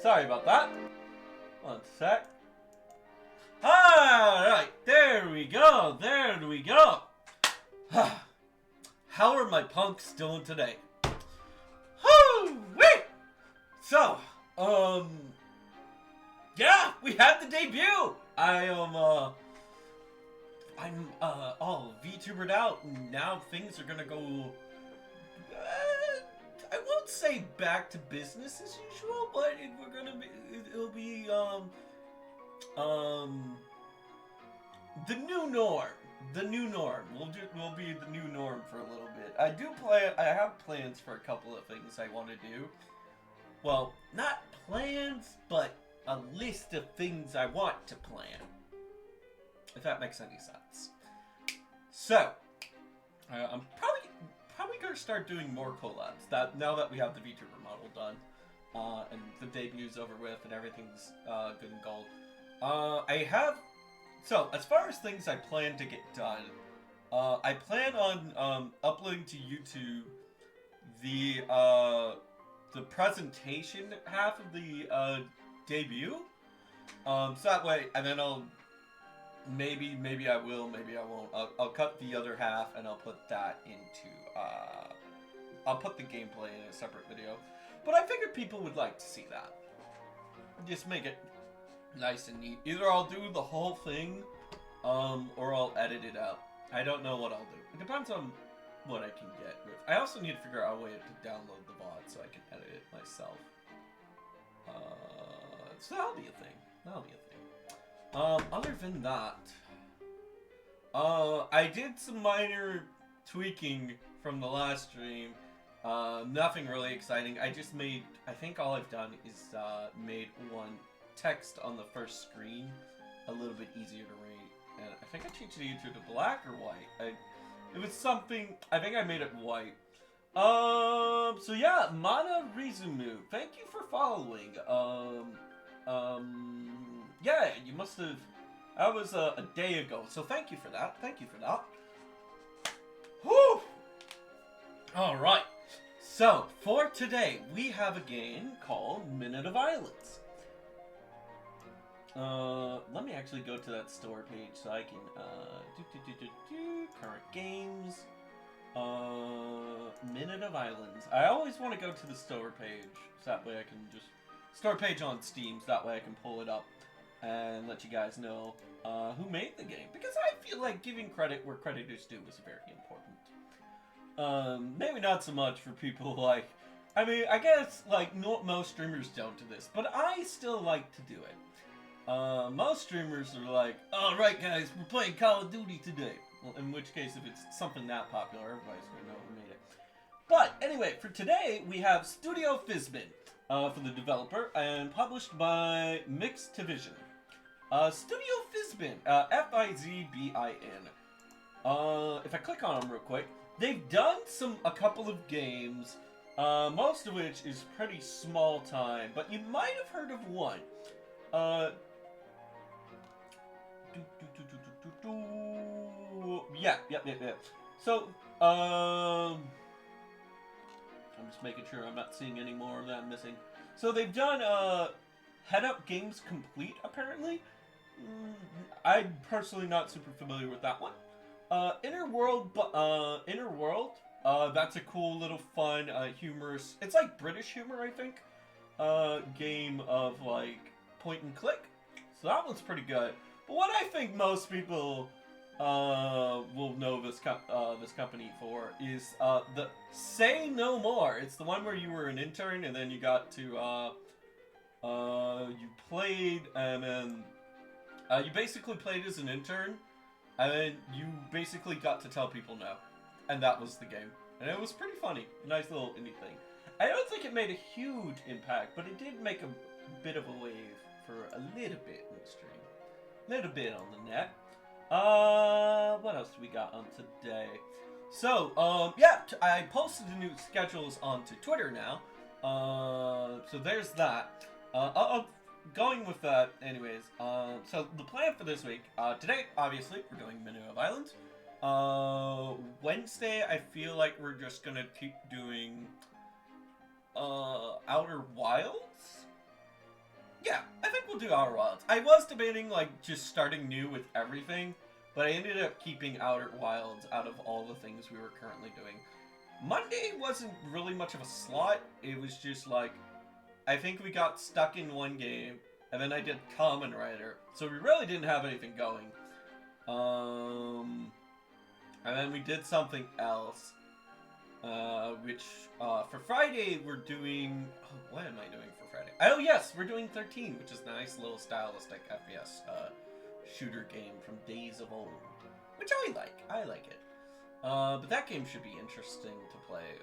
Sorry about that. One sec. Alright, there we go. There we go. How are my punks doing today? Woo-wee! So, yeah, we had the debut. I'm all VTubered out, and now things are gonna go. I won't say back to business as usual, but it'll be the new norm. The new norm. We'll be the new norm for a little bit. I have plans for a couple of things I want to do. Well, not plans, but a list of things I want to plan. If that makes any sense. So, I'm probably gonna start doing more collabs. Now that we have the VTuber model done, and the debut's over with, and everything's good and gold. So, as far as things I plan to get done, I plan on uploading to YouTube the presentation half of the debut. So that way, and then maybe I will, maybe I won't. I'll cut the other half and I'll put that into I'll put the gameplay in a separate video. But I figured people would like to see that. Just make it nice and neat. Either I'll do the whole thing, or I'll edit it out. I don't know what I'll do. It depends on what I can get with. I also need to figure out a way to download the VOD so I can edit it myself. So that'll be a thing. That'll be a thing. Other than that, I did some minor tweaking from the last stream. Nothing really exciting. I think all I've done is made one text on the first screen a little bit easier to read, and I think I changed it either to black or white. It was something. I think I made it white. So yeah, Mana Rizumu, thank you for following. Yeah, you must have. That was a day ago, so thank you for that. Thank you for that. Whew. All right. So for today, we have a game called Minute of Violence. Let me actually go to that store page so I can, current games, Minute of Islands. I always want to go to the store page, so that way I can just, store page on Steam, so that way I can pull it up and let you guys know, who made the game. Because I feel like giving credit where credit is due is very important. Maybe not so much for people like, I mean, I guess, like, most streamers don't do this, but I still like to do it. Most streamers are like, alright guys, we're playing Call of Duty today. Well, in which case, if it's something that popular, everybody's gonna know who made it. But, anyway, for today, we have Studio Fizbin, for the developer, and published by Mixtavision. Studio Fizbin, F-I-Z-B-I-N. If I click on them real quick, they've done a couple of games, most of which is pretty small time, but you might have heard of one. Yeah. So, I'm just making sure I'm not seeing any more that I'm missing. So they've done, Head Up Games Complete, apparently. I'm personally not super familiar with that one. Inner World, that's a cool little fun, humorous, it's like British humor, I think, game of, like, point and click. So that one's pretty good. But what I think most people will know this company for is the Say No More. It's the one where you were an intern and then you got to you played, and then you basically played as an intern, and then you basically got to tell people no, and that was the game. And it was pretty funny, nice little indie thing. I don't think it made a huge impact, but it did make a bit of a wave for a little bit in the stream. Little bit on the net. What else do we got on today? So, yeah, I posted the new schedules onto Twitter now. So there's that. Going with that, anyways, so the plan for this week, today, obviously, we're doing Minute of Islands. Wednesday, I feel like we're just gonna keep doing, Outer Wilds? Yeah, I think we'll do Outer Wilds. I was debating, like, just starting new with everything, but I ended up keeping Outer Wilds out of all the things we were currently doing. Monday wasn't really much of a slot. It was just, like, I think we got stuck in one game, and then I did Kamen Rider, so we really didn't have anything going. And then we did something else, which, for Friday, we're doing... Oh, what am I doing for Friday? Oh, yes, we're doing 13, which is a nice little stylistic FPS, shooter game from days of old, which I like. I like it. But that game should be interesting to play.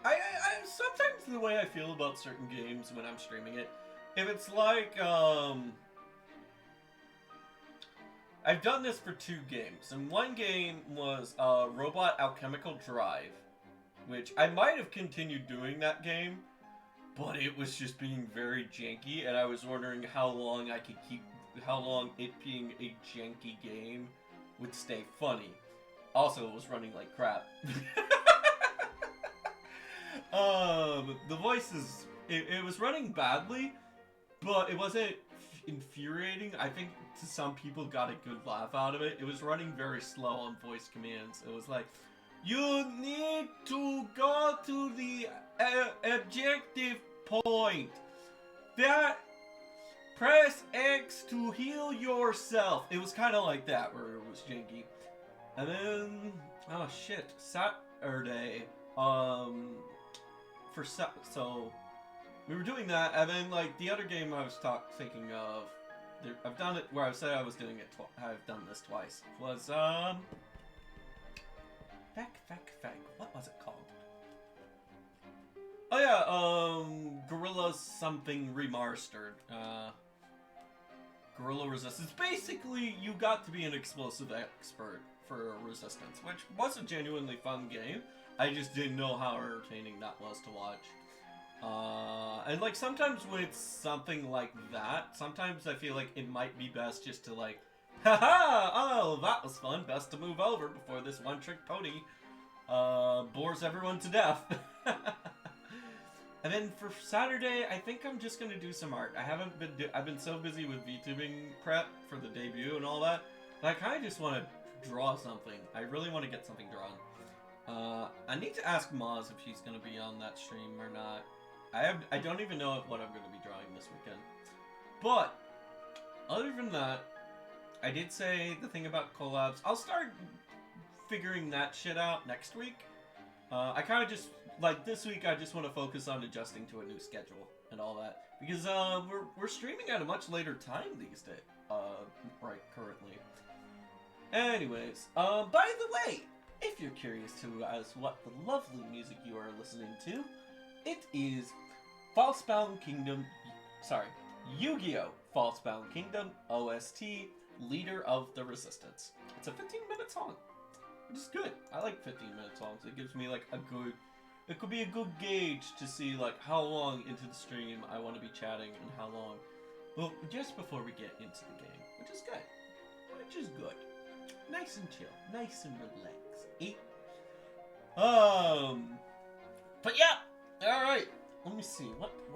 I sometimes the way I feel about certain games when I'm streaming it, if it's like, I've done this for 2 games, and one game was Robot Alchemical Drive, which I might have continued doing that game, but it was just being very janky, and I was wondering how long it being a janky game would stay funny. Also, it was running like crap. The voices, it was running badly, but it wasn't infuriating. I think to some people got a good laugh out of it. It was running very slow on voice commands. It was like, you need to go to the objective point. That press X to heal yourself. It was kind of like that, where it was janky. And then, oh shit, Saturday, so we were doing that, and then like the other game I was thinking of, I've done it where I said I was doing it. I've done this twice. Was what was it called? Oh yeah, Gorilla something remastered. Guerrilla Resistance. Basically, you got to be an explosive expert for Resistance, which was a genuinely fun game. I just didn't know how entertaining that was to watch. And like sometimes with something like that, sometimes I feel like it might be best just to like, haha, oh, that was fun, best to move over before this one-trick pony bores everyone to death. And then for Saturday, I think I'm just gonna do some art. I've been so busy with VTubing prep for the debut and all that I kind of just want to draw something. I really want to get something drawn. I need to ask Moz if she's gonna be on that stream or not. I don't even know what I'm gonna be drawing this weekend. But other than that, I did say the thing about collabs. I'll start figuring that shit out next week. I kind of just, like, this week I just want to focus on adjusting to a new schedule and all that. Because, we're streaming at a much later time these days, right, currently. Anyways, by the way, if you're curious to as what the lovely music you are listening to, it is Yu-Gi-Oh! Falsebound Kingdom OST, Leader of the Resistance. It's a 15-minute song, which is good. I like 15-minute songs. It gives me like it could be a good gauge to see like how long into the stream I want to be chatting and how long. Well, just before we get into the game, which is good. Nice and chill, nice and relaxed. But yeah, all right. Let me see. What do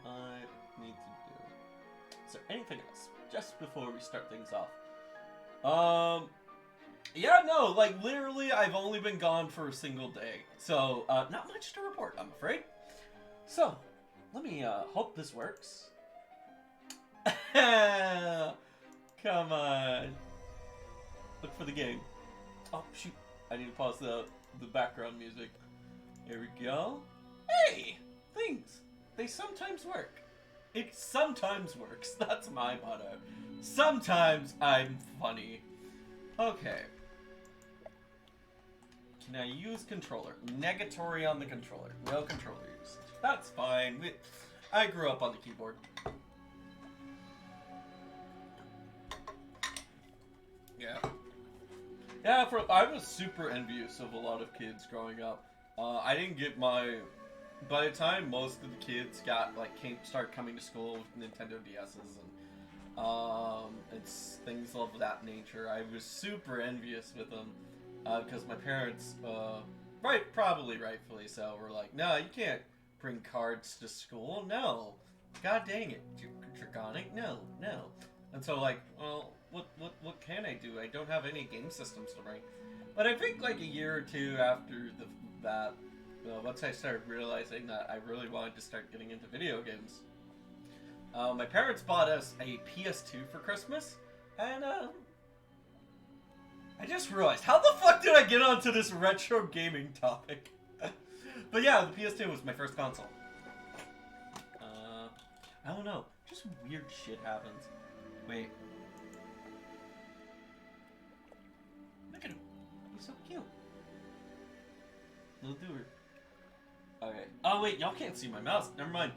I need to do? Is there anything else just before we start things off? Yeah, no, like literally, I've only been gone for a single day, so not much to report, I'm afraid. So, let me hope this works. Come on. Look for the game. Oh shoot! I need to pause the background music. Here we go. Hey! Things! They sometimes work. It sometimes works. That's my motto. Sometimes I'm funny. Okay. Can I use controller? Negatory on the controller. No controller usage. That's fine. I grew up on the keyboard. Yeah. Yeah, I was super envious of a lot of kids growing up. I didn't get my... By the time most of the kids started coming to school with Nintendo DS's and it's things of that nature, I was super envious with them because my parents, probably rightfully so, were like, no, you can't bring cards to school? No. God dang it, Dragonic? No. And so, like, well, what can I do? I don't have any game systems to bring. But I think, like, a year or two after that, once I started realizing that I really wanted to start getting into video games, my parents bought us a PS2 for Christmas, and, I just realized, how the fuck did I get onto this retro gaming topic? But yeah, the PS2 was my first console. I don't know. Just weird shit happens. Wait. Look at him. He's so cute. Little doer. Okay. Oh wait, y'all can't see my mouse. Never mind.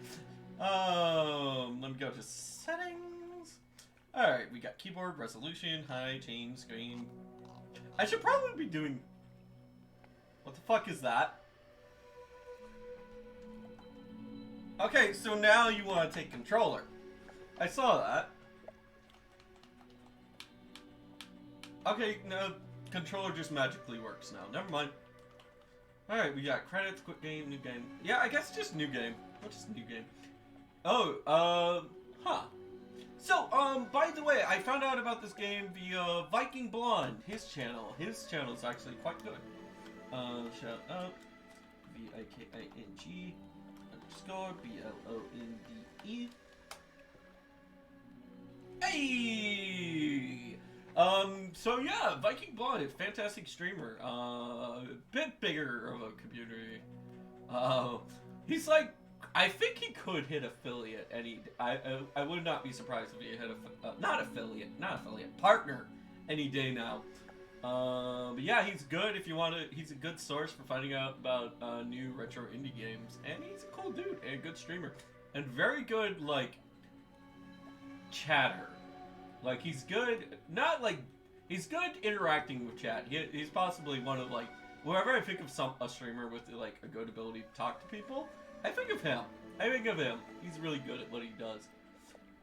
Let me go to settings. Alright, we got keyboard, resolution, high, change, screen. I should probably be doing... What the fuck is that? Okay, so now you want to take controller. I saw that. Okay, no, controller just magically works now. Never mind. Alright, we got credits, quick game, new game. Yeah, I guess just new game. What's just new game? Oh, huh. So, by the way, I found out about this game via Viking Blonde, his channel. His channel is actually quite good. Shout out, VIKING _ BLONDE. Hey! So yeah, Viking Blonde, a fantastic streamer. Bit bigger of a community. He's like, I think he could hit affiliate I would not be surprised if he hit not affiliate, partner any day now. But yeah, he's good if you want to. He's a good source for finding out about new retro indie games, and he's a cool dude and a good streamer, and very good like chatter. Like he's good, he's good interacting with chat. He's possibly one of like whenever I think of a streamer with like a good ability to talk to people, I think of him. He's really good at what he does.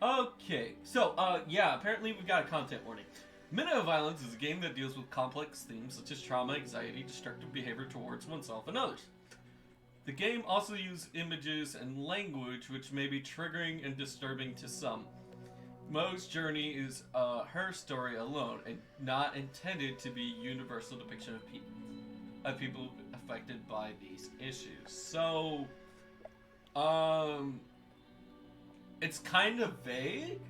Okay, so yeah, apparently we've got a content warning. Minute of Violence is a game that deals with complex themes such as trauma, anxiety, destructive behavior towards oneself and others. The game also uses images and language which may be triggering and disturbing to some. Mo's journey is her story alone and not intended to be a universal depiction of people affected by these issues. So, it's kind of vague,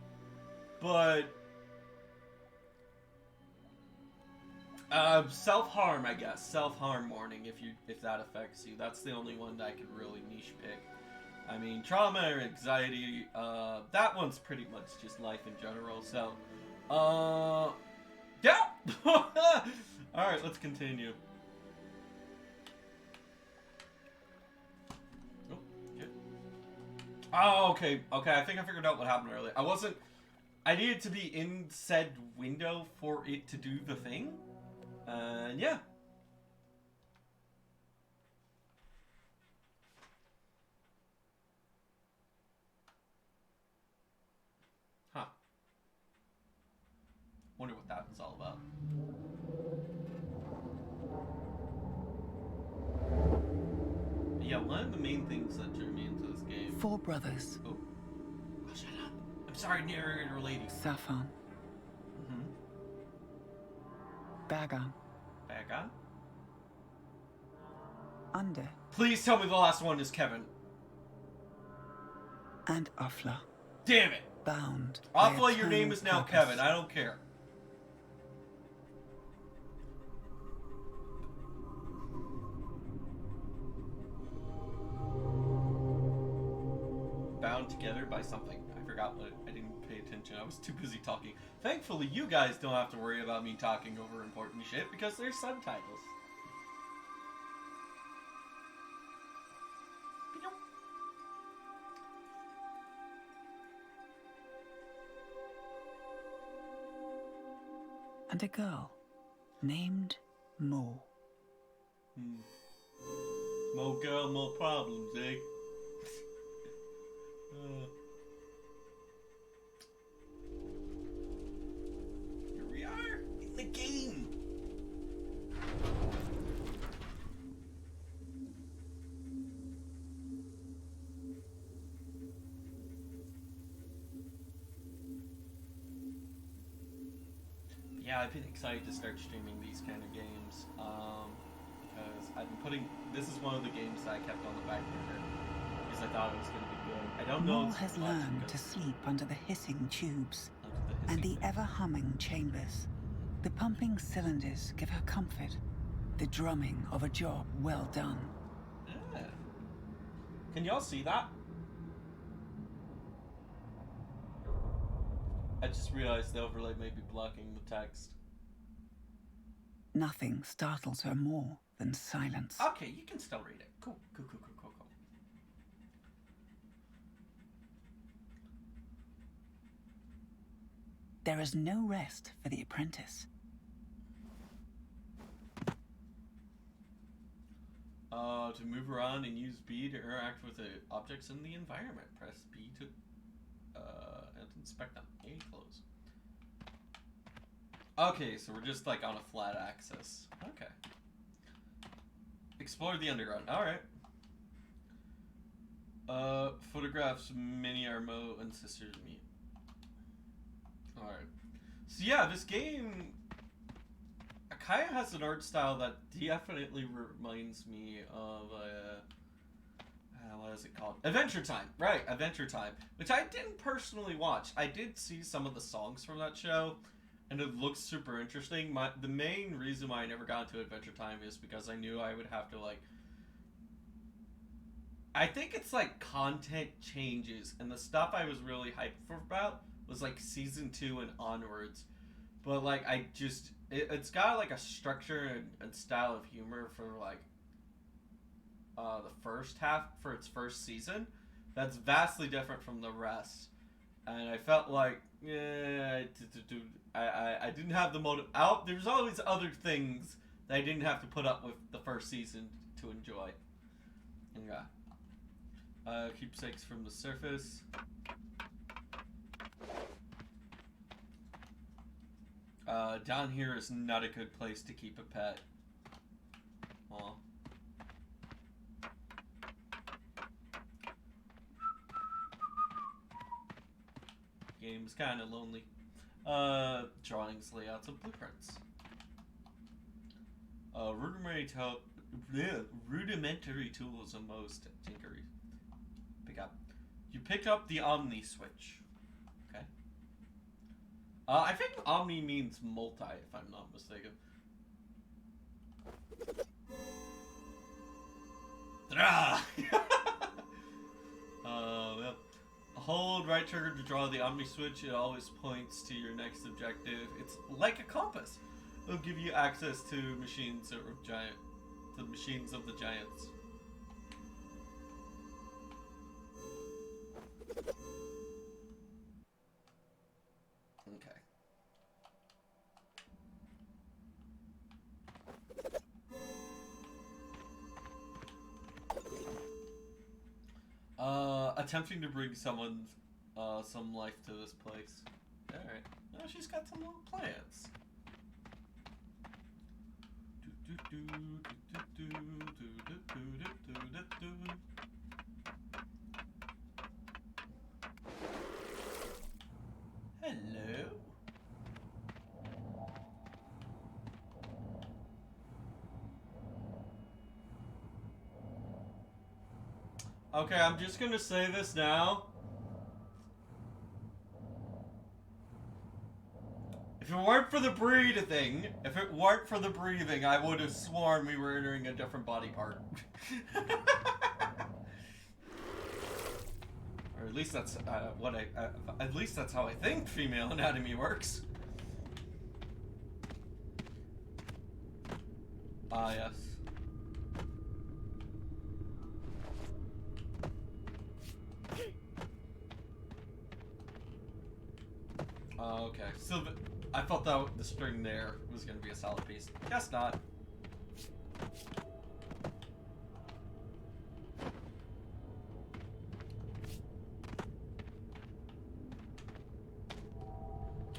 but self-harm, I guess. Self-harm warning if that affects you. That's the only one that I could really niche pick. I mean, trauma or anxiety, that one's pretty much just life in general, so, yeah! Alright, let's continue. Oh, okay. Oh, okay, I think I figured out what happened earlier. I needed to be in said window for it to do the thing, and yeah. Huh. Wonder what that was all about. But yeah, one of the main things that drew me into this game... 4 brothers. Oh, shut up. I'm sorry, narrator lady. Safan. Mm-hmm. Bagan. Bagan? Unde. Please tell me the last one is Kevin. And Afla. Damn it! Bound. Afla, your name is now Kevin. I don't care. Bound together by something. I forgot what. I didn't pay attention. I was too busy talking. Thankfully, you guys don't have to worry about me talking over important shit because there's subtitles. And a girl named Mo. More girl, more problems, eh? Here we are in the game. I've been excited to start streaming these kind of games, because I've been putting. This is one of the games that I kept on the back burner because I thought it was going to be good. I don't know. Mole has learned to sleep under the hissing tubes under and the thing. ever-humming chambers. The pumping cylinders give her comfort, the drumming of a job well done. Yeah. Can y'all see that? I just realized the overlay may be blocking the text. Nothing startles her more than silence. Okay, you can still read it. Cool. There is no rest for the apprentice. To move around and use B to interact with the objects in the environment. Press B to and inspect them. A close. Okay, so we're just like on a flat axis. Okay. Explore the underground. Alright. Photographs Mini Armo and Sisters meet. Alright. So yeah, this game kind of has an art style that definitely reminds me of what is it called? Adventure Time. Right, Adventure Time. Which I didn't personally watch. I did see some of the songs from that show, and it looks super interesting. The main reason why I never got into Adventure Time is because I knew I would have to, like... I think it's, like, content changes, and the stuff I was really hyped for about was, like, Season 2 and onwards. But, like, I just... It's got, like, a structure and style of humor for, like, the first half, for its first season, that's vastly different from the rest. And I felt like, yeah, I didn't have the motive. There's always other things that I didn't have to put up with the first season to enjoy. And yeah. Keepsakes from the surface. Down here is not a good place to keep a pet. Aw. Game's kind of lonely. Drawings, layouts, and blueprints. Rudimentary tools and most tinkery. Pick up. You pick up the Omni switch. Okay. I think Omni means multi, if I'm not mistaken. Yep. Hold right trigger to draw the Omni switch. It always points to your next objective. It's like a compass. It'll give you access to machines that are giant. The machines of the giants. Okay. Attempting to bring someone, some life to this place. Alright. Oh, she's got some little plants. Hello. Okay, I'm just gonna say this now. If it weren't for the breathing, I would have sworn we were entering a different body part. Or at least that's at least that's how I think female anatomy works. Ah, yes. Okay, so I thought that the string there was going to be a solid piece. Guess not.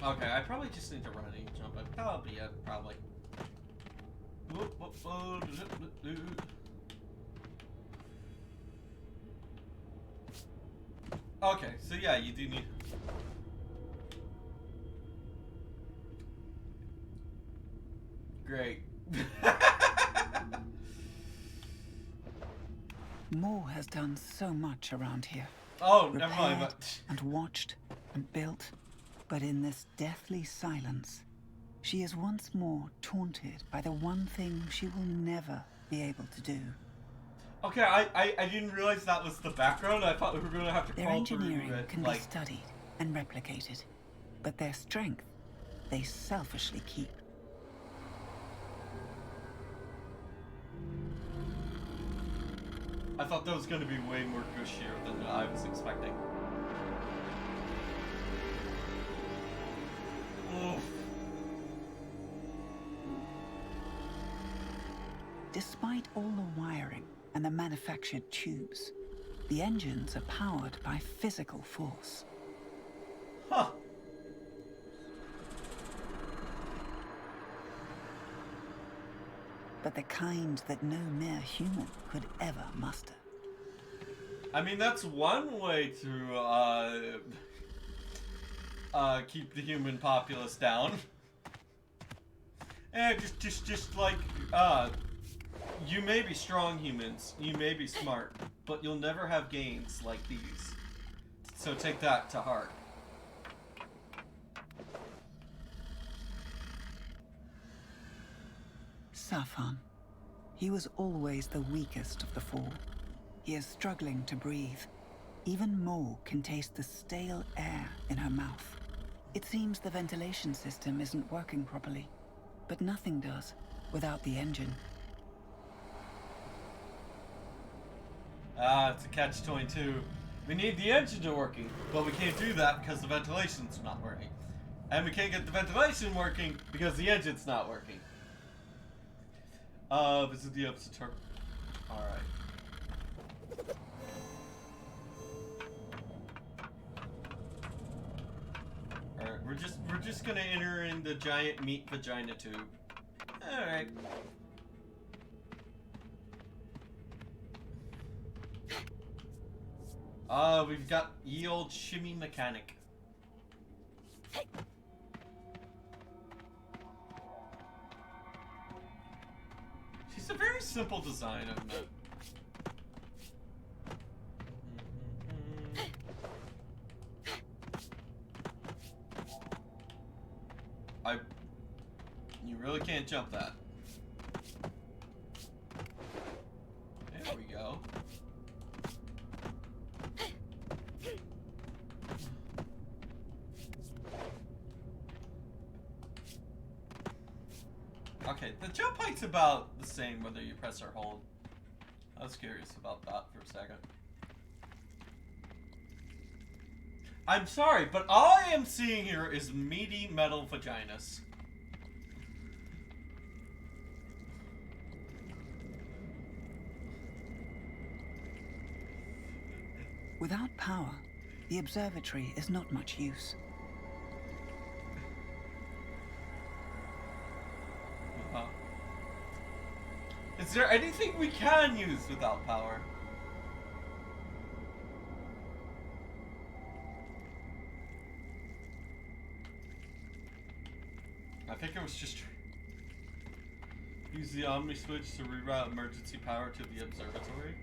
Okay, I probably just need to run and jump. That'll be it, probably. Okay, so yeah, you do need... Great. Mo has done so much around here. Oh, never mind. Repaired and watched and built. But in this deathly silence, she is once more taunted by the one thing she will never be able to do. Okay, I didn't realize that was the background. I thought we were going to have to Their crawl through engineering it. can be studied and replicated, but their strength they selfishly keep. I thought that was going to be way more cushier than I was expecting. Oof. Despite all the wiring and the manufactured tubes, the engines are powered by physical force. Huh. But the kind that no mere human could ever muster. I mean, that's one way to keep the human populace down. And just like, you may be strong humans, you may be smart, but you'll never have gains like these. So take that to heart. Safan. He was always the weakest of the four. He is struggling to breathe. Even Mo can taste the stale air in her mouth. It seems the ventilation system isn't working properly, but nothing does without the engine. It's a catch-22. We need the engine to working, but we can't do that because the ventilation's not working. And we can't get the ventilation working because the engine's not working. Visit the observatory. Alright. Alright, we're just gonna enter in the giant meat vagina tube. Alright. We've got ye old shimmy mechanic. She's a very simple design, isn't it? You really can't jump that. There we go. Okay, the jump height's about the same whether you press or hold. I was curious about that for a second. I'm sorry, but all I am seeing here is meaty metal vaginas. Without power, the observatory is not much use. Is there anything we can use without power? I think it was just use the Omni switch to reroute emergency power to the observatory.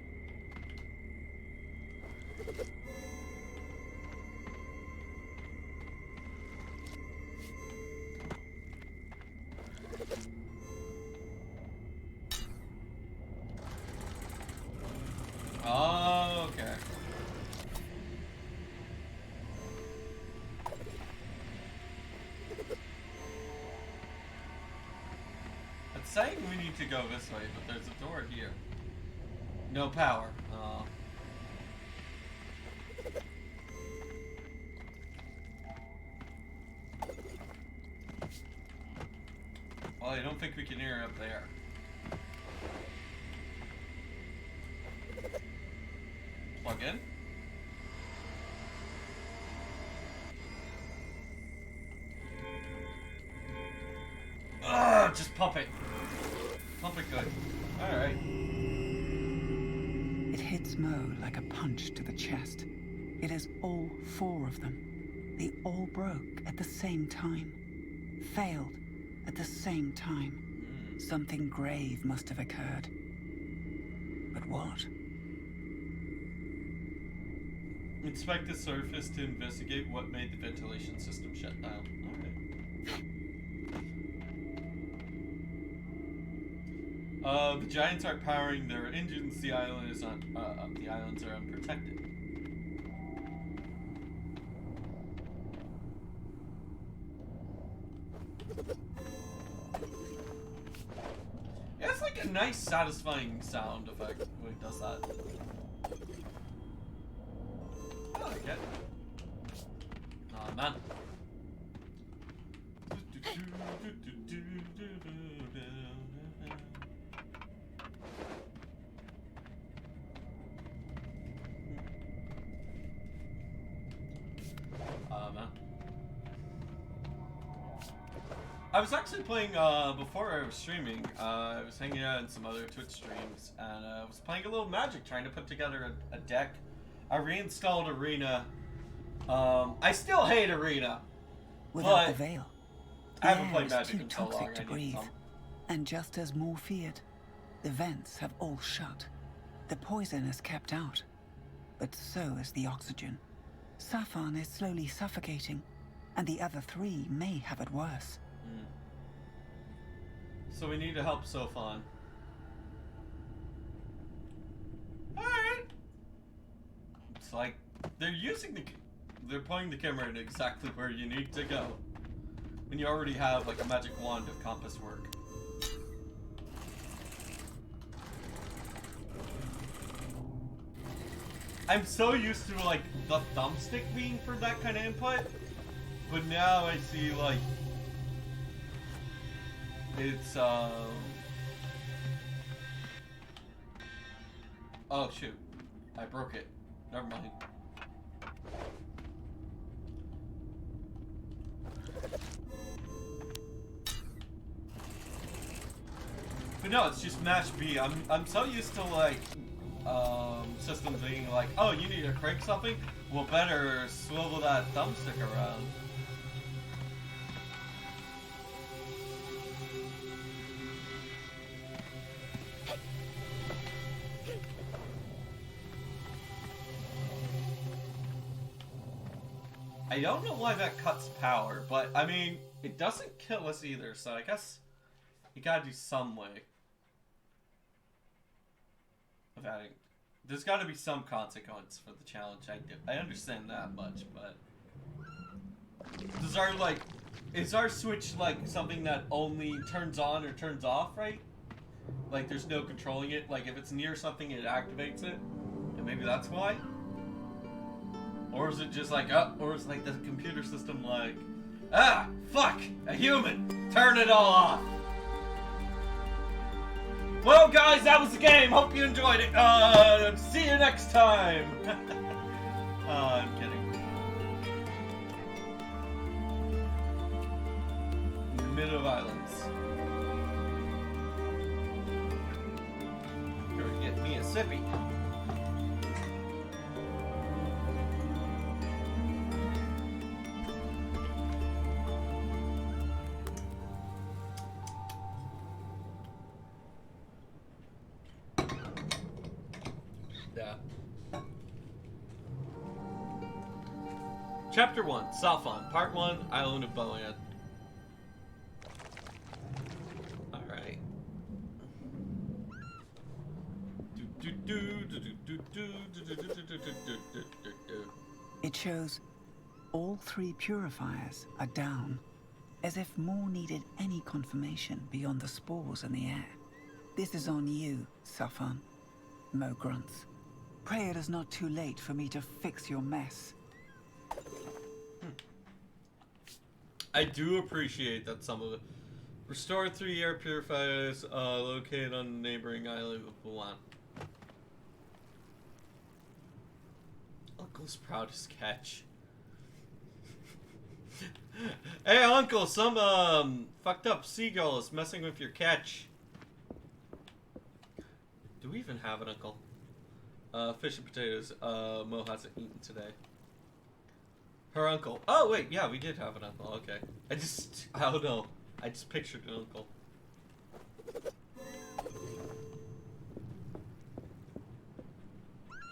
Oh, okay. It's saying we need to go this way, but there's a door here. No power. Oh. Well, I don't think we can hear up there. Plug in. Ugh, just pump it. Pump it good. Alright. It hits Mo like a punch to the chest. It is all four of them. They all broke at the same time. Failed at the same time. something grave must have occurred. But what? Inspect the surface to investigate what made the ventilation system shut down. Alright. The Giants aren't powering their engines. The islands are unprotected. Yeah, it's like a nice, satisfying sound effect when it does that. I like it. Oh man. Man. I was actually playing, before I was streaming, I was hanging out in some other Twitch streams, and I was playing a little Magic, trying to put together a deck. I reinstalled Arena. I still hate Arena. Without the veil, I haven't played the air Magic is too in so long. toxic to breathe. And just as Moore feared, the vents have all shut. The poison is kept out, but so is the oxygen. Safan is slowly suffocating, and the other three may have it worse. So we need to help Safan. Alright. It's like they're pointing the camera in exactly where you need to go. When you already have like a magic wand of compass work. I'm so used to like the thumbstick being for that kind of input, but now I see like it's oh shoot, I broke it. Never mind. But no, it's just mash B. I'm so used to like systems being like, oh, you need to crank something? Well, better swivel that thumbstick around. I don't know why that cuts power, but I mean, it doesn't kill us either, so I guess you gotta do some way of adding. There's gotta be some consequence for the challenge. I understand that much, but is our switch like something that only turns on or turns off, right? Like there's no controlling it. Like if it's near something, it activates it, and maybe that's why. Or is it just like, or is like the computer system like, ah, fuck, a human, turn it all off. Well, guys, that was the game. Hope you enjoyed it. See you next time. I'm kidding. In the middle of islands. Gonna get me a sippy. Yeah. Chapter 1, Safan, Part 1, Island of Boan. Alright. It shows all three purifiers are down, as if Moore needed any confirmation beyond the spores in the air. This is on you, Safan. Mo grunts. Pray it is not too late for me to fix your mess. I do appreciate that some of it. Restore 3 air purifiers located on the neighboring island of Bulan. Uncle's proudest catch. Hey, Uncle, some fucked up seagull is messing with your catch. Do we even have an uncle? Fish and potatoes. Mo hasn't eaten today. Her uncle. Oh, wait, yeah, we did have an uncle. Okay. I don't know. I just pictured an uncle.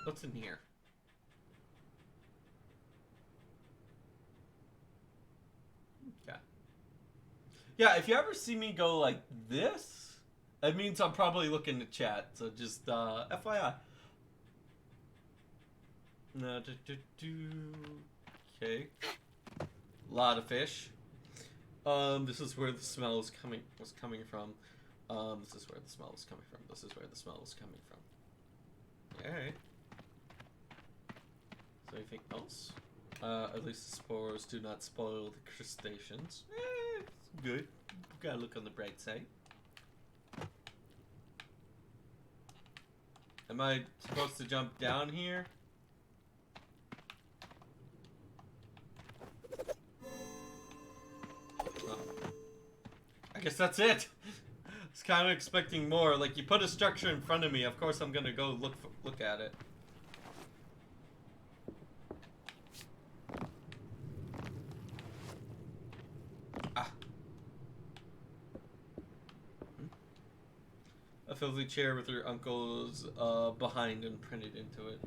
What's in here? Yeah. Yeah, if you ever see me go like this, that means I'm probably looking to chat. So just FYI. Okay. Lot of fish. This is where the smell was coming from. This is where the smell was coming from. This is where the smell was coming from. Alright. So anything else? At least the spores do not spoil the crustaceans. It's good. Gotta look on the bright side. Am I supposed to jump down here? Oh. I guess that's it. I was kind of expecting more. Like, you put a structure in front of me, of course I'm gonna go look at it. A filthy chair with her uncle's behind and printed into it.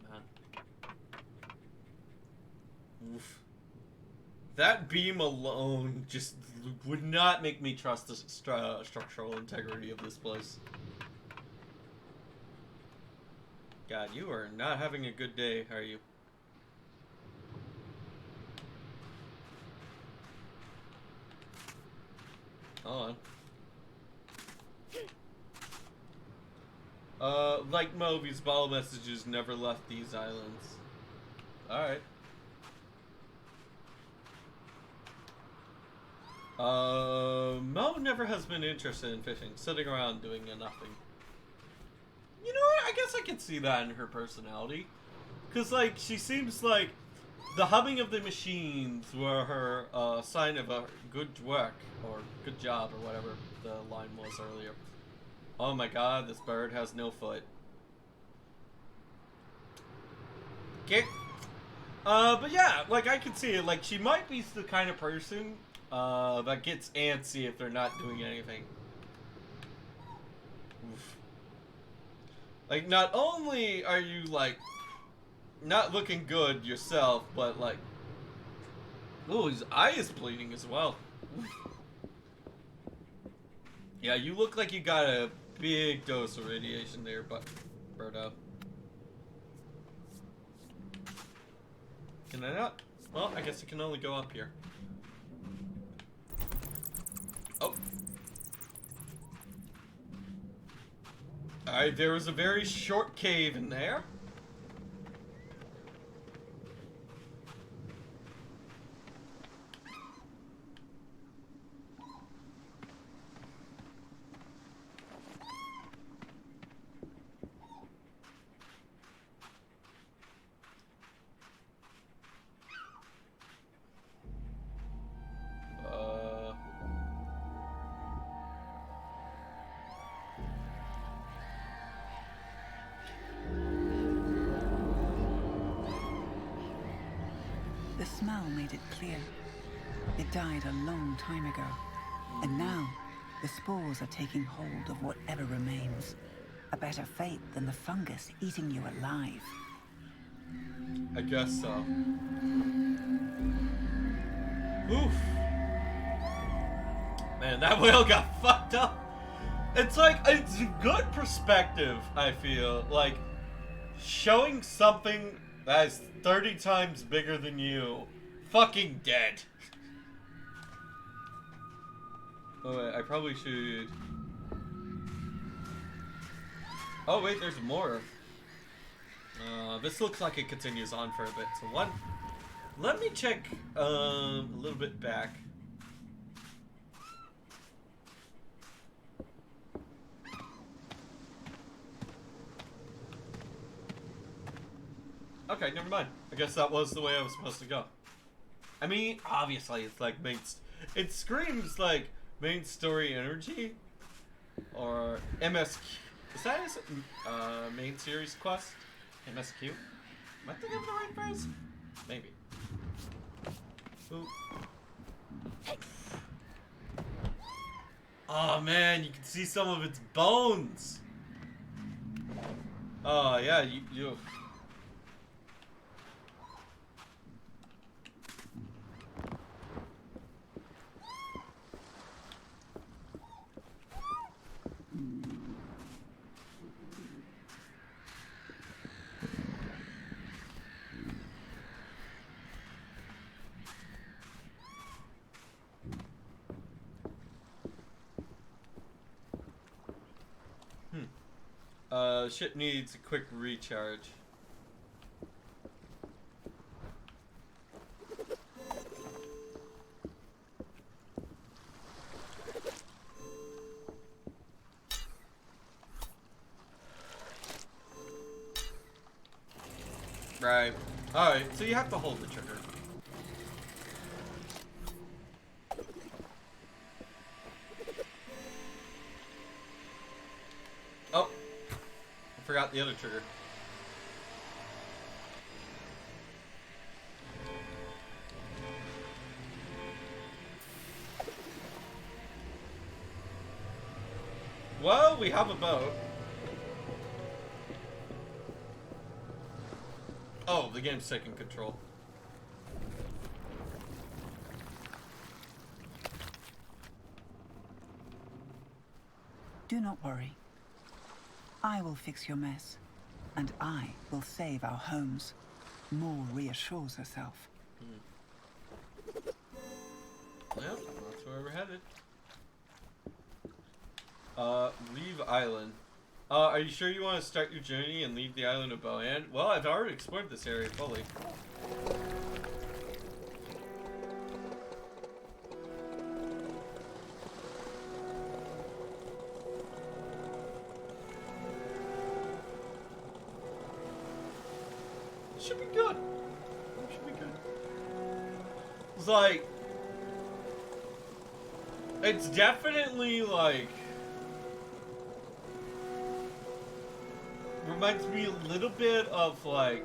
Man. Oof. That beam alone just would not make me trust the structural integrity of this place. God, you are not having a good day, are you? Hold on. Like Moby's ball messages never left these islands. Alright. Mo never has been interested in fishing, sitting around doing nothing. You know what? I guess I could see that in her personality. Cause like, she seems like the humming of the machines were her sign of a good work, or good job, or whatever the line was earlier. Oh my god, this bird has no foot. Okay. But yeah, like I could see it, like she might be the kind of person that gets antsy if they're not doing anything. Oof. Like, not only are you like not looking good yourself, but like, oh, his eye is bleeding as well. Yeah, you look like you got a big dose of radiation there, but Birdo. Can I not? Well, I guess it can only go up here. Oh. Alright, there was a very short cave in there. The smell made it clear. It died a long time ago. And now, the spores are taking hold of whatever remains. A better fate than the fungus eating you alive. I guess so. Oof. Man, that whale got fucked up. It's like, it's a good perspective, I feel. Like, showing something that is 30 times bigger than you fucking dead. Oh, wait, I probably should... Oh, wait, there's more. This looks like it continues on for a bit. So one... Let me check a little bit back. Okay, never mind. I guess that was the way I was supposed to go. I mean, obviously, it's like it screams like main story energy, or MSQ. Is that his main series quest? MSQ? Am I thinking of the right phrase? Maybe. Ooh. Oh man, you can see some of its bones. Oh yeah, you. Ship needs a quick recharge. Right. Alright, so you have to hold the trigger. Oh. I forgot the other trigger. Well, we have a boat. Oh, the game's taking control. Do not worry. I will fix your mess, and I will save our homes. Maw reassures herself. Well, that's where we're headed. Leave island. Are you sure you want to start your journey and leave the island of Boan? Well, I've already explored this area fully. Should be good. Should be good. It's like... It's definitely like... Reminds me a little bit of like...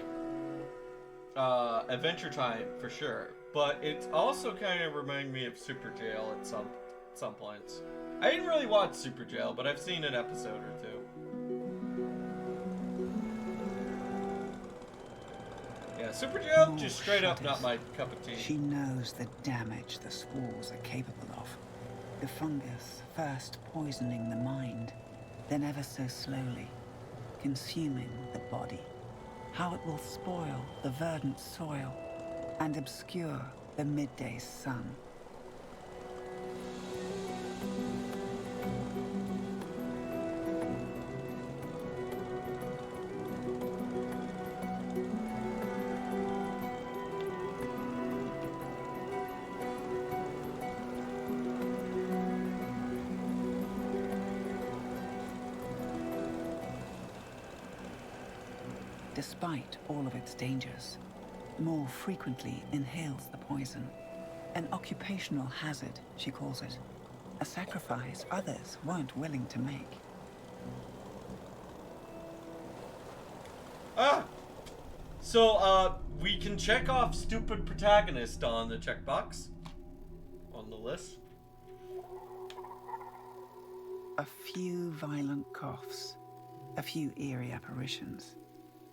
Adventure Time, for sure. But it's also kind of reminding me of Super Jail at some points. I didn't really watch Super Jail, but I've seen an episode or two. Yeah, Super Jail, just straight up not my cup of tea. She knows the damage the spores are capable of. The fungus first poisoning the mind, then ever so slowly, consuming the body. How it will spoil the verdant soil and obscure the midday sun. Despite all of its dangers, Maw frequently inhales the poison. An occupational hazard, she calls it. A sacrifice others weren't willing to make. Ah! So, we can check off stupid protagonist on the checkbox. On the list. A few violent coughs, a few eerie apparitions,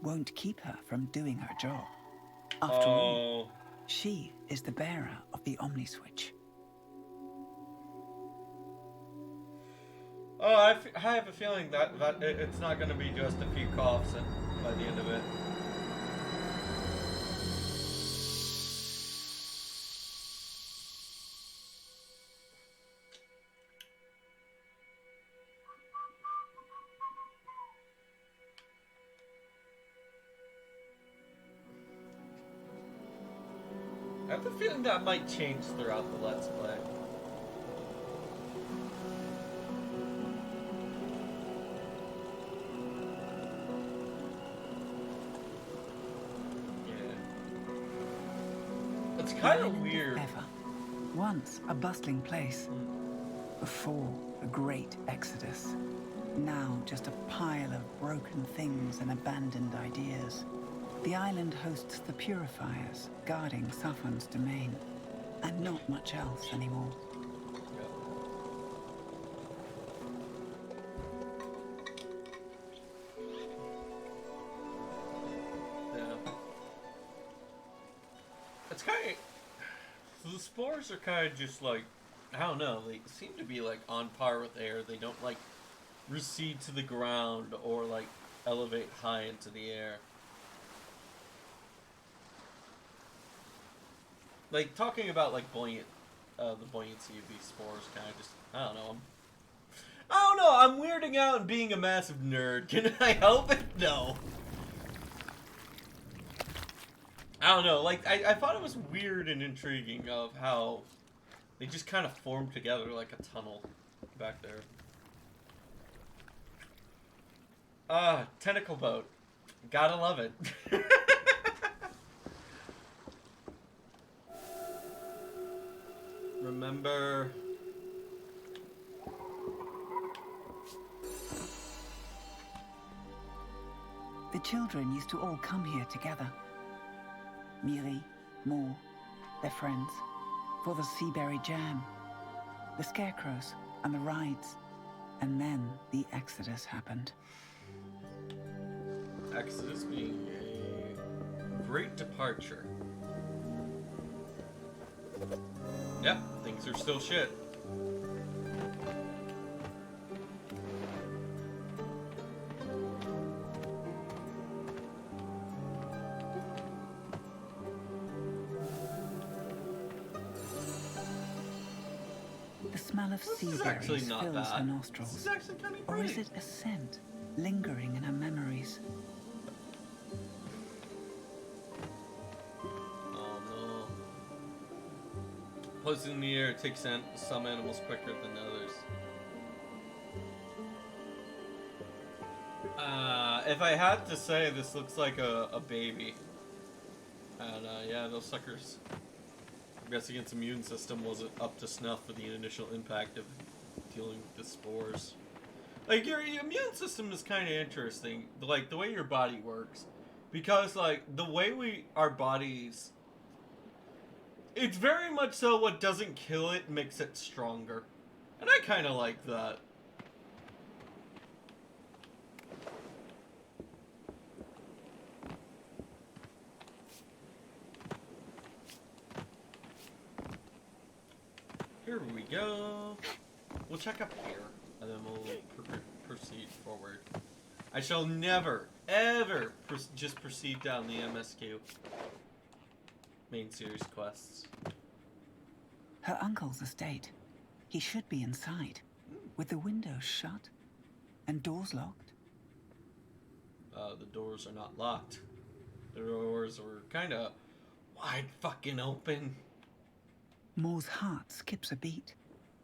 won't keep her from doing her job. After all, she is the bearer of the Omniswitch. Oh, I have a feeling that it's not going to be just a few coughs by the end of it. I have a feeling that might change throughout the Let's Play. It's kind of weird. Ever. Once a bustling place. Before the great exodus. Now just a pile of broken things and abandoned ideas. The island hosts the Purifiers, guarding Safon's domain. And not much else anymore. kind of... So the spores are kind of just like... I don't know, they seem to be like on par with air. They don't like recede to the ground or like elevate high into the air. Like talking about like the buoyancy of these spores kind of just, I don't know, I'm weirding out and being a massive nerd. Can I help it? No. I don't know, like I thought it was weird and intriguing of how they just kind of formed together like a tunnel back there. Tentacle boat. Gotta love it. Remember... The children used to all come here together. Miri, Mo, their friends, for the seaberry jam, the scarecrows, and the rides. And then the Exodus happened. Exodus being a great departure. Yep, things are still shit. The smell of sea berries fills her nostrils. This is actually kind of Or great. is it a scent lingering in her memories? Oh no. Plus in the air, it takes some animals quicker than others. If I had to say, this looks like a baby. And yeah, those suckers. I'm guessing its immune system wasn't up to snuff for the initial impact of dealing with the spores. Like, your immune system is kind of interesting, like, the way your body works. Because, like, the way our bodies... It's very much so what doesn't kill it makes it stronger. And I kind of like that. Here we go. We'll check up here, and then we'll proceed forward. I shall never, ever just proceed down the MSQ. Main series quests. Her uncle's estate. He should be inside, with the windows shut and doors locked. The doors are not locked. The doors were kind of wide fucking open. Moore's heart skips a beat.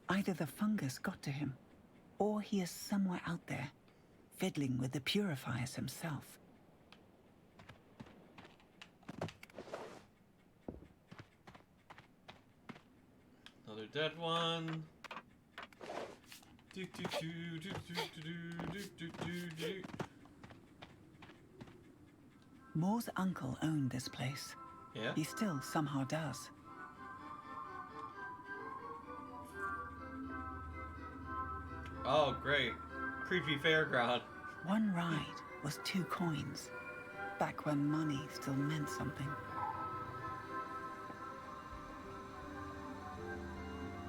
Either the fungus got to him, or he is somewhere out there, fiddling with the purifiers himself. Another dead one. Moore's uncle owned this place. Yeah? He still somehow does. Oh, great. Creepy fairground. One ride was 2 coins, back when money still meant something.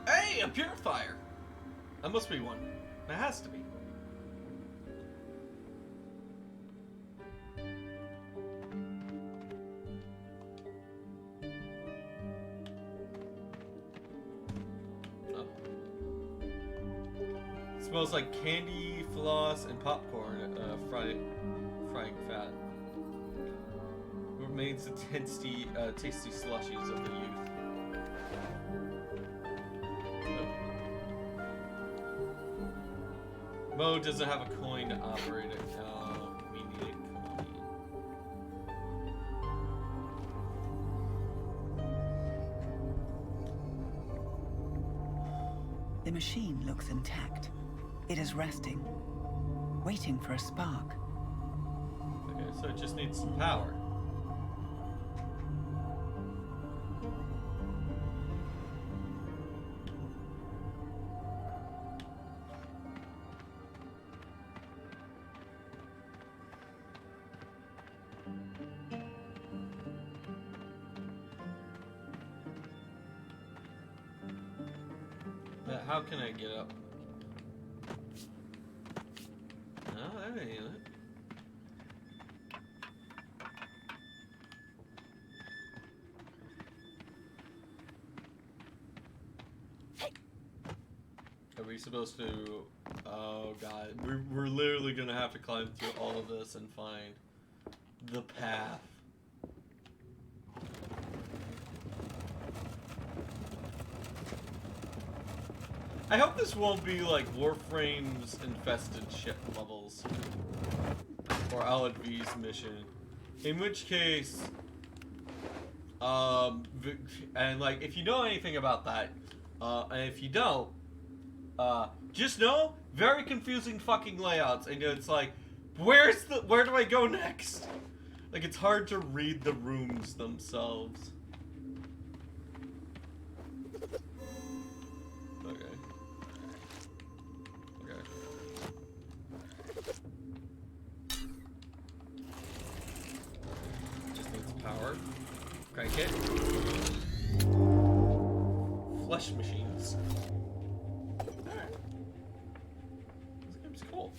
Hey, a purifier! That must be one. That has to be. Oh. Smells like candy, floss, and popcorn, frying fat. Remains the tasty slushies of the youth. Mo doesn't have a coin to operate it. No, we need a coin. The machine looks intact. It is resting, waiting for a spark. Okay, so it just needs some power. How can I get up? No, that ain't it. Are we supposed to... Oh god, we're literally gonna have to climb through all of this and find the path. I hope this won't be like Warframe's infested ship levels. Or Alad V's mission. In which case... and like, if you know anything about that, and if you don't, just know, very confusing fucking layouts, and it's like, where do I go next? Like, it's hard to read the rooms themselves. Okay. Okay. Just needs power. Crank it. Flesh machines. Alright. This game's cool.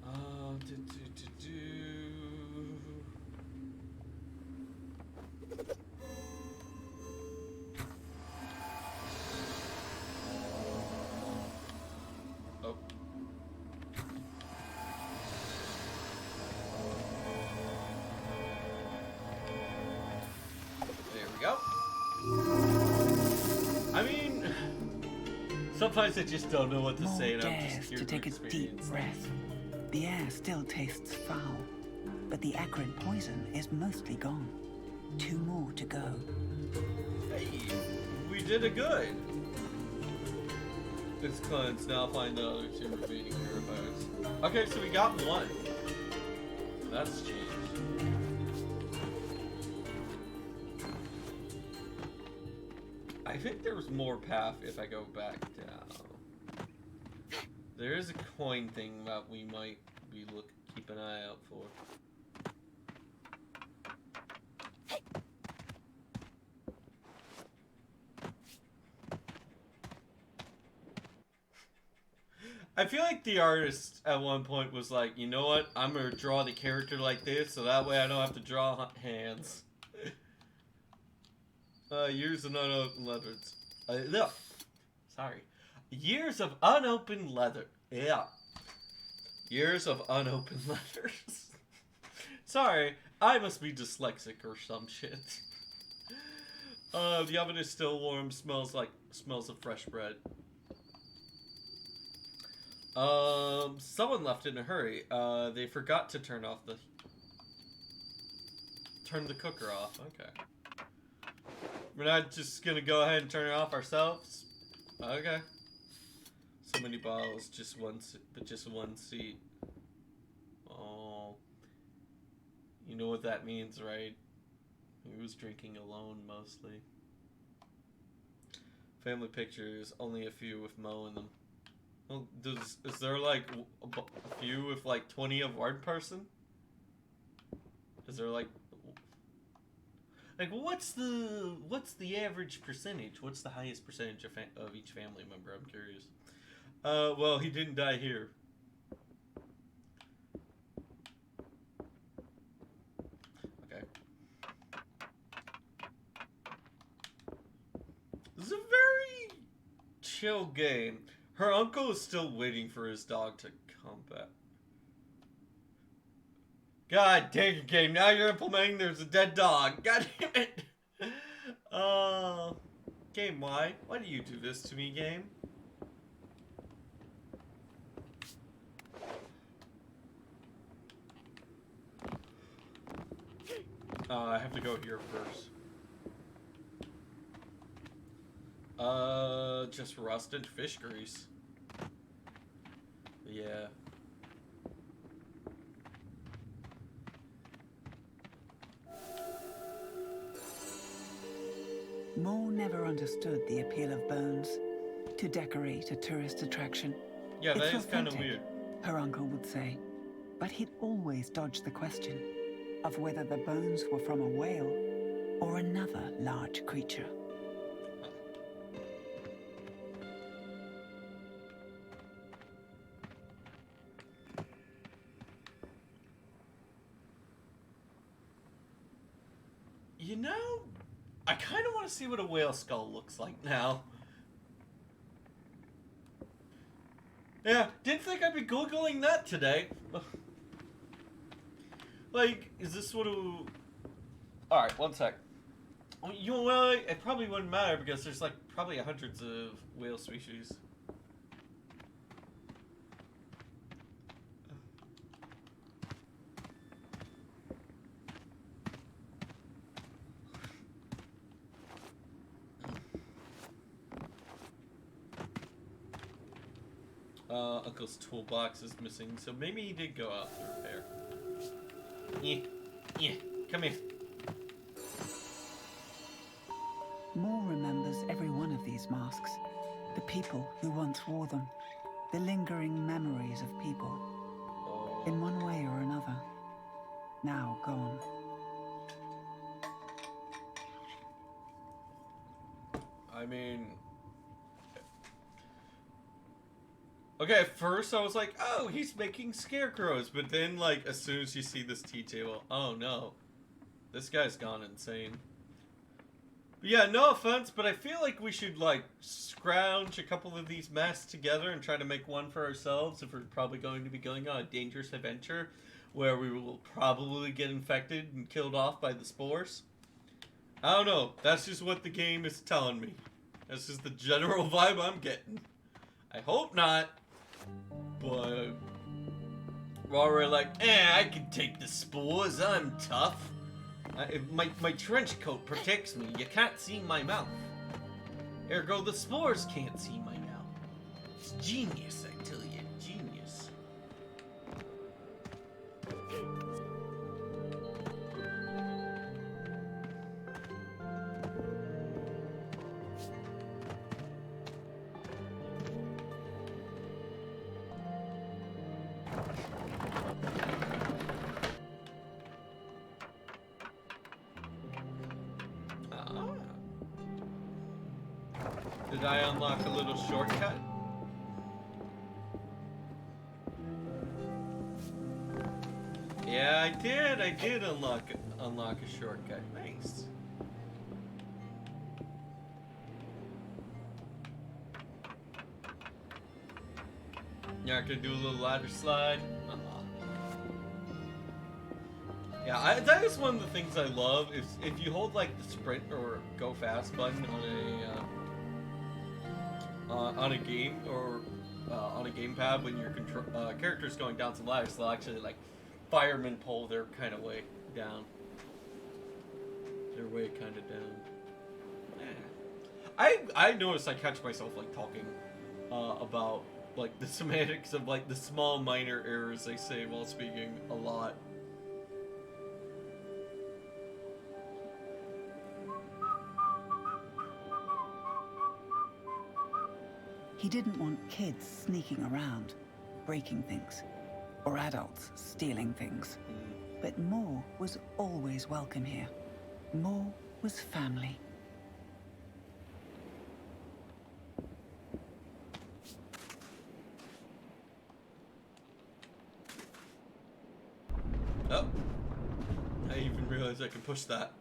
Oh. There we go. I mean, sometimes I just don't know what to say, and I'm just here to take a deep breath. The air still tastes foul, but the acrid poison is mostly gone. 2 more to go. Hey, we did it good. It's cleansed. Now find the other 2 remaining purifiers. Okay, so we got 1. That's changed. I think there's more path if I go back down. There is a coin thing that we might be keep an eye out for. I feel like the artist at one point was like, you know what? I'm gonna draw the character like this, so that way I don't have to draw hands. Years of unopened letters. No. Sorry. Years of unopened leather. Yeah. Years of unopened letters. Sorry, I must be dyslexic or some shit. The oven is still warm. Smells of fresh bread. Someone left in a hurry. They forgot to turn the cooker off. Okay. We're not just gonna go ahead and turn it off ourselves? Okay. So many bottles, just one seat. Oh. You know what that means, right? He was drinking alone, mostly. Family pictures, only a few with Mo in them. Well, is there like a few with like 20 of one person? Is there like what's the average percentage? What's the highest percentage of each family member? I'm curious. Well, he didn't die here. Okay. This is a very chill game. Her uncle is still waiting for his dog to come back. God dang it, game. Now you're implementing there's a dead dog. God damn it. Game, why? Why do you do this to me, game? I have to go here first. Just rusted fish grease. Yeah. Mo never understood the appeal of bones to decorate a tourist attraction. Yeah, that it's is kind of authentic, weird. her uncle would say. But he'd always dodged the question of whether the bones were from a whale or another large creature. kind of want to see what a whale skull looks like now. Yeah, didn't think I'd be Googling that today. Like, is this what a... Alright, one sec. You know what? It probably wouldn't matter because there's like probably hundreds of whale species. Uncle's toolbox is missing, so maybe he did go out to repair. Yeah, come here. Moore remembers every one of these masks. The people who once wore them. The lingering memories of people. In one way or another. Now gone. I mean... Okay, at first I was like, oh, he's making scarecrows. But then, like, as soon as you see this tea table, oh no. This guy's gone insane. But yeah, no offense, but I feel like we should, like, scrounge a couple of these masks together and try to make one for ourselves if we're probably going to be going on a dangerous adventure where we will probably get infected and killed off by the spores. I don't know. That's just what the game is telling me. That's just the general vibe I'm getting. I hope not. But while we're like, I can take the spores, I'm tough. My trench coat protects me. You can't see my mouth. Ergo, the spores can't see my mouth. It's genius, I tell you, genius. Did I unlock a little shortcut? Yeah, I did. I did unlock a shortcut. Nice. Yeah, I could do a little ladder slide. Yeah, that is one of the things I love. If you hold like the sprint or go fast button on a game or on a gamepad when your character's going down some ladders, they'll actually like firemen pull their kind of way down. Their way kind of down. Yeah. I notice I catch myself like talking about like the semantics of like the small minor errors they say while speaking a lot. He didn't want kids sneaking around, breaking things, or adults stealing things. But Moore was always welcome here. Moore was family. Oh, I didn't even realize I could push that.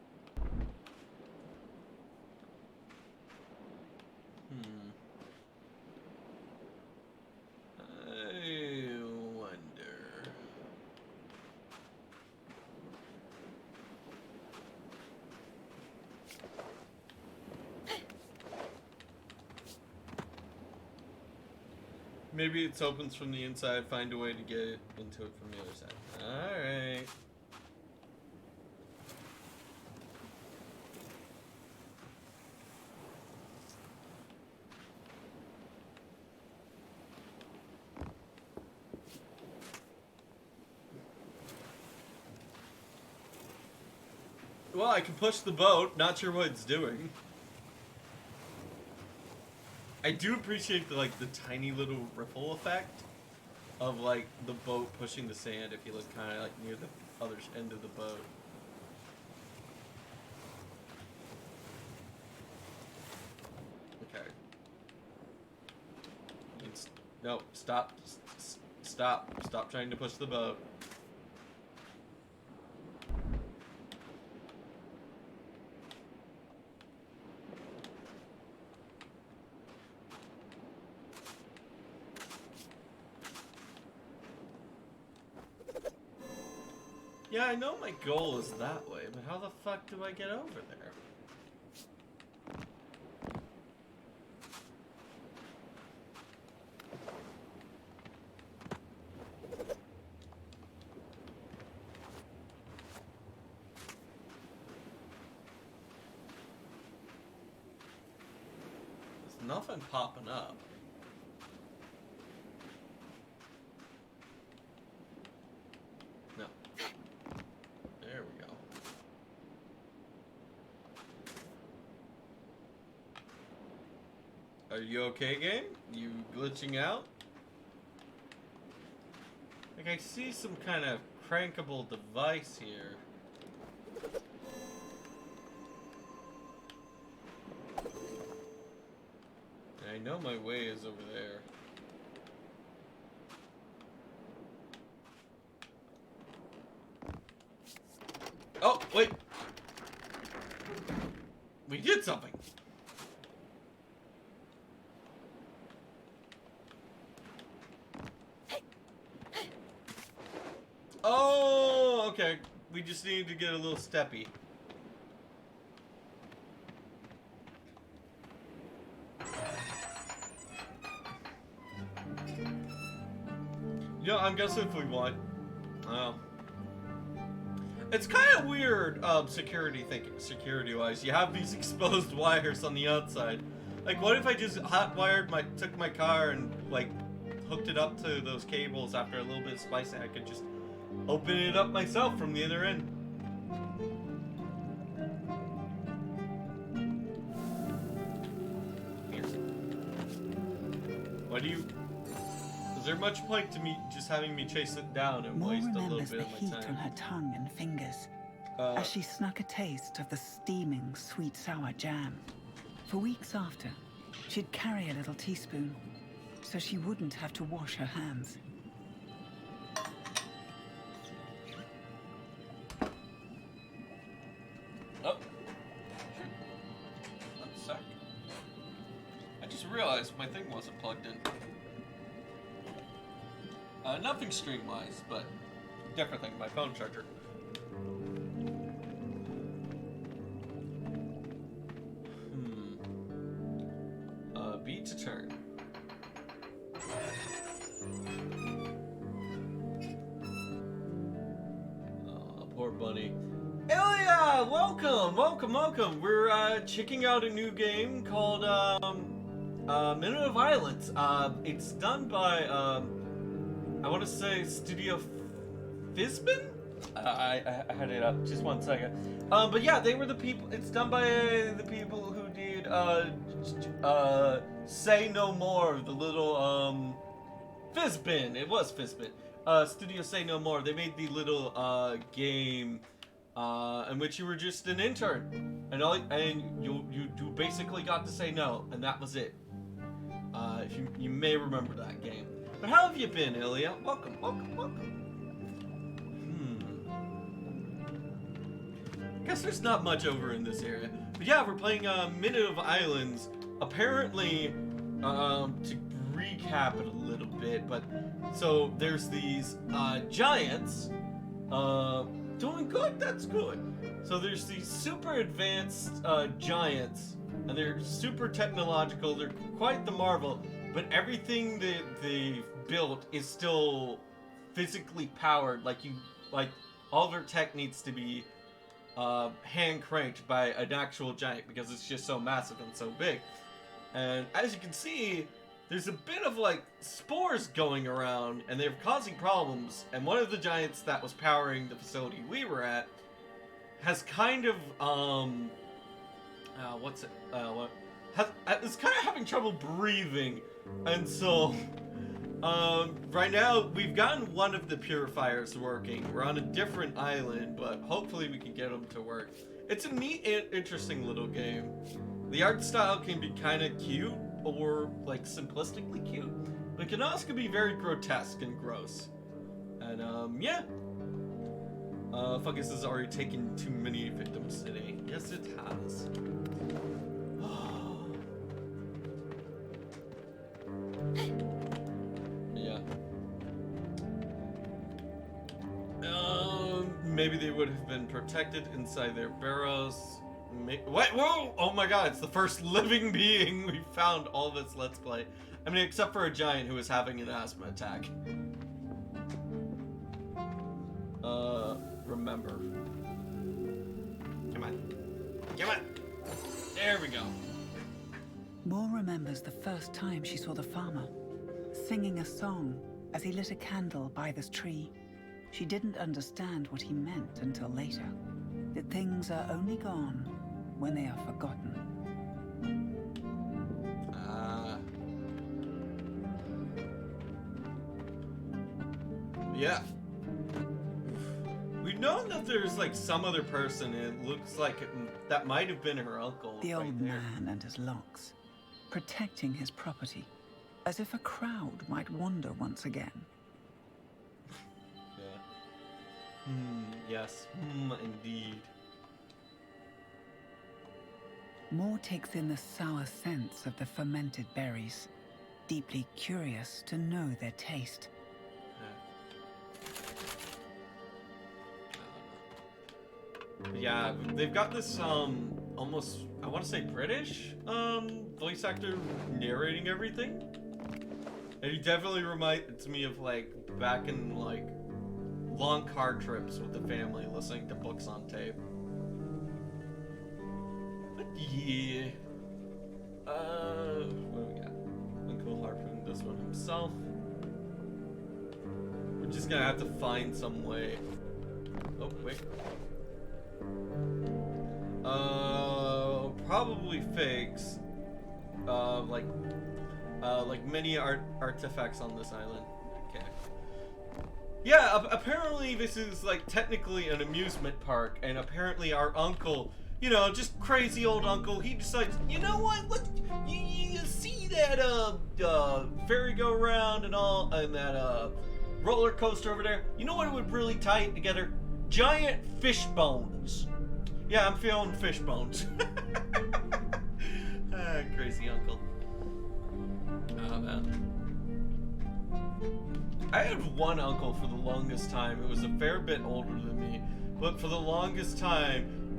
Maybe it opens from the inside, find a way to get it into it from the other side. Alright. Well, I can push the boat, not sure what it's doing. I do appreciate the like the tiny little ripple effect of like the boat pushing the sand if you look kind of like near the other end of the boat. Okay. No, stop trying to push the boat. Yeah, I know my goal is that way, but how the fuck do I get over there? There's nothing popping up. No. There we go. Are you okay, game? You glitching out? Like, I see some kind of crankable device here. And I know my way is over there. Oh, wait! We did something! Oh, okay. We just need to get a little steppy. You know, I'm guessing if we want. It's kind of weird, security-wise. You have these exposed wires on the outside. Like, what if I just took my car and, like, hooked it up to those cables after a little bit of splicing? I could just open it up myself from the other end. Here. What do you... Is there much point to me just having me chase it down and Moore waste a little remembers bit the of my heat time? on her tongue and fingers as she snuck a taste of the steaming sweet-sour jam. For weeks after, she'd carry a little teaspoon so she wouldn't have to wash her hands. Oh. One sec. I just realized my thing wasn't plugged in. Nothing stream-wise, but different thing, my phone charger. B to turn. Oh, poor bunny. Ilya! Welcome! We're, checking out a new game called, Minute of Violence. It's done by, I want to say Studio Fizbin? I had it up. Just one second. But yeah, they were the people. It's done by the people who did Say No More, the little Fizbin. It was Fizbin. Studio Say No More. They made the little game in which you were just an intern, and you basically got to say no, and that was it. If you may remember that game. But how have you been, Ilya? Welcome. Guess there's not much over in this area. But yeah, we're playing Minute of Islands. Apparently, to recap it a little bit, but so there's these giants doing good. That's good. So there's these super advanced giants, and they're super technological. They're quite the marvel, but everything that they've built is still physically powered. Like all their tech needs to be hand cranked by an actual giant because it's just so massive and so big. And as you can see, there's a bit of like spores going around, and they're causing problems. And one of the giants that was powering the facility we were at has kind of is kind of having trouble breathing, and so right now we've gotten one of the purifiers working. We're on a different island, but hopefully we can get them to work. It's a neat and interesting little game. The art style can be kind of cute or like simplistically cute, but it can also be very grotesque and gross. And yeah. Fungus has already taken too many victims today. Yes, it has. maybe they would have been protected inside their burrows. What? Whoa! Oh my god, it's the first living being we found all this Let's Play. I mean, except for a giant who is having an asthma attack. Remember. Come on. Come on! There we go. Moore remembers the first time she saw the farmer, singing a song as he lit a candle by this tree. She didn't understand what he meant until later, that things are only gone when they are forgotten. Yeah. We've known that there's like some other person, and it looks like that might have been her uncle. The right old there. man and his locks, protecting his property, as if a crowd might wander once again. Yeah. Yes. Indeed. Moore takes in the sour scents of the fermented berries, deeply curious to know their taste. Yeah, they've got this almost, I want to say British voice actor narrating everything, and he definitely reminds me of like back in like long car trips with the family listening to books on tape. But yeah, what do we got? Uncle Harpoon does one himself. We're just gonna have to find some way. Oh wait. Probably fakes, like many artifacts on this island. Okay. Yeah, apparently this is like technically an amusement park, and apparently our uncle, you know, just crazy old uncle, he decides, you know what? You see that merry-go-round and all, and that roller coaster over there? You know what would really tie it together? Giant fish bones. Yeah, I'm feeling fish bones. Crazy uncle. Oh man. I had one uncle for the longest time. It was a fair bit older than me, but for the longest time,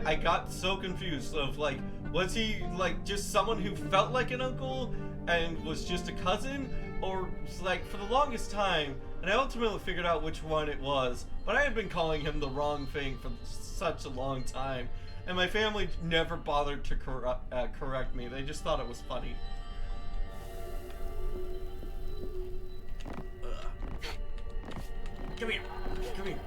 I got so confused of like, was he like just someone who felt like an uncle and was just a cousin, or like for the longest time, and I ultimately figured out which one it was, but I had been calling him the wrong thing for such a long time, and my family never bothered to correct me. They just thought it was funny. Come here. Come here.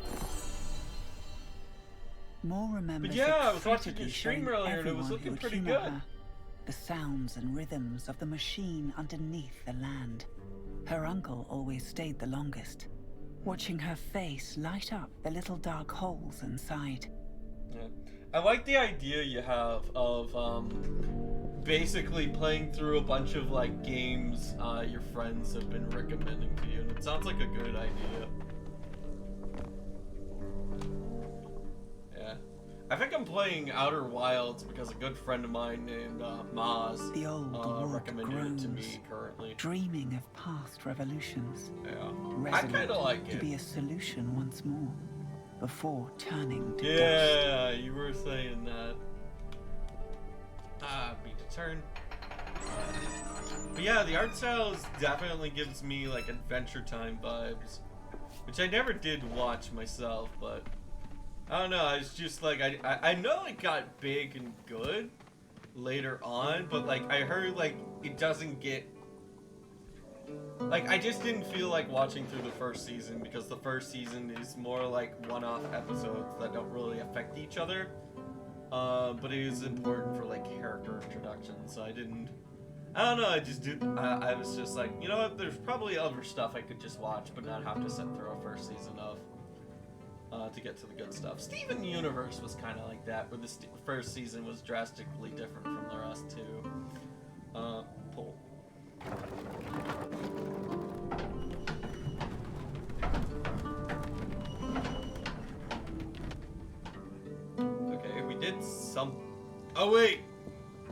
Moore remembers But yeah, I was watching excitedly your stream showing earlier and it was everyone looking who would pretty humor good. her, the sounds and rhythms of the machine underneath the land. Her uncle always stayed the longest, watching her face light up the little dark holes inside. Yeah. I like the idea you have of basically playing through a bunch of like games your friends have been recommending to you, and it sounds like a good idea. Yeah. I think I'm playing Outer Wilds because a good friend of mine named Maz The old wolf recommended it to me groans, currently. dreaming of past revolutions, Yeah. I resolute kind of like to it. be a solution once more, before turning to dust. Yeah, you were saying that. Beat a turn. But yeah, the art style definitely gives me like Adventure Time vibes, which I never did watch myself, but I don't know. It's just like I know it got big and good later on, but like I heard like it doesn't get. Like, I just didn't feel like watching through the first season because the first season is more like one-off episodes that don't really affect each other. But it is important for like character introduction, so I don't know, I was just like, you know what, there's probably other stuff I could just watch but not have to sit through a first season of to get to the good stuff. Steven Universe was kind of like that, where the first season was drastically different from the rest too. Pull. Okay, we did some. Oh wait,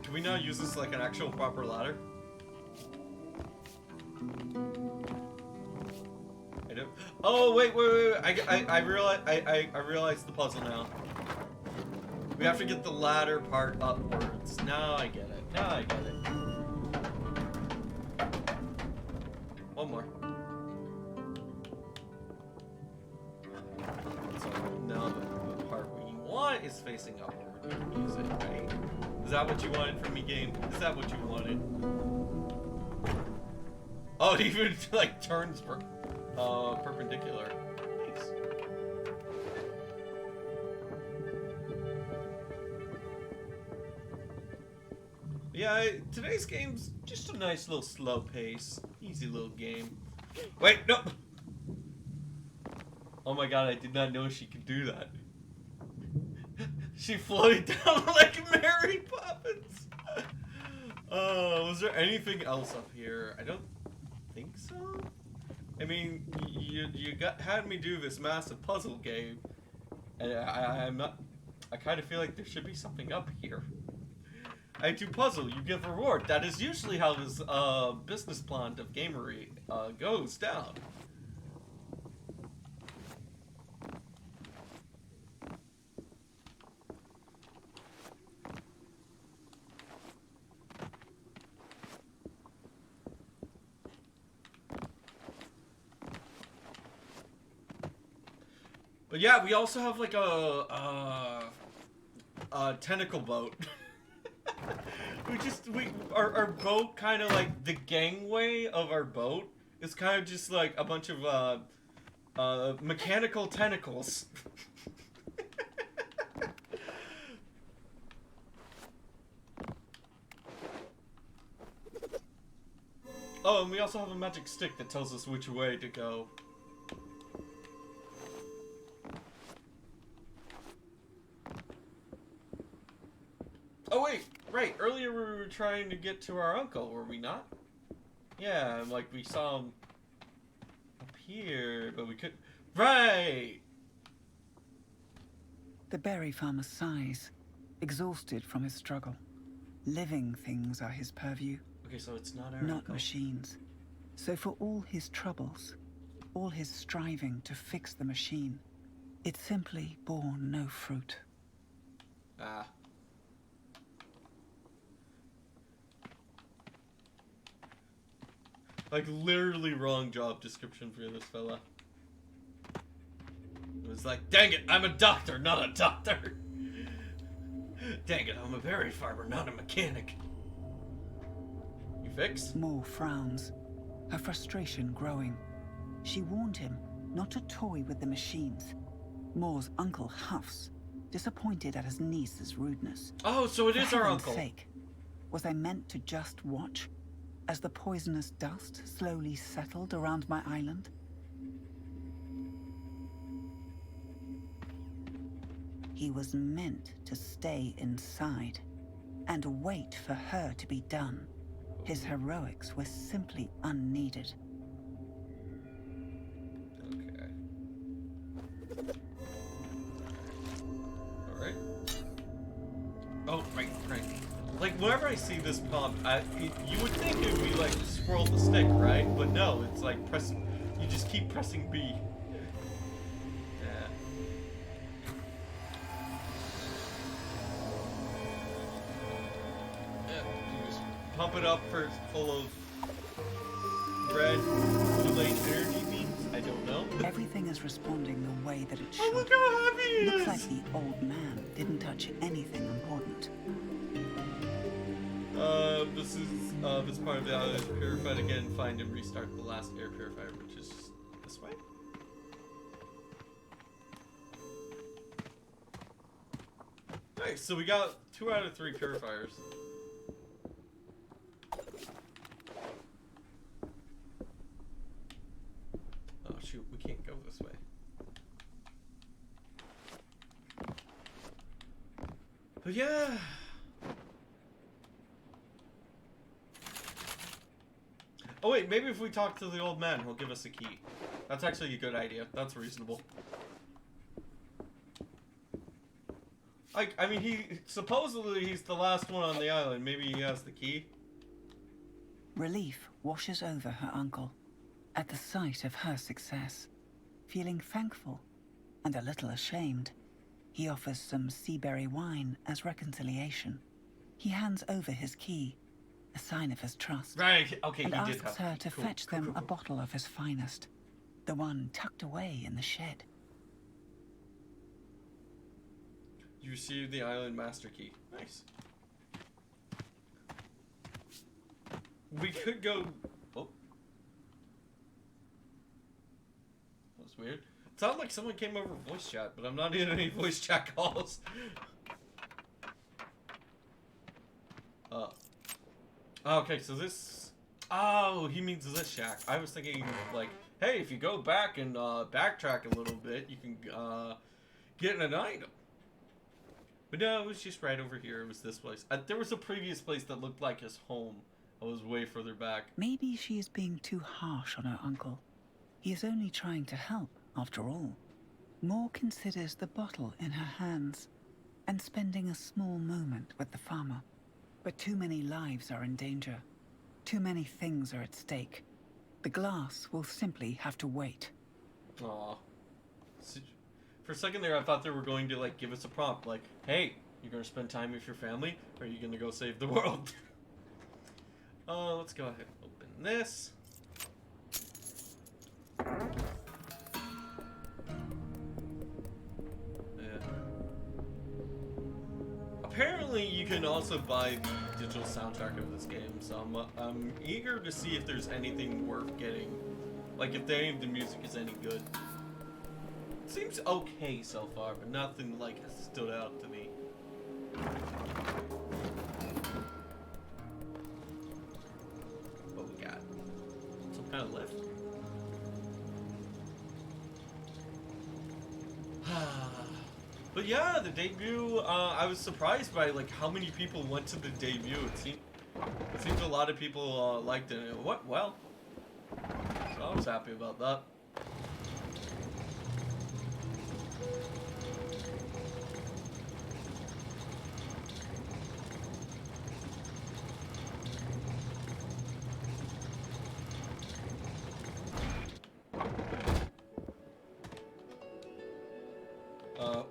can we now use this like an actual proper ladder? Oh wait. I realize the puzzle now. We have to get the ladder part upwards. Now I get it. Now I get it. One more. So now the part we want is facing upward. Use it, right? Is that what you wanted from me, game? Is that what you wanted? Oh, it even like turns perpendicular. Nice. Yeah, today's game's just a nice little slow pace, easy little game. Wait, no! Oh my god, I did not know she could do that. She floated down like Mary Poppins. Was there anything else up here? I don't think so. I mean, you had me do this massive puzzle game, and I'm not. I kind of feel like there should be something up here. I do puzzle, you give reward. That is usually how this business plan of Gamery goes down. But yeah, we also have like a tentacle boat. Our boat kind of like the gangway of our boat is kind of just like a bunch of mechanical tentacles. Oh, and we also have a magic stick that tells us which way to go. Oh wait, right, earlier we were trying to get to our uncle, were we not? Yeah, like we saw him up here, but we couldn't. Right! The berry farmer sighs, exhausted from his struggle. Living things are his purview, Okay, so it's not our not uncle. machines. So for all his troubles, all his striving to fix the machine, it simply bore no fruit. Ah. Like, literally wrong job description for this fella. It was like, dang it, I'm a doctor, not a doctor. Dang it, I'm a berry farmer, not a mechanic. You fix? Moore frowns, her frustration growing. She warned him not to toy with the machines. Moore's uncle huffs, disappointed at his niece's rudeness. Oh, so it is For our heaven's uncle. sake, was I meant to just watch as the poisonous dust slowly settled around my island? He was meant to stay inside and wait for her to be done. His heroics were simply unneeded. Okay. Alright. Oh, right. Like, whenever I see this prompt, you would think it would be like scroll the stick, right? But no, it's like you just keep pressing B. Yeah. You just pump it up full of red Kool-Aid energy beams? I don't know. Everything is responding the way that it should. Oh, look how happy he Looks is! like the old man didn't touch anything important. This part of the island is purified again. Find and restart the last air purifier, which is this way. Nice, so we got 2 out of 3 purifiers. Oh shoot, we can't go this way. But yeah. Oh wait, maybe if we talk to the old man, he'll give us a key. That's actually a good idea. That's reasonable. Like, I mean, supposedly he's the last one on the island. Maybe he has the key. Relief washes over her uncle at the sight of her success. Feeling thankful and a little ashamed, he offers some seaberry wine as reconciliation. He hands over his key, a sign of his trust, Right, okay, and he did asks have her to cool, fetch cool, them cool, a cool. bottle of his finest, the one tucked away in the shed. You received the island master key. Nice. We could go... Oh. That was weird. It sounded like someone came over voice chat, but I'm not in any voice chat calls. Okay, so this... Oh, he means this shack. I was thinking, like, hey, if you go back and backtrack a little bit, you can get an item. But no, it was just right over here. It was this place. There was a previous place that looked like his home. I was way further back. Maybe she is being too harsh on her uncle. He is only trying to help, after all. Moore considers the bottle in her hands and spending a small moment with the farmer. But too many lives are in danger. Too many things are at stake. The glass will simply have to wait. Aw. For a second there, I thought they were going to, like, give us a prompt. Like, hey, you're going to spend time with your family? Or are you going to go save the world? Let's go ahead and open this. Apparently, you can also buy the digital soundtrack of this game, so I'm eager to see if there's anything worth getting. Like, if any of the music is any good. It seems okay so far, but nothing, like, has stood out to me. What we got? Some kind of lift? But yeah, the debut, I was surprised by, like, how many people went to the debut. It seems a lot of people liked it. It went well. So I was happy about that.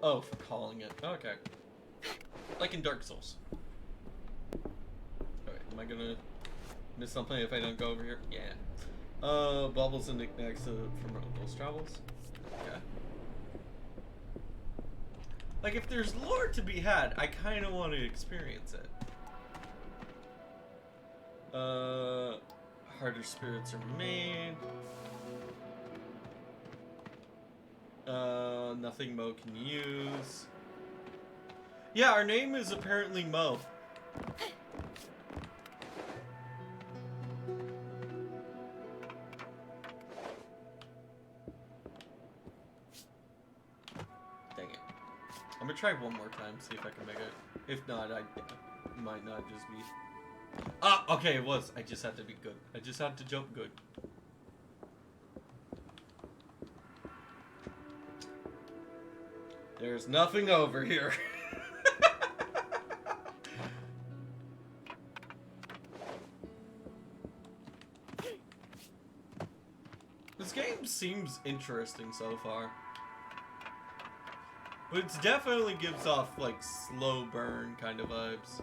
Oh, for calling it. Okay. Like in Dark Souls. Alright, am I gonna miss something if I don't go over here? Yeah. Baubles and knickknacks from Uncle's Travels. Okay. Like, if there's lore to be had, I kind of want to experience it. Harder spirits are made. Nothing Mo can use. Yeah, our name is apparently Mo. Dang it. I'm gonna try one more time, see if I can make it. If not, I might not just be... Ah, okay, it was. I just had to be good. I just had to jump good. There's nothing over here. This game seems interesting so far. But it definitely gives off, like, slow burn kind of vibes.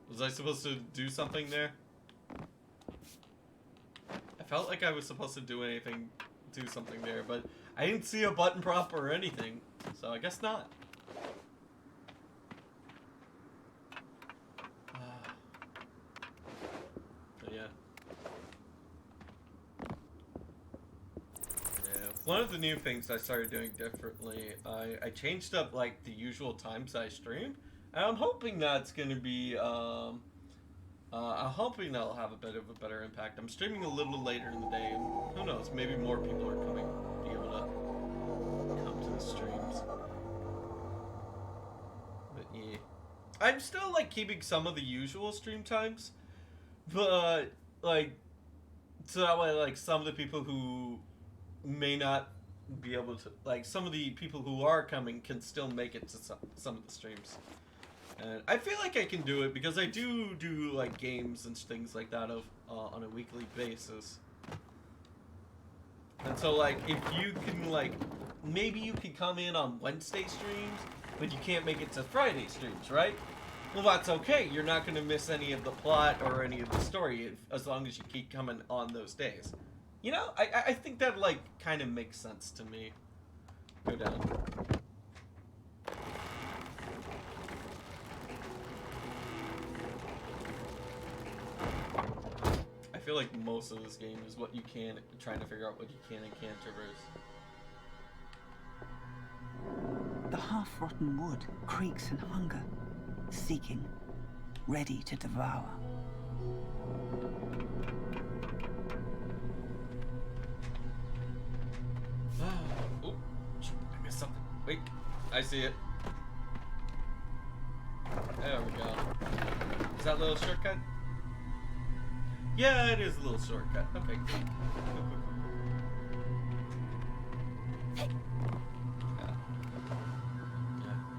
Was I supposed to do something there? I felt like I was supposed to do something there, but I didn't see a button prompt or anything, so I guess not. So yeah. One of the new things I started doing differently, I changed up, like, the usual times I stream, and I'm hoping that's gonna be, I'm hoping that'll have a bit of a better impact. I'm streaming a little later in the day, and who knows, maybe more people are be able to come to the streams. But yeah. I'm still, like, keeping some of the usual stream times, but, like, so that way, like, some of the people who may not be able to, like, some of the people who are coming can still make it to some of the streams. And I feel like I can do it because I do like games and things like that on a weekly basis. And so like if you can like maybe you can come in on Wednesday streams, but you can't make it to Friday streams, right? Well, that's okay. You're not going to miss any of the plot or any of the story as long as you keep coming on those days. You know, I think that like kind of makes sense to me. Go down. I feel like most of this game is what you can, trying to figure out what you can and can't traverse. The half-rotten wood creaks in hunger, seeking, ready to devour. Oh, I missed something. Wait, I see it. There we go. Is that a little shortcut? Yeah, it is a little shortcut. Okay, cool. Yeah.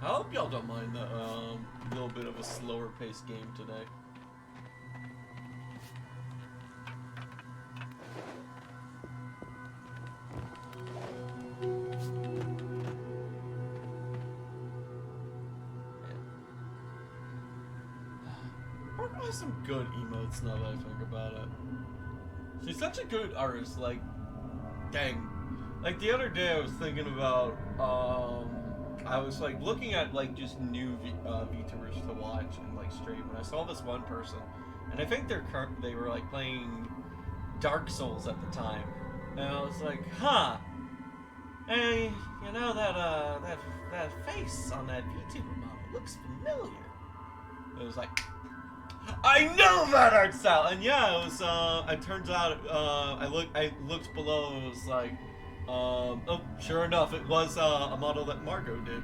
I hope y'all don't mind the little bit of a slower paced game today. Marco has some good emotes now that I think about it. She's such a good artist, like, dang. Like the other day I was thinking about, I was like looking at like just new VTubers to watch and like stream, and I saw this one person, and I think they were like playing Dark Souls at the time, and I was like, huh, hey, you know that face on that VTuber model looks familiar. It was like, I know that art style, and yeah, it was. It turns out, I looked below. It was like, oh, sure enough, it was a model that Margot did.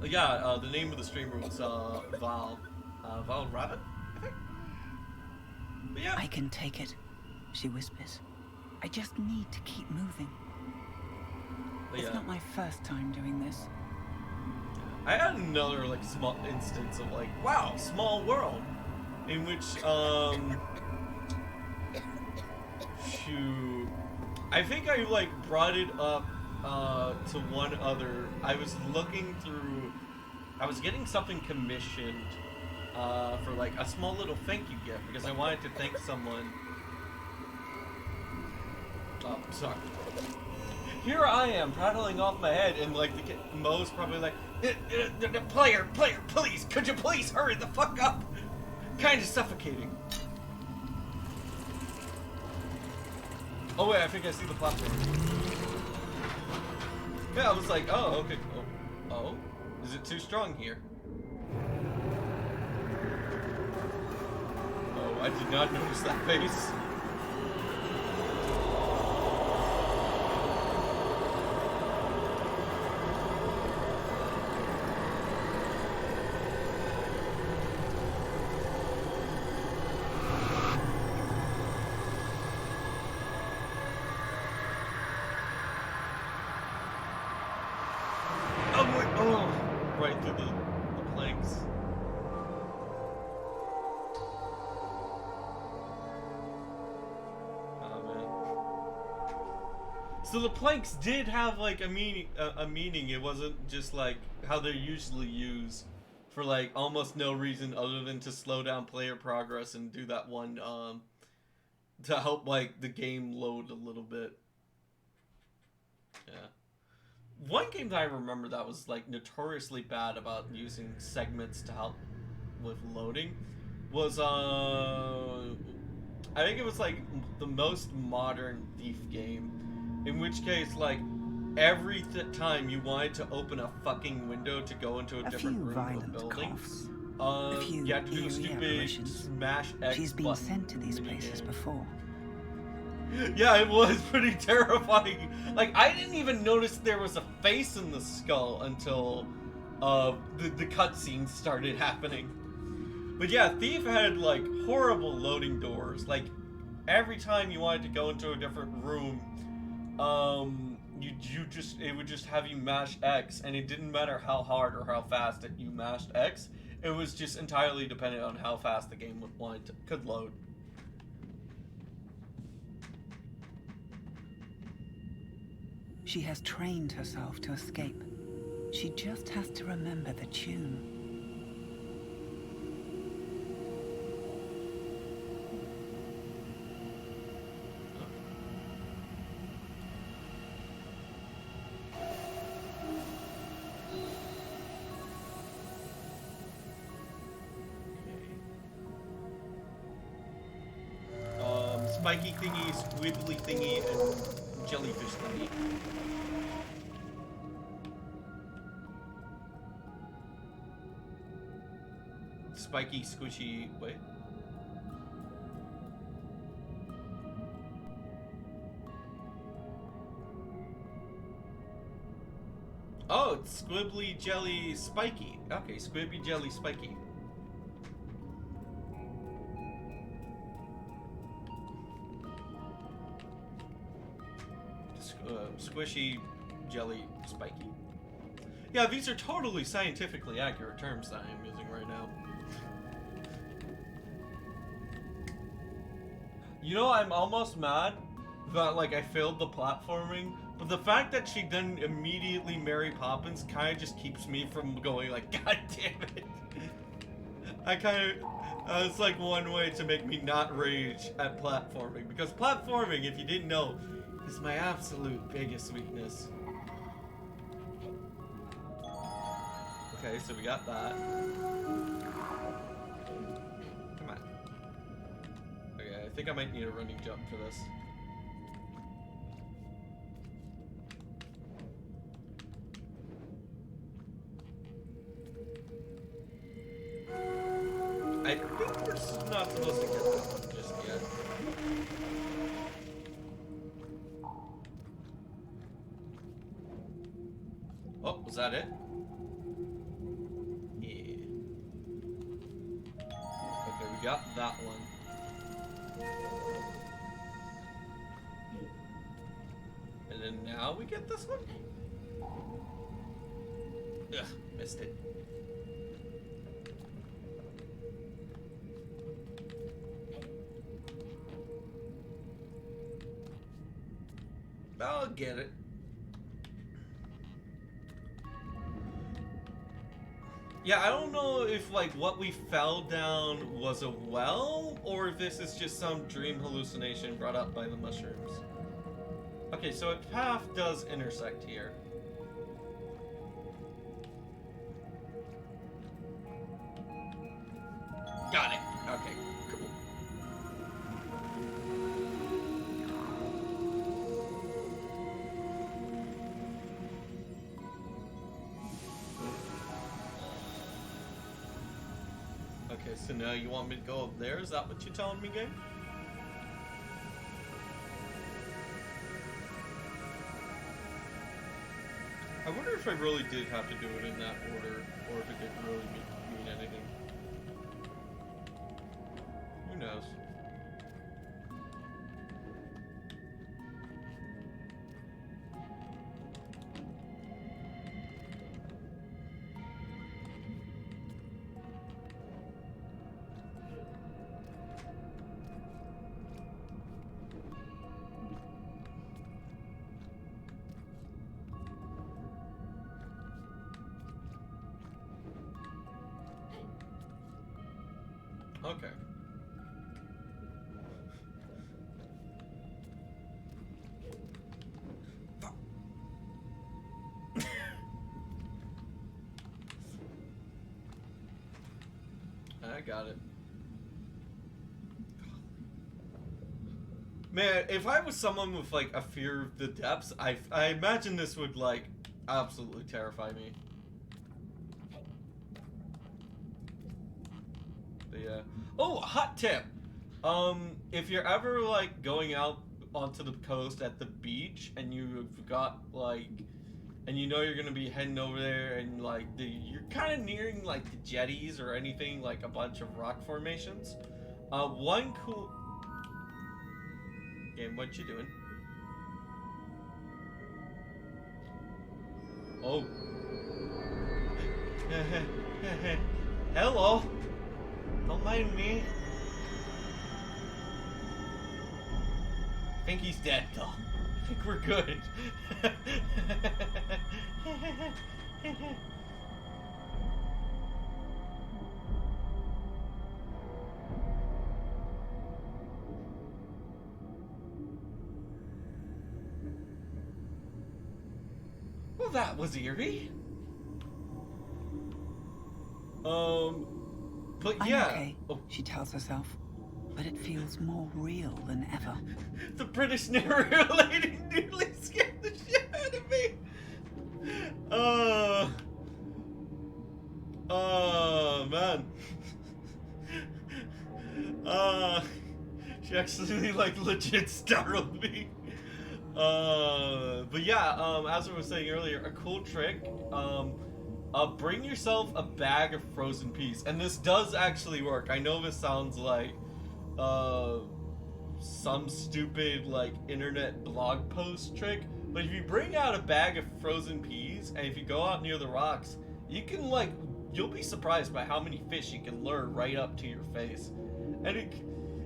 Yeah, the name of the streamer was Val Rabbit, I think. But yeah, I can take it, she whispers. I just need to keep moving. but It's yeah. not my first time doing this. I had another like small instance of like, wow, small world, in which shoot, I think I like brought it up to one other. I was looking through, I was getting something commissioned for like a small little thank you gift because I wanted to thank someone. Oh, sorry. Here I am prattling off my head, and like Mo's probably like, player, please, could you please hurry the fuck up? Kind of suffocating. Oh wait, I think I see the platform. Yeah, I was like, oh, okay. Oh, is it too strong here? Oh, I did not notice that face. Right through the planks. Oh man. So the planks did have like a meaning. It wasn't just like how they're usually used for like almost no reason other than to slow down player progress and do that one to help like the game load a little bit. Yeah. One game that I remember that was like notoriously bad about using segments to help with loading was I think it was like the most modern Thief game, in which case like every time you wanted to open a fucking window to go into a different room of the building, you had to do a stupid smash X She's been button sent to these minigame. places before. Yeah, it was pretty terrifying. Like, I didn't even notice there was a face in the skull until the cutscenes started happening. But yeah, Thief had like horrible loading doors. Like, every time you wanted to go into a different room, it would just have you mash X, and it didn't matter how hard or how fast that you mashed X. It was just entirely dependent on how fast the game could load. She has trained herself to escape. She just has to remember the tune. Spiky thingy, squibbly thingy, and jellyfish thingy. Spiky, squishy, wait. Oh, it's squibbly, jelly, spiky. Okay, squibby, jelly, spiky. Squishy, jelly, spiky. Yeah, these are totally scientifically accurate terms that I'm using right now. You know, I'm almost mad that, like, I failed the platforming, but the fact that she didn't immediately marry Poppins kind of just keeps me from going, like, God damn it. It's like one way to make me not rage at platforming, because platforming, if you didn't know, is my absolute biggest weakness. Okay, so we got that. Come on. Okay, I think I might need a running jump for this. I think we're not supposed to get this one just yet. Oh, was that it? Yeah. Okay, we got that one. And then now we get this one? Ugh, missed it. I'll get it. Yeah, I don't know if, like, what we fell down was a well, or if this is just some dream hallucination brought up by the mushrooms. Okay, so a path does intersect here. Got it. Okay, cool. Okay, so now you want me to go up there? Is that what you're telling me, game? I wonder if I really did have to do it in that order, or if it didn't really mean anything. Who knows? Okay. I got it. Man, if I was someone with, like, a fear of the depths, I imagine this would, like, absolutely terrify me. But yeah. Oh, hot tip! If you're ever, like, going out onto the coast at the beach, and you've got, like, and you know you're gonna be heading over there, and, like, you're kind of nearing, like, the jetties or anything, like, a bunch of rock formations. One cool... Game, what you doing? Oh. Hello. Don't mind me. I think he's dead, though. I think we're good. Well, that was eerie. But yeah. I'm okay, she tells herself, but it feels more real than ever. The British narrator lady nearly scared the shit out of me. Man. She actually like legit startled me. But yeah, as I was saying earlier, a cool trick. Bring yourself a bag of frozen peas, and this does actually work. I know this sounds like some stupid like internet blog post trick, but if you bring out a bag of frozen peas and if you go out near the rocks, you can like you'll be surprised by how many fish you can lure right up to your face. And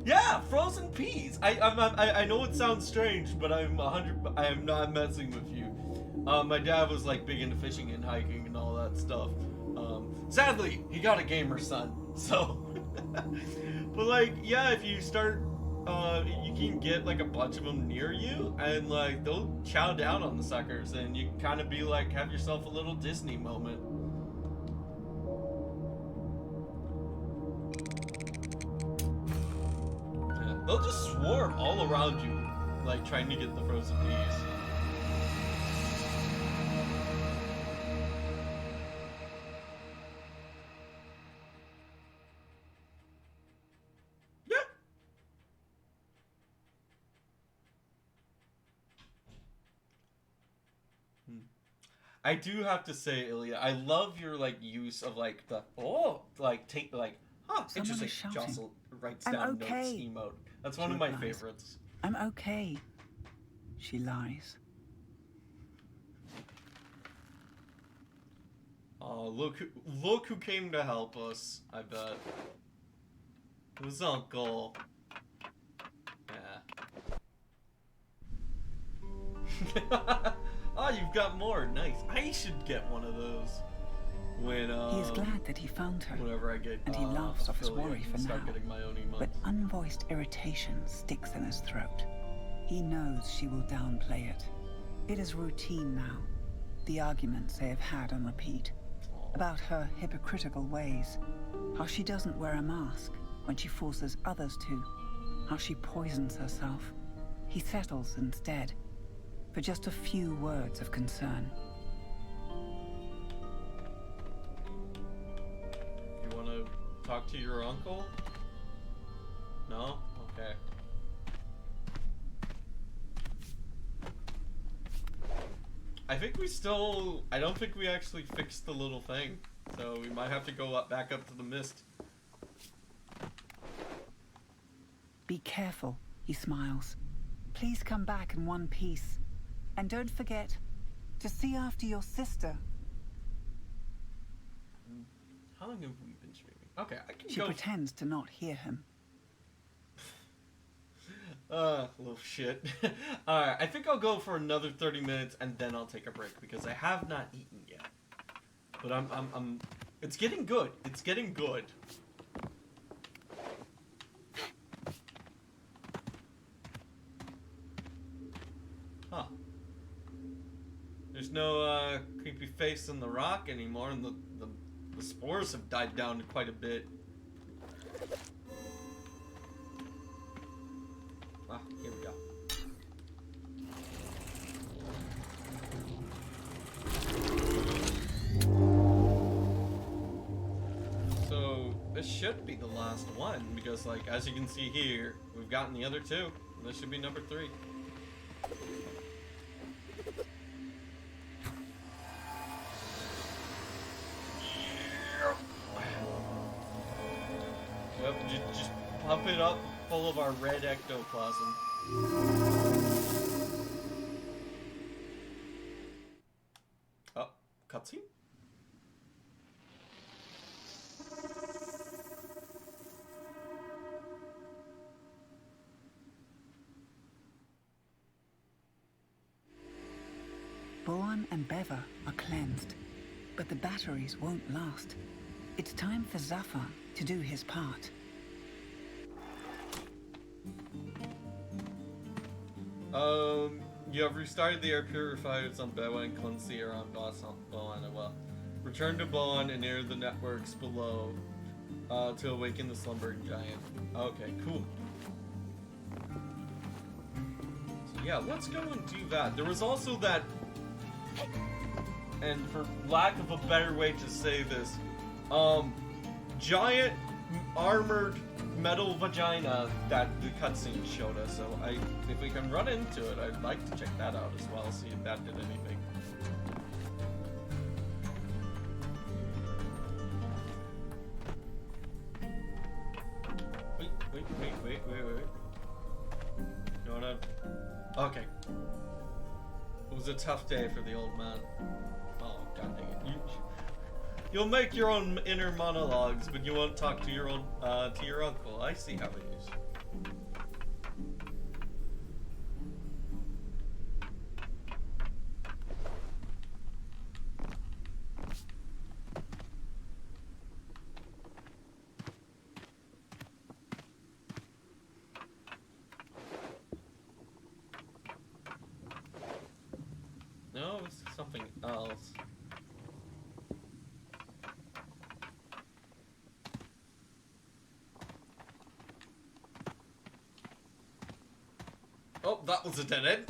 yeah, frozen peas. I know it sounds strange, but I am not messing with you. My dad was like big into fishing and hiking and all that stuff. Sadly, he got a gamer son, so. But like, yeah, if you start, you can get like a bunch of them near you, and like they'll chow down on the suckers, and you kind of be like, have yourself a little Disney moment. Yeah, they'll just swarm all around you, like trying to get the frozen peas. I do have to say, Ilya, I love your like use of like the take like Someone interesting. is shouting. Jocelyn writes I'm down okay, notes emote. That's one she of my replies. favorites. I'm okay. She lies. Oh, look who came to help us. I bet it was Uncle. Yeah. Oh, you've got more. Nice. I should get one of those. When He is glad that he found her, whenever I get and he laughs off his worry for now. start getting my own emotes. But unvoiced irritation sticks in his throat. He knows she will downplay it. It is routine now. The arguments they have had on repeat. About her hypocritical ways. How she doesn't wear a mask when she forces others to. How she poisons herself. He settles instead. For just a few words of concern. You want to talk to your uncle? No? Okay. I don't think we actually fixed the little thing. So we might have to go back up to the mist. Be careful, he smiles. Please come back in one piece. And don't forget to see after your sister. How long have we been streaming? Okay, I can She go. pretends to not hear him. Little shit. Alright, I think I'll go for another 30 minutes and then I'll take a break because I have not eaten yet. But I'm it's getting good. It's getting good. Huh. There's no creepy face in the rock anymore, and the spores have died down quite a bit. Ah, here we go. So this should be the last one because, like, as you can see here, we've gotten the other two. And this should be number 3. Yep, just pump it up full of our red ectoplasm. Oh, and Beva are cleansed, but the batteries won't last. It's time for Zafar to do his part. You have restarted the air purifiers on Bewa and Kunsi around Boan. Well, return to Boan and enter the networks below to awaken the slumbering giant. Okay, cool. So yeah, let's go and do that. There was also that, and for lack of a better way to say this, giant armored metal vagina that the cutscene showed us. So if we can run into it, I'd like to check that out as well, see if that did anything. Wait. No. Okay. It was a tough day for the old man. Oh, god dang it. You'll make your own inner monologues, but you won't talk to your own, to your uncle. I see how it is. No, it's something else. Oh, that was a dead end.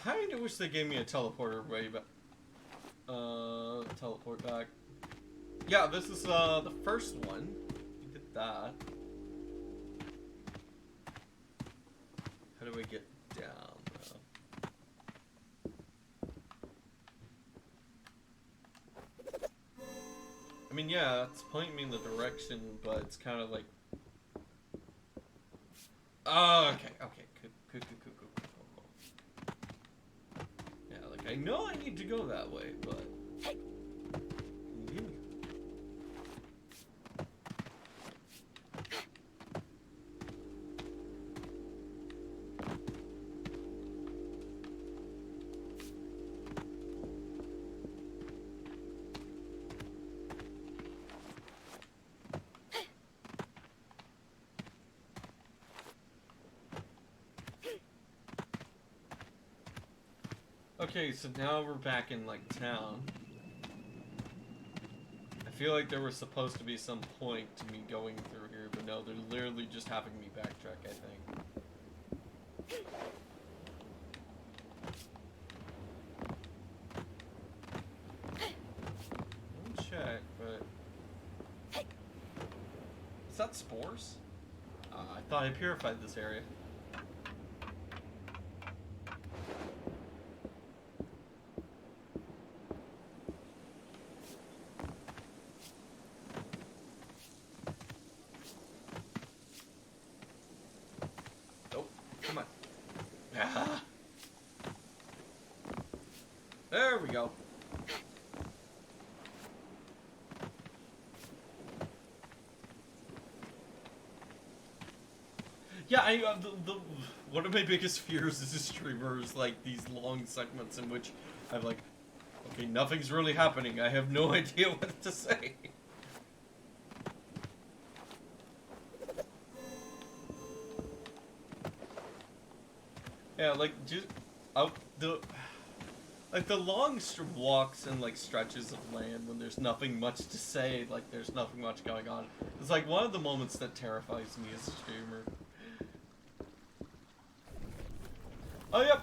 I kinda wish they gave me a teleporter way back. Teleport back. Yeah, this is the first one. We did that. How do we get down though? I mean, yeah, it's pointing me in the direction, but it's kind of like. Oh, okay. Cool. Yeah, like I know I need to go that way, but. Okay, so now we're back in, like, town. I feel like there was supposed to be some point to me going through here, but no, they're literally just having me backtrack, I think. I'll check, but... Is that spores? I thought I purified this area. There we go. Yeah, one of my biggest fears as a streamer is like these long segments in which I'm like, okay, nothing's really happening. I have no idea what to say. Yeah, like just the long walks and like stretches of land when there's nothing much to say, like there's nothing much going on. It's like one of the moments that terrifies me as a streamer. Oh yep,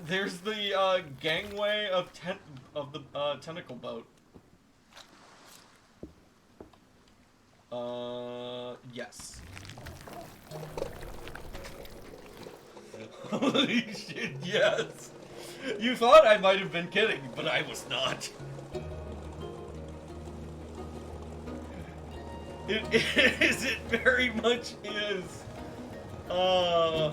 there's the gangway of the tentacle boat. Yes. Holy shit, yes. You thought I might have been kidding, but I was not. It very much is. Oh,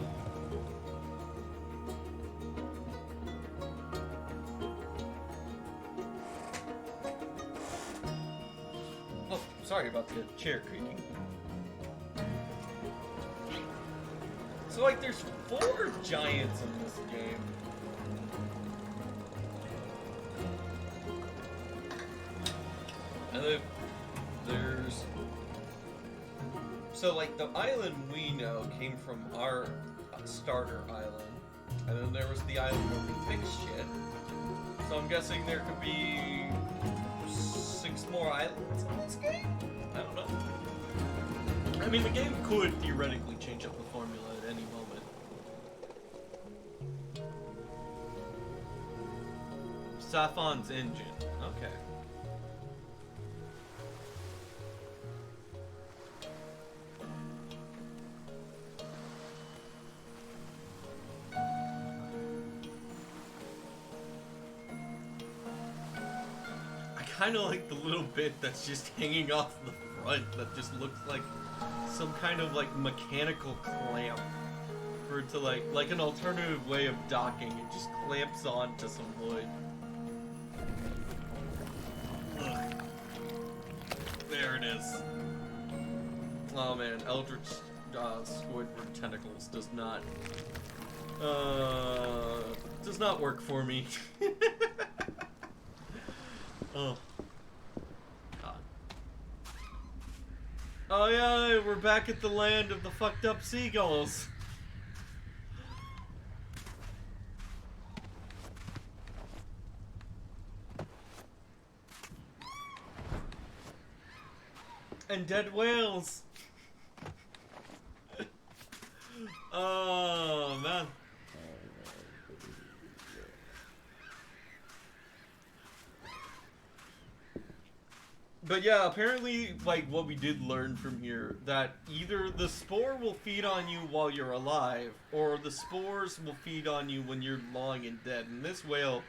sorry about the chair creaking. So, like, there's 4 giants in this game. And then there's... So, like, the island we know came from our starter island. And then there was the island where we fixed shit. So I'm guessing there could be 6 more islands in this game? I don't know. I mean, the game could theoretically change up the formula at any moment. Safon's engine. Okay. I kind of like the little bit that's just hanging off the front that just looks like some kind of like mechanical clamp for it to like an alternative way of docking. It just clamps on to some wood. Ugh. There it is. Oh man, Eldritch Squidward Tentacles does not work for me. Oh. God. Oh yeah, we're back at the land of the fucked up seagulls. And dead whales. Oh man. But yeah, apparently, like, what we did learn from here, that either the spore will feed on you while you're alive, or the spores will feed on you when you're long and dead. And this whale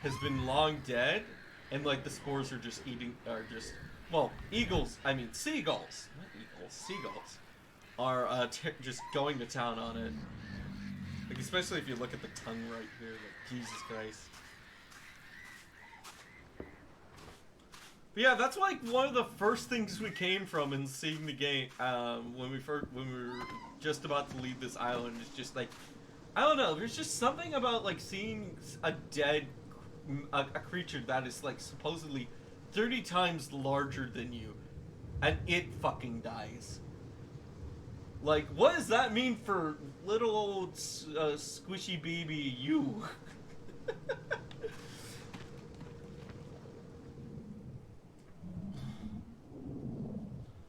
has been long dead, and, like, the spores are just well, seagulls, are just going to town on it. Like, especially if you look at the tongue right here, like, Jesus Christ. But yeah, that's like one of the first things we came from in seeing the game when we were just about to leave this island. It's just like, I don't know. There's just something about like seeing a dead a creature that is like supposedly 30 times larger than you, and it fucking dies. Like, what does that mean for little old squishy baby you?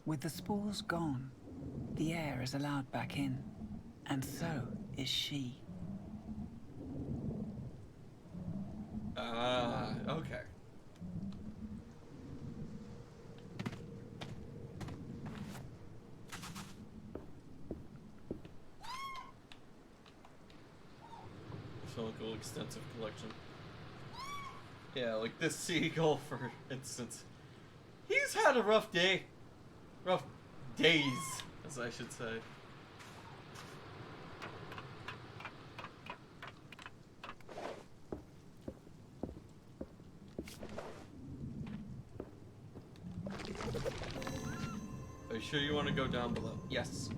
With the spores gone, the air is allowed back in, and so is she. Okay. Cool extensive collection. Yeah, like this seagull, for instance. He's had a rough day. Rough days, as I should say. Are you sure you want to go down below? Yes.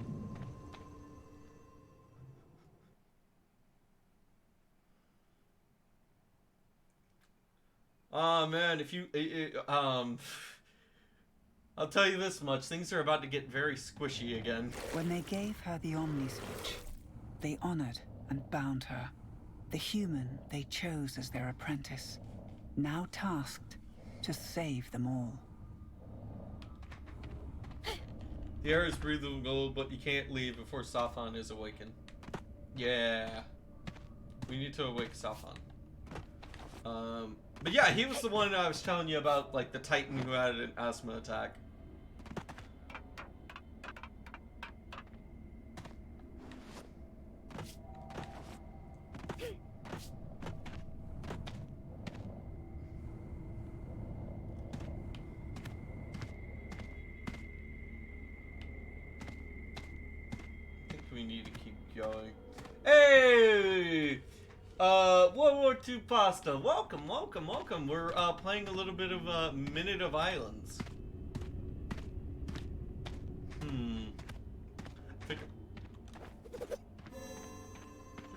Oh man, if you I'll tell you this much, things are about to get very squishy again. When they gave her the Omni Switch, they honored and bound her. The human they chose as their apprentice, now tasked to save them all. The air is breathable, but you can't leave before Safan is awakened. Yeah. We need to awake Safan. But yeah, he was the one I was telling you about, like, the Titan who had an asthma attack. need to keep going. Hey! World War II Pasta. Welcome, welcome, welcome. We're playing a little bit of Minute of Islands.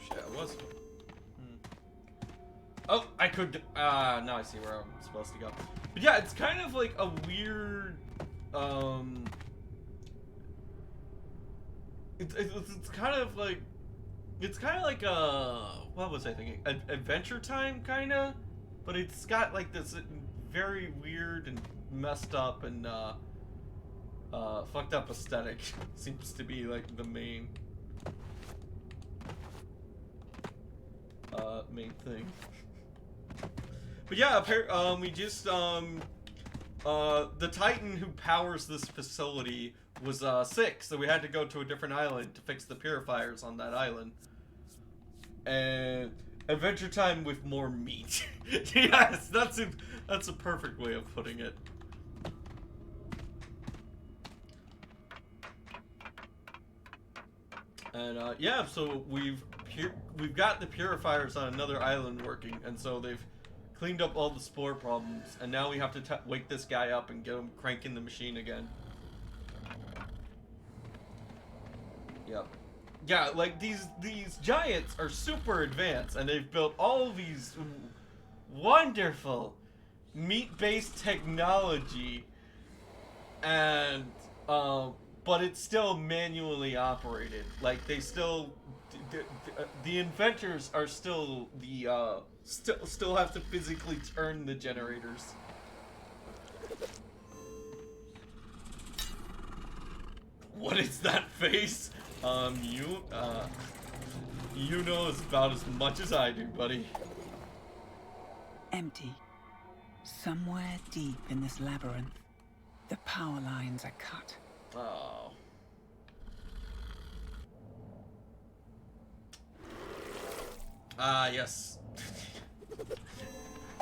Shit, I was. Oh, I could. Now I see where I'm supposed to go. But yeah, it's kind of like a weird. It's kind of like. It's kind of like a. What was I thinking? Adventure Time, kind of. But it's got like this very weird and messed up and fucked up aesthetic. Seems to be like the main thing. But yeah, we just the Titan who powers this facility was sick, so we had to go to a different island to fix the purifiers on that island. And Adventure Time with more meat. Yes, that's a perfect way of putting it. And yeah, so we've got the purifiers on another island working, and so they've cleaned up all the spore problems, and now we have to wake this guy up and get him cranking the machine again. Yep. Yeah, like these giants are super advanced, and they've built all these wonderful meat-based technology, and but it's still manually operated. Like they still, the inventors are still the still have to physically turn the generators. What is that face? You know about as much as I do, buddy. Empty. Somewhere deep in this labyrinth, the power lines are cut. Oh. Ah, yes.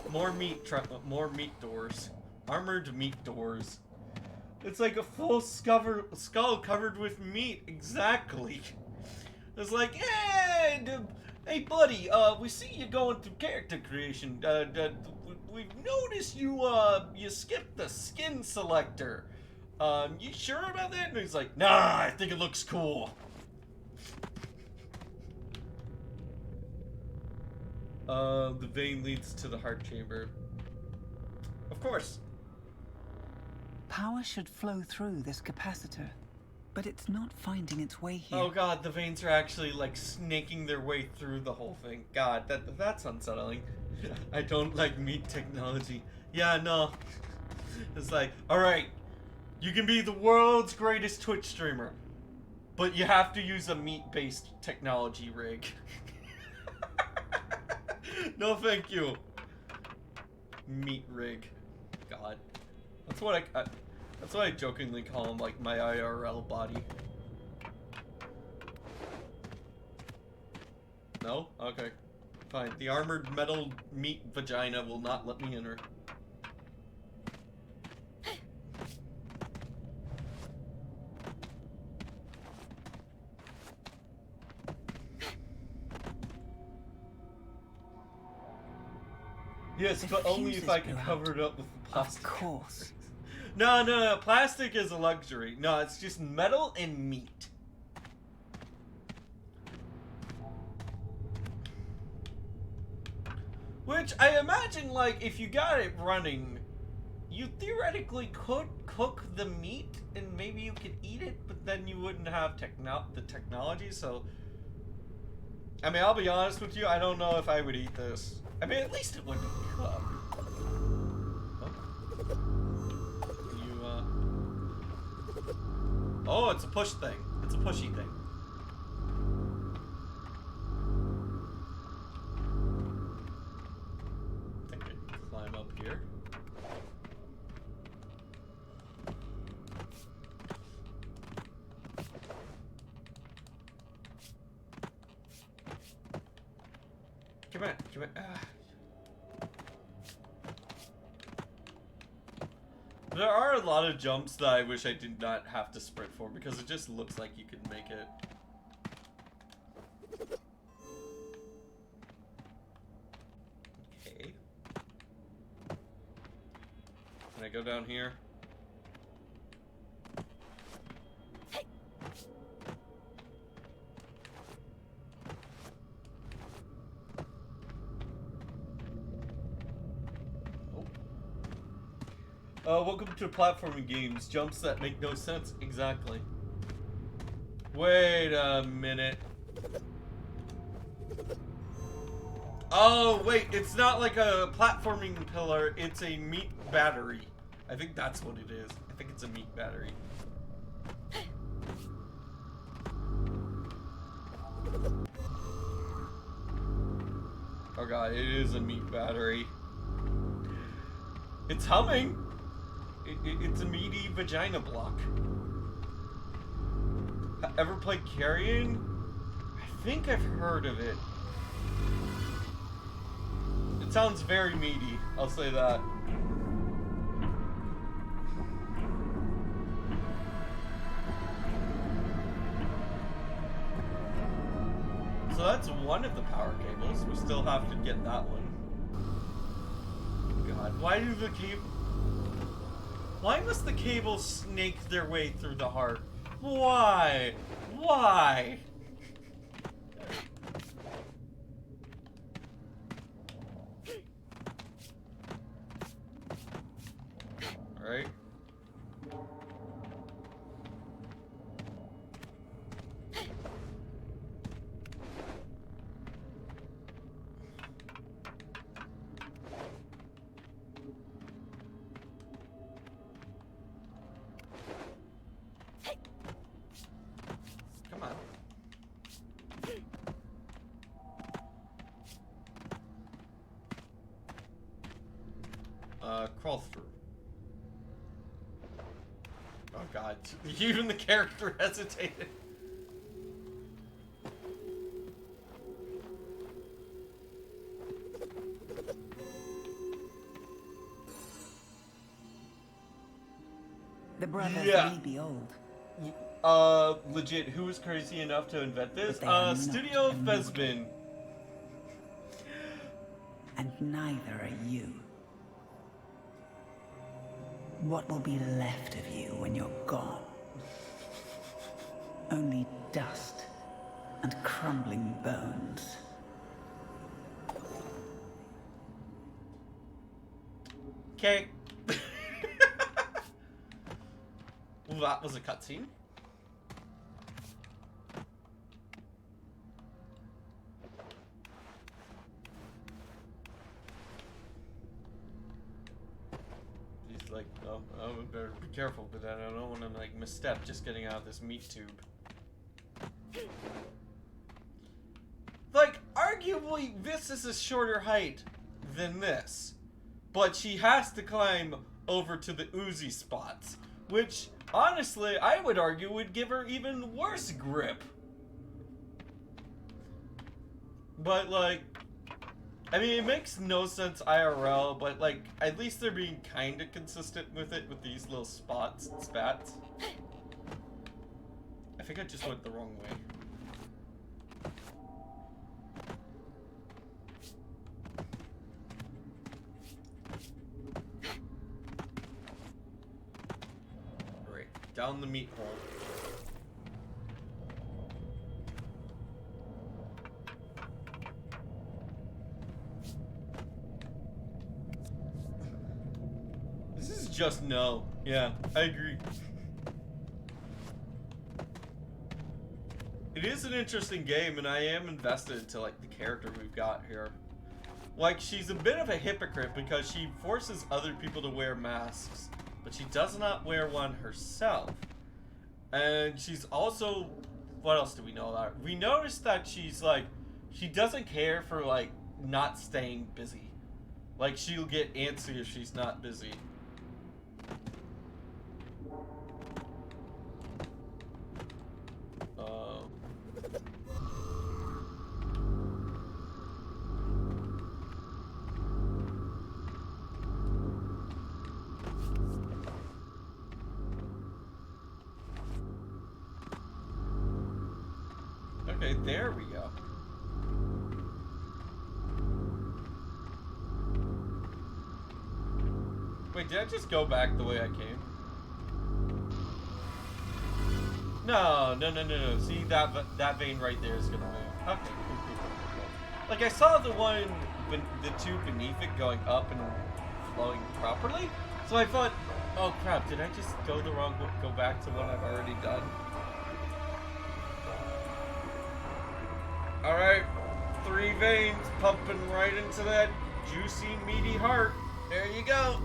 More meat doors. Armored meat doors. It's like a full skull covered with meat. Exactly. It's like, hey, buddy, we see you going through character creation. We've noticed you skipped the skin selector. You sure about that? And he's like, nah, I think it looks cool. The vein leads to the heart chamber. Of course. Power should flow through this capacitor, but it's not finding its way here. Oh god, the veins are actually like snaking their way through the whole thing. God, that's unsettling. I don't like meat technology. Yeah, no. It's like, alright, you can be the world's greatest Twitch streamer, but you have to use a meat-based technology rig. No, thank you. Meat rig. God. That's what I jokingly call him, like my IRL body. No? Okay. Fine. The armored metal meat vagina will not let me enter. Yes, but only if I can cover it up with plastic. Of course. No. Plastic is a luxury. No, it's just metal and meat. Which I imagine, like, if you got it running, you theoretically could cook the meat and maybe you could eat it, but then you wouldn't have the technology, so... I mean, I'll be honest with you, I don't know if I would eat this. I mean, at least it wouldn't cook. Oh, it's a push thing. It's a pushy thing. I think I can climb up here. Come on. There are a lot of jumps that I wish I did not have to sprint for because it just looks like you could make it. Can I go down here? Welcome to platforming games. Jumps that make no sense. Exactly. Wait a minute. Oh, wait. It's not like a platforming pillar. It's a meat battery. I think that's what it is. I think it's a meat battery. Oh god, it is a meat battery. It's humming. It's a meaty vagina block. Ever played Carrion? I think I've heard of it. It sounds very meaty, I'll say that. So that's one of the power cables. We still have to get that one. God, why must the cables snake their way through the heart? Why? Why? Alright. Come on. Crawl through. Oh god, even the character hesitated. The brothers Yeah. may be old. Legit, who was crazy enough to invent this? But they are not Studio immortal. Fesbin. And neither are you. What will be left of you when you're gone? Only dust and crumbling bones. Okay. Well, that was a cutscene. He's like, oh, I better be careful with that. I don't want to like misstep just getting out of this meat tube. Like, arguably, this is a shorter height than this. But she has to climb over to the Uzi spots, which, honestly, I would argue would give her even worse grip. But, like, I mean, it makes no sense IRL, but, like, at least they're being kind of consistent with it with these little spots and spats. I think I just went the wrong way. Right, down the meat hole. This is just no. Yeah, I agree. It is an interesting game, and I am invested into like the character we've got here. Like, she's a bit of a hypocrite because she forces other people to wear masks, but she does not wear one herself. And she's also, what else do we know about her? We noticed that she's like, she doesn't care for like not staying busy. Like, she'll get antsy if she's not busy. Okay, there we go. Wait, Wait, did I just go back the way I came? No. See, that vein right there is gonna move. Okay, cool. Like, I saw the one, the two beneath it going up and flowing properly. So I thought, oh crap, did I just go the wrong way? Go back to what I've already done? Alright, 3 veins pumping right into that juicy, meaty heart. There you go.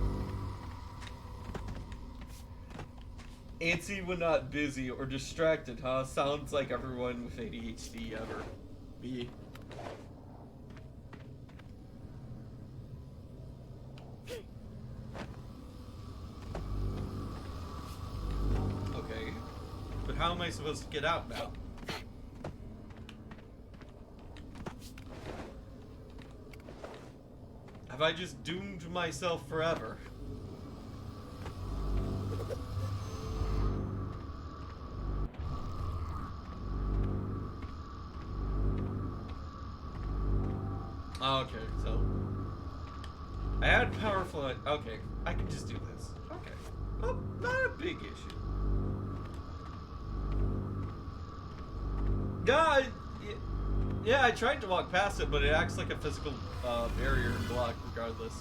Antsy when not busy or distracted, huh? Sounds like everyone with ADHD ever be. Okay, but how am I supposed to get out now? Have I just doomed myself forever? Okay, so I had powerful. Okay, I can just do this. Okay, well, not a big issue. God, yeah, I tried to walk past it, but it acts like a physical barrier and block regardless.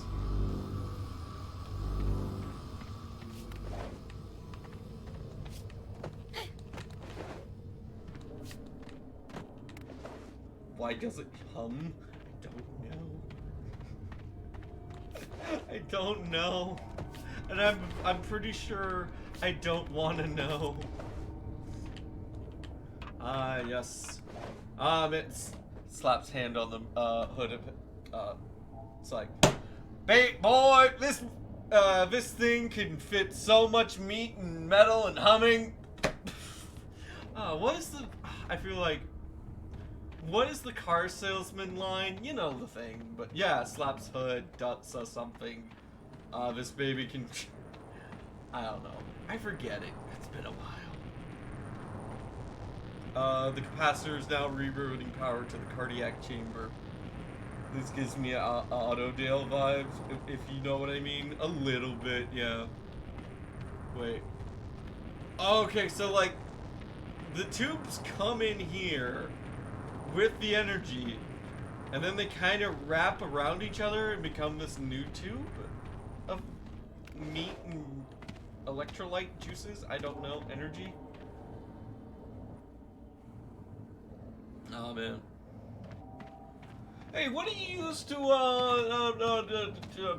Why does it hum? I don't know. And I'm pretty sure I don't want to know. Yes. It slaps hand on the hood of it. It's like, bait boy, this thing can fit so much meat and metal and humming. What is the? I feel like. What is the car salesman line? You know the thing, but yeah, slaps hood, says something. This baby can. I don't know. I forget it. It's been a while. The capacitor is now rerouting power to the cardiac chamber. This gives me Autodale vibes, if you know what I mean. A little bit, yeah. Wait. Okay, so like, the tubes come in here with the energy, and then they kind of wrap around each other and become this new tube of meat and electrolyte juices. I don't know, energy. Oh man. Hey, what do you use to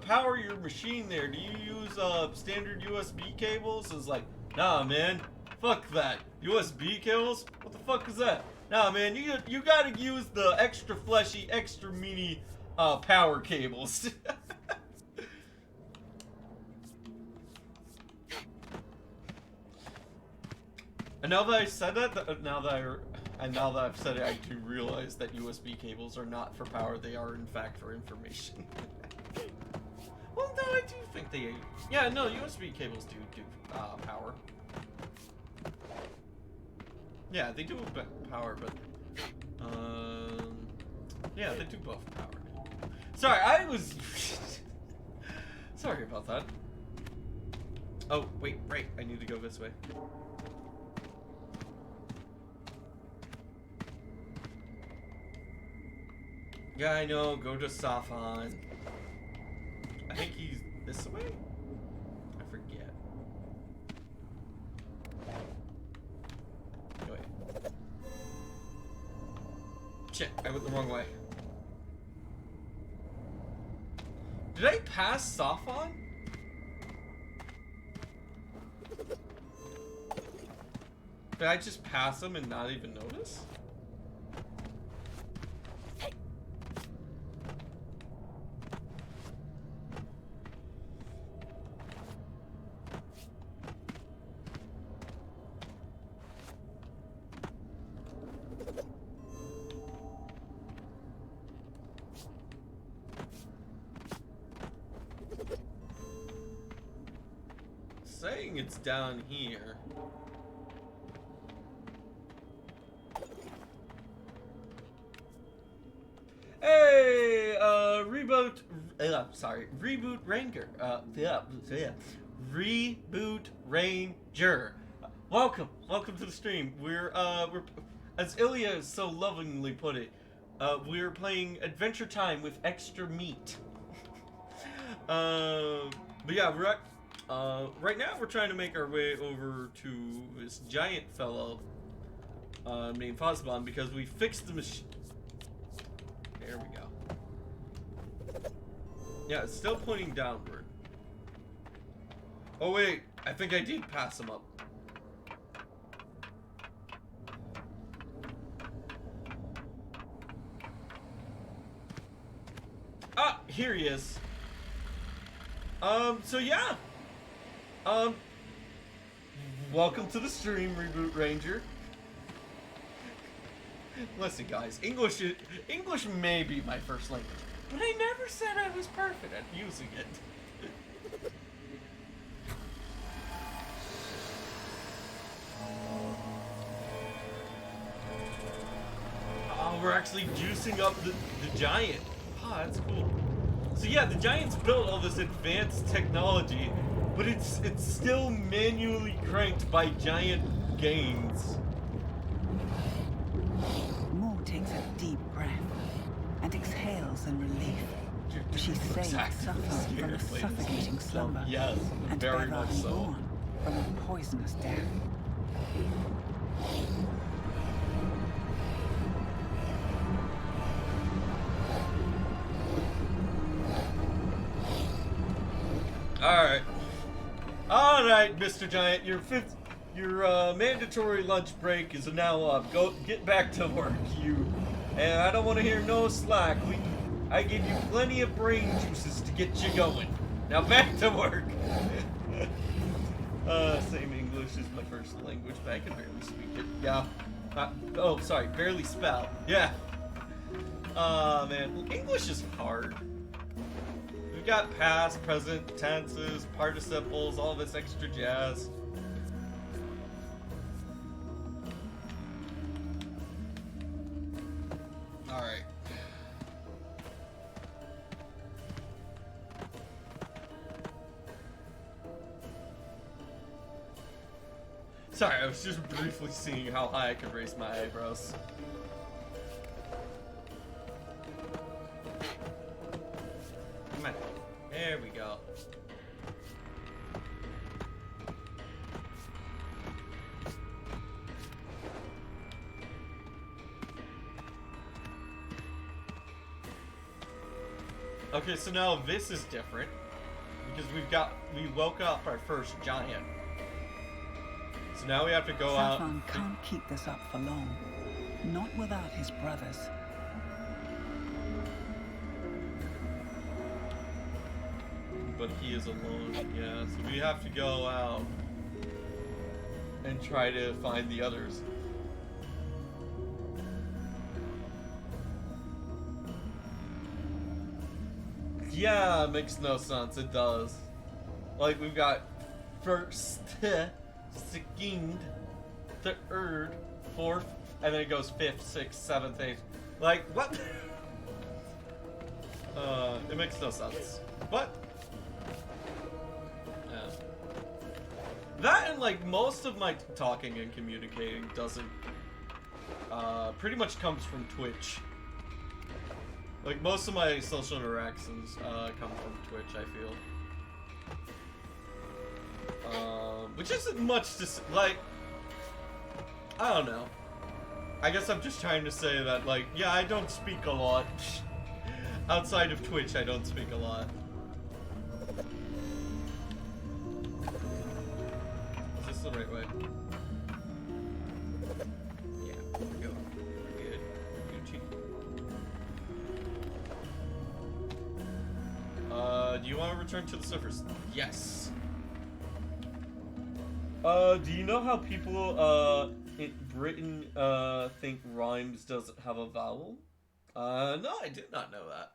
power your machine there? Do you use standard USB cables? It's like, nah man, fuck that. USB cables? What the fuck is that? Nah, man, you gotta use the extra fleshy, extra meaty power cables. And now that I said that, now that I've said it, I do realize that USB cables are not for power; they are in fact for information. Well, no, I do think they. Yeah, no, USB cables do power. Yeah, they do power, but yeah, they do both power. Sorry, I was sorry about that. Oh, wait, right, I need to go this way. Yeah, I know, go to Safan. I think he's this way? I forget. Shit, I went the wrong way. Did I pass Safan? Did I just pass him and not even notice? Saying it's down here. Hey, sorry, Reboot Ranger. Reboot Ranger. Welcome to the stream. We're as Ilya so lovingly put it, we're playing Adventure Time with extra meat. But yeah, right now we're trying to make our way over to this giant fellow named Fosbon because we fixed the machine. There we go. Yeah, it's still pointing downward. Oh wait, I think I did pass him up. Ah, here he is. So yeah. Welcome to the stream, Reboot Ranger. Listen, guys, English may be my first language, but I never said I was perfect at using it. Oh, we're actually juicing up the giant. Oh, that's cool. So yeah, the Giants built all this advanced technology, but it's still manually cranked by giant gains. Mo takes a deep breath and exhales in relief. She saved Suffer from a suffocating slumber, Yes, and very Beva much and so. Born from a poisonous death. Alright, Mr. Giant, your mandatory lunch break is now up. Go get back to work, you. And I don't want to hear no slack. I give you plenty of brain juices to get you going. Now back to work. Same English is my first language, but I can barely speak it. Yeah. Oh, sorry, barely spell. Yeah. Man, English is hard. We've got past, present, tenses, participles, all this extra jazz. Alright. Sorry, I was just briefly seeing how high I could raise my eyebrows. Come on. There we go. Okay, so now this is different because we woke up our first giant. So now we have to go out. Saffron can't keep this up for long. Not without his brothers. But he is alone, yeah. So we have to go out and try to find the others. Yeah, it makes no sense. It does. Like, we've got first, second, third, fourth, and then it goes fifth, sixth, seventh, eighth. Like, what? It makes no sense. But that and like most of my talking and communicating doesn't pretty much comes from Twitch. Like most of my social interactions come from Twitch, I feel. Which isn't much to like. I don't know. I guess I'm just trying to say that like, yeah, I don't speak a lot. Outside of Twitch, I don't speak a lot. Is this the right way? Yeah, there we go. Good. Gucci. Do you want to return to the surface? Yes. Do you know how people in Britain think rhymes doesn't have a vowel? No, I did not know that.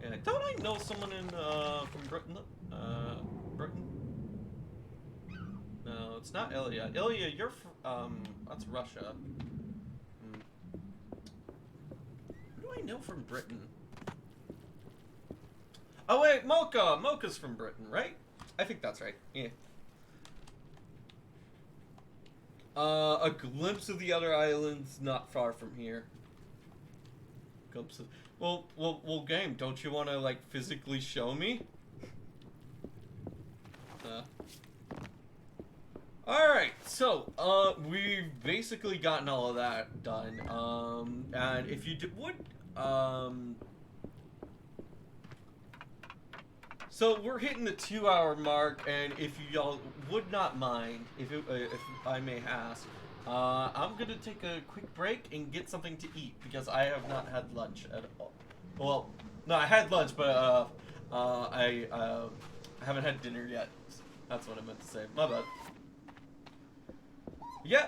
Yeah, don't I know someone in from Britain? Britain? No, it's not Ilya. Ilya, you're that's Russia. I know from Britain? Oh wait, Mocha! Mocha's from Britain, right? I think that's right. Yeah. A glimpse of the other islands not far from here. Glimpse of... Well, game, don't you want to, like, physically show me? Alright, so, we've basically gotten all of that done. And if you would, so we're hitting the 2-hour mark, and if y'all would not mind, if I may ask, I'm gonna take a quick break and get something to eat, because I have not had lunch at all. Well, no, I had lunch, but, I haven't had dinner yet. That's what I meant to say. My bad. Yeah,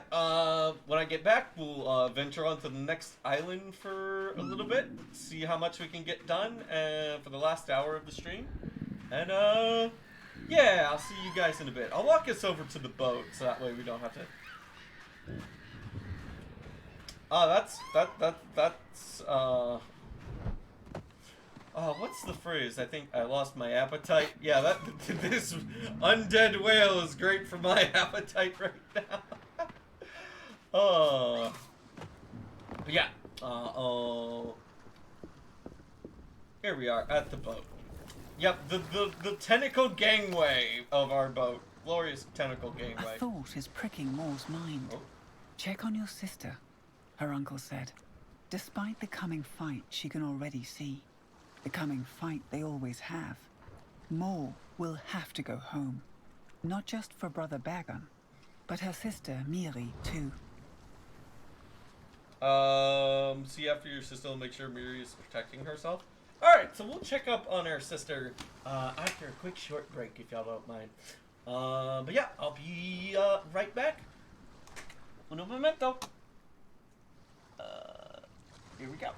when I get back, we'll, venture onto the next island for a little bit, see how much we can get done, for the last hour of the stream. And, yeah, I'll see you guys in a bit. I'll walk us over to the boat, so that way we don't have to... Oh, that's, oh, what's the phrase? I think I lost my appetite. Yeah, this undead whale is great for my appetite right now. Oh. Yeah, here we are at the boat. Yep, the tentacle gangway of our boat. Glorious tentacle gangway. A thought is pricking Moore's mind. Oh. Check on your sister, her uncle said. Despite the coming fight, she can already see. The coming fight they always have. Moore will have to go home. Not just for Brother Bagon, but her sister, Miri, too. See after your sister will make sure Miri is protecting herself. Alright, so we'll check up on our sister after a quick short break, if y'all don't mind. But yeah, I'll be right back. Un momento. Here we go.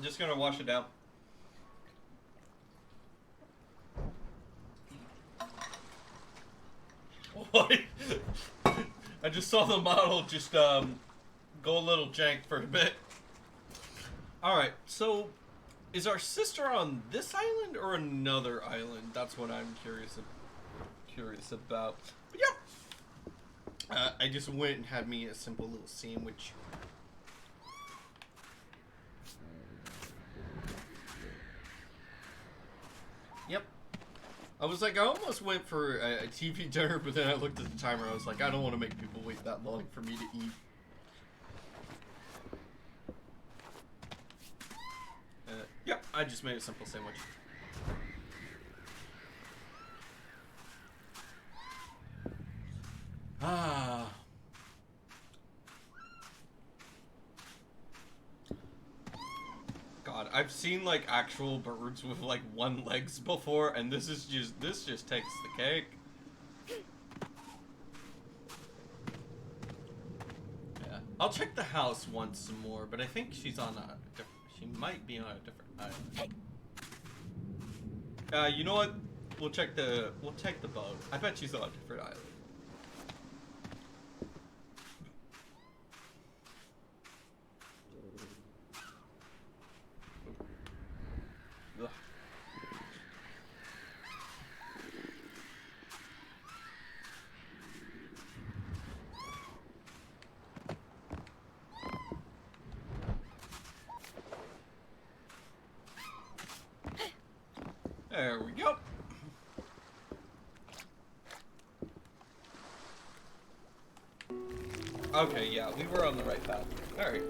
just gonna wash it down. What? I just saw the model just go a little jank for a bit. Alright, so is our sister on this island or another island? That's what I'm curious about. But yeah, I just went and had me a simple little sandwich. Yep. I was like, I almost went for a TV dinner, but then I looked at the timer. I was like, I don't want to make people wait that long for me to eat. Yep, I just made a simple sandwich. Ah. God, I've seen like actual birds with like one legs before, and this just takes the cake. Yeah, I'll check the house once some more, but I think she's on a different. She might be on a different island. You know what? We'll check the boat. I bet she's on a different island. Ugh. There we go. Okay, yeah, we were on the right path. Alright.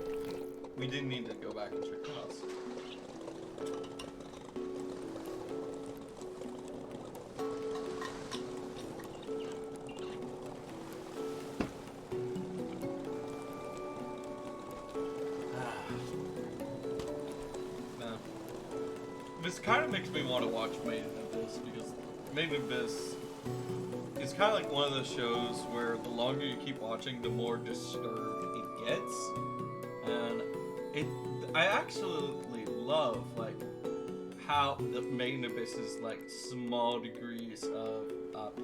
We didn't need to go back and check the house. No. This kind of makes me want to watch Made in Abyss, because Made in Abyss is kind of like one of those shows where the longer you keep watching, the more disturbed it gets. And I absolutely love like how the Made in Abyss is like small degrees of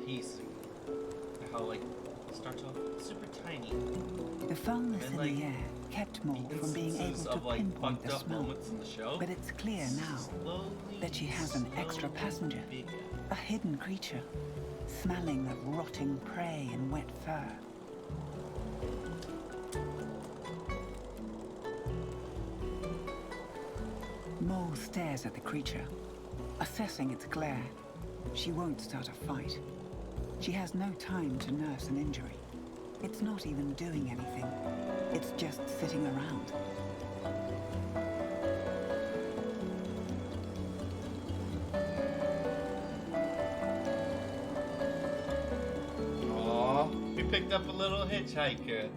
pacing. How like it starts off super tiny. The foulness And, in like, the air kept Maud from being able Instances to of like pinpoint fucked the up smell. moments in the show. But it's clear now Slowly, that she has an extra slowly passenger, bigger. a hidden creature, smelling of rotting prey and wet fur. Mole stares at the creature, assessing its glare. She won't start a fight. She has no time to nurse an injury. It's not even doing anything. It's just sitting around. Aw, we picked up a little hitchhiker.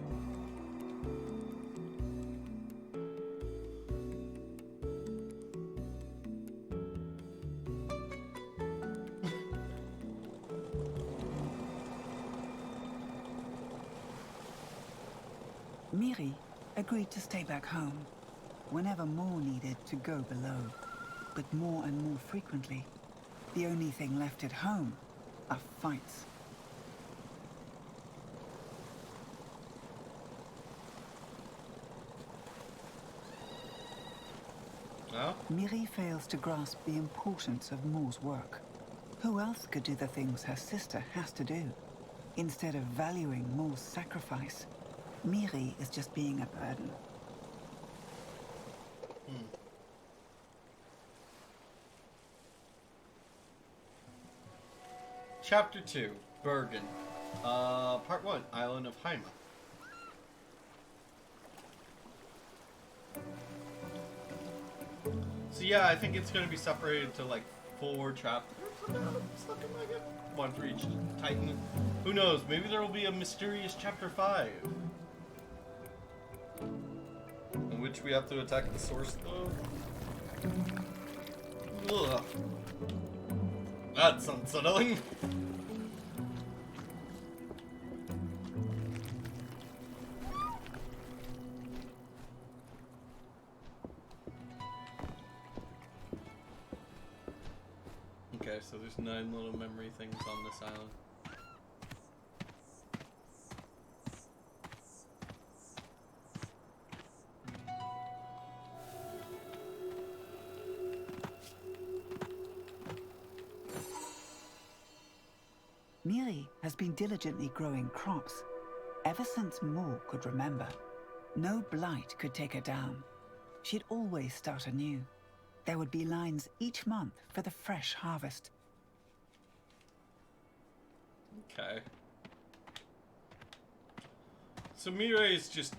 Miri agreed to stay back home whenever more needed to go below, but more and more frequently, the only thing left at home are fights. No? Miri fails to grasp the importance of Moore's work. Who else could do the things her sister has to do? Instead of valuing Moore's sacrifice, Miri is just being a burden. Chapter 2, Bergen. Part 1, Island of Haima. So yeah, I think it's going to be separated into like 4 chapters. Something like it. 1 for each Titan. Who knows? Maybe there will be a mysterious chapter 5. In which we have to attack the source though. Ugh. That's unsettling. Okay, so there's 9 little memory things on this island. Miri has been diligently growing crops ever since Mo could remember. No blight could take her down. She'd always start anew. There would be lines each month for the fresh harvest. Okay. So Miri is just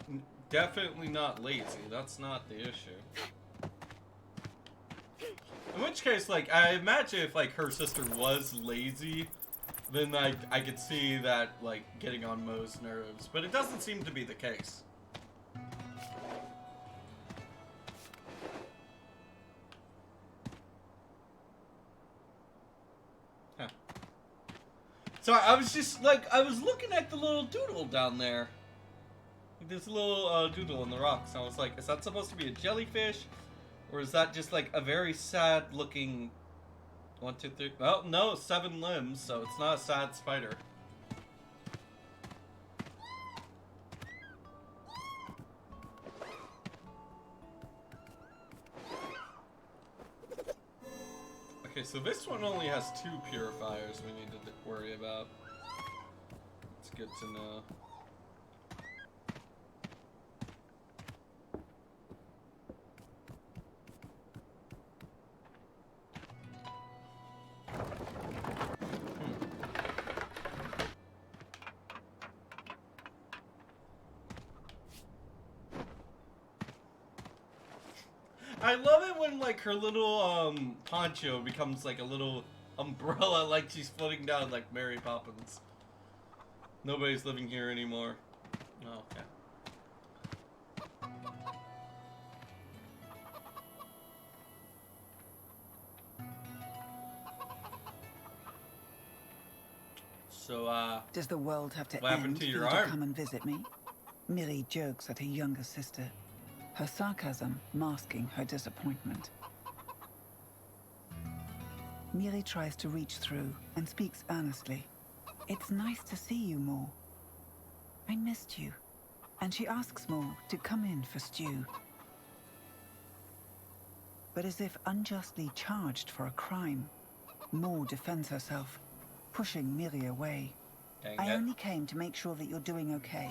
definitely not lazy. That's not the issue. In which case, like, I imagine if, like, her sister was lazy, then I could see that, like, getting on Mo's nerves. But it doesn't seem to be the case. Huh. So I was just, like, I was looking at the little doodle down there. This little doodle in the rocks. And I was like, is that supposed to be a jellyfish? Or is that just, like, a very sad looking... 1, 2, 3... Well, no, 7 limbs, so it's not a sad spider. Okay, so this one only has 2 purifiers we need to worry about. It's good to know. I love it when, like, her little, poncho becomes, like, a little umbrella, like she's floating down like Mary Poppins. Nobody's living here anymore. Oh, okay. So, Does the world have to what happened end to for your you arm? to come and visit me? Miri jokes at her younger sister, her sarcasm masking her disappointment. Miri tries to reach through and speaks earnestly. It's nice to see you, Mo. I missed you. And she asks Mo to come in for stew. But as if unjustly charged for a crime, Mo defends herself, pushing Miri away. Dang I it. only came to make sure that you're doing okay.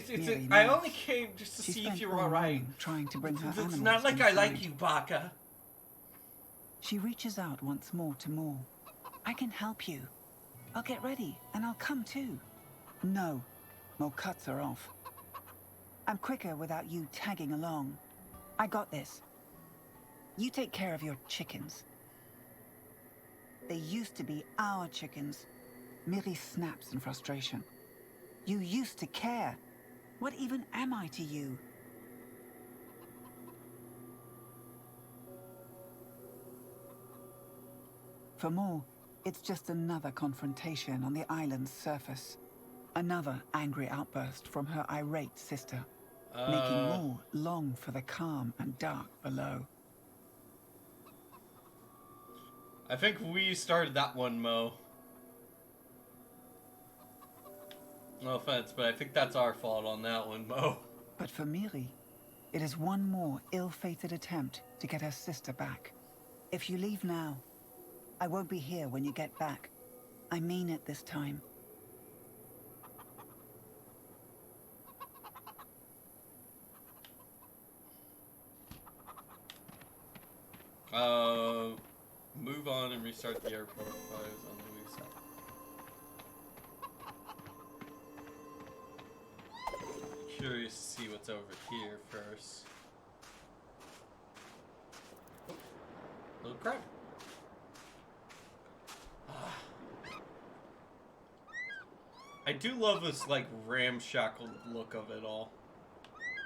Miri I nods. only came just to She see spent if you all were alright. morning trying to bring her It's animals not like I like inside. you, Baka. She reaches out once more to Mo. I can help you. I'll get ready and I'll come too. No. Mo cuts her off. I'm quicker without you tagging along. I got this. You take care of your chickens. They used to be our chickens. Miri snaps in frustration. You used to care. What even am I to you? For Mo, it's just another confrontation on the island's surface. Another angry outburst from her irate sister, making Mo long for the calm and dark below. I think we started that one, Mo. No offense, but I think that's our fault on that one, Mo. But for Miri, it is one more ill-fated attempt to get her sister back. If you leave now, I won't be here when you get back. I mean it this time. Move on and restart the airport fires on the weak side. Curious to see what's over here first. Oh, little crab. I do love this, like, ramshackle look of it all.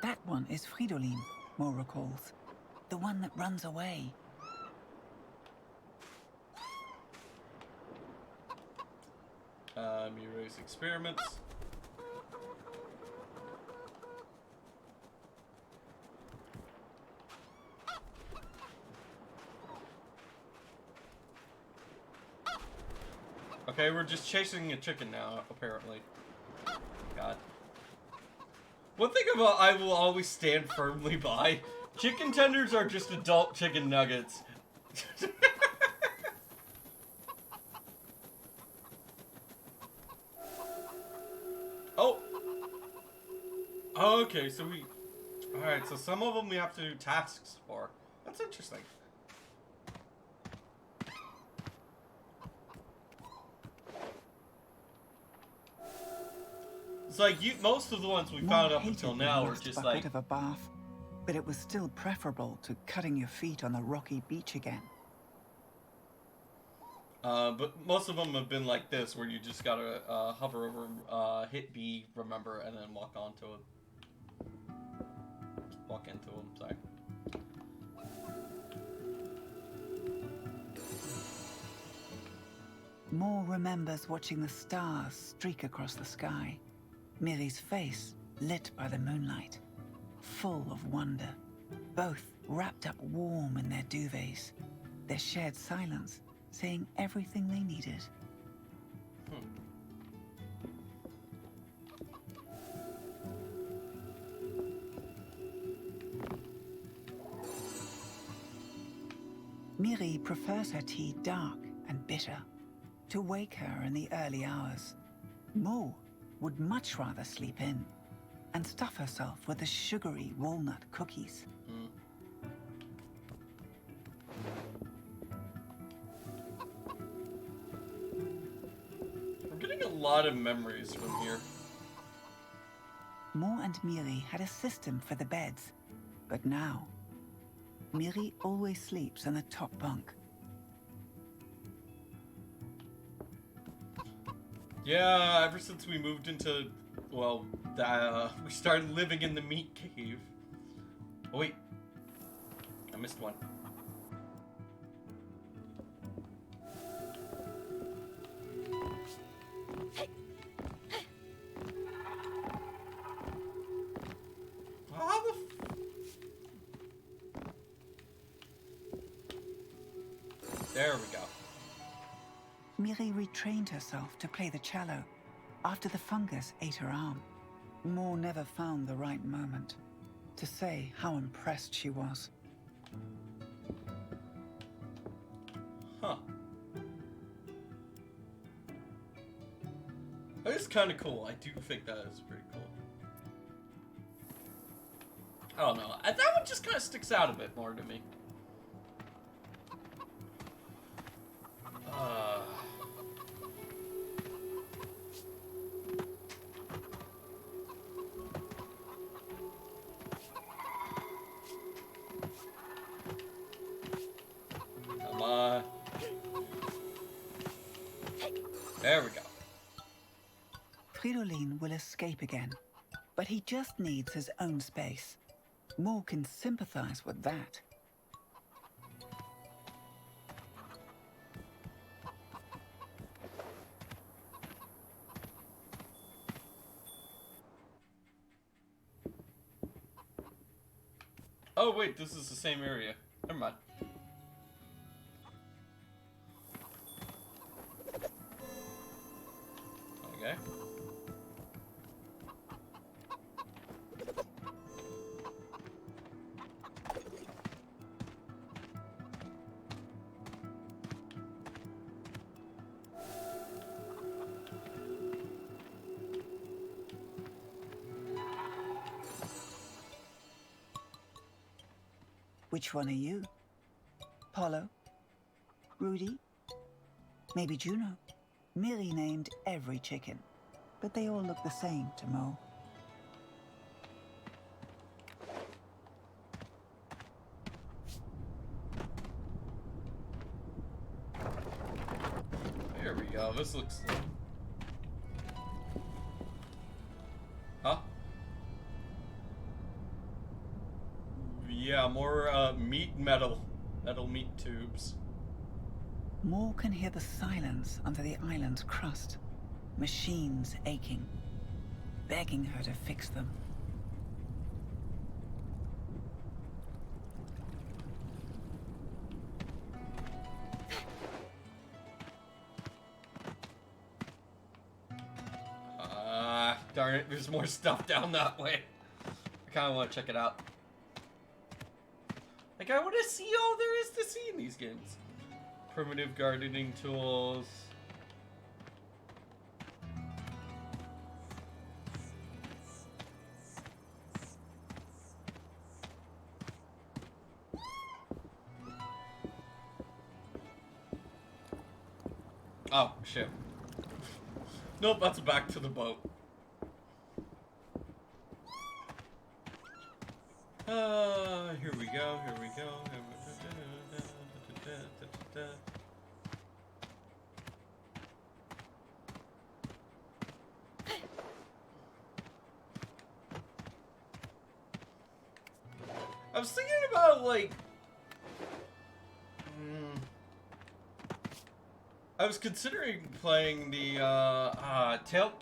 That one is Fridolin, Mo recalls. The one that runs away. Miri's experiments. Okay, we're just chasing a chicken now, apparently. God. One thing about I will always stand firmly by, chicken tenders are just adult chicken nuggets. Oh! Okay, so we... Alright, so some of them we have to do tasks for. That's interesting. It's like, most of the ones we found up until now are just like... of a bath, but it was still preferable to cutting your feet on the rocky beach again. But most of them have been like this, where you just gotta hover over, hit B, remember, and then walk onto it. Walk into them, sorry. Moore remembers watching the stars streak across the sky, Miri's face lit by the moonlight, full of wonder, both wrapped up warm in their duvets, their shared silence saying everything they needed. Miri prefers her tea dark and bitter, to wake her in the early hours. Mo would much rather sleep in and stuff herself with the sugary walnut cookies. I'm getting a lot of memories from here. Mo and Miri had a system for the beds, but now Miri always sleeps in the top bunk. Yeah, ever since we moved into, well, we started living in the meat cave. Oh wait, I missed one. How the There we go. Miri retrained herself to play the cello after the fungus ate her arm. Mo never found the right moment to say how impressed she was. Huh. That is kind of cool. I do think that is pretty cool. I don't know. That one just kind of sticks out a bit more to me. Come on. There we go. Fridolin will escape again, but he just needs his own space. Mo can sympathize with that. Oh wait, this is the same area. Never mind. Okay. Which one are you? Polo? Rudy? Maybe Juno? Miri named every chicken, but they all look the same to Mo. There we go. This looks... Huh? Yeah, more metal meat tubes. Mo can hear the silence under the island's crust. Machines aching, begging her to fix them. darn it, there's more stuff down that way. I kind of want to check it out. Like, I want to see all there is to see in these games. Primitive gardening tools. Oh, shit. Nope, that's back to the boat. Here we go, here we go. I was thinking about, like... I was considering playing the,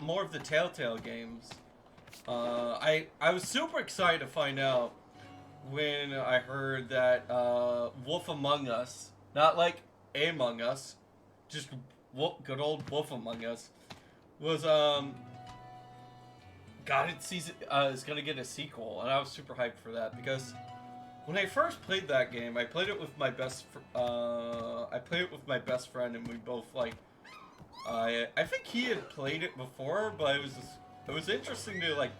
more of the Telltale games. I was super excited to find out when I heard that, Wolf Among Us, not like Among Us, just good old Wolf Among Us, was, is gonna get a sequel, and I was super hyped for that, because when I first played that game, I played it with my best friend, and we both, like, I think he had played it before, but it was interesting to, like,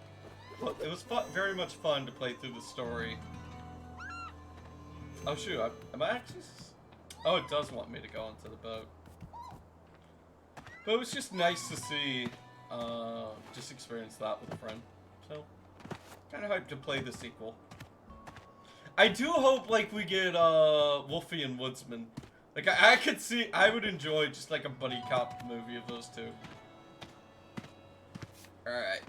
it was very much fun to play through the story. Oh shoot, am I actually... Oh, it does want me to go onto the boat. But it was just nice to see, just experience that with a friend. So, kind of hyped to play the sequel. I do hope, like, we get, Wolfie and Woodsman. Like, I would enjoy just, like, a buddy cop movie of those two. Alright.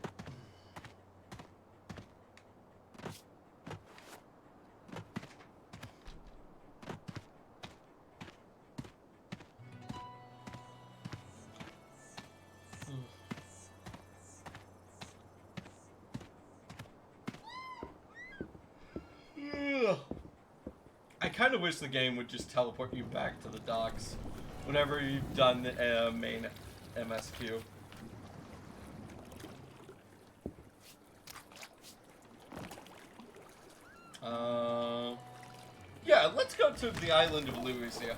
I kind of wish the game would just teleport you back to the docks whenever you've done the main MSQ. Yeah, let's go to the island of Louisa.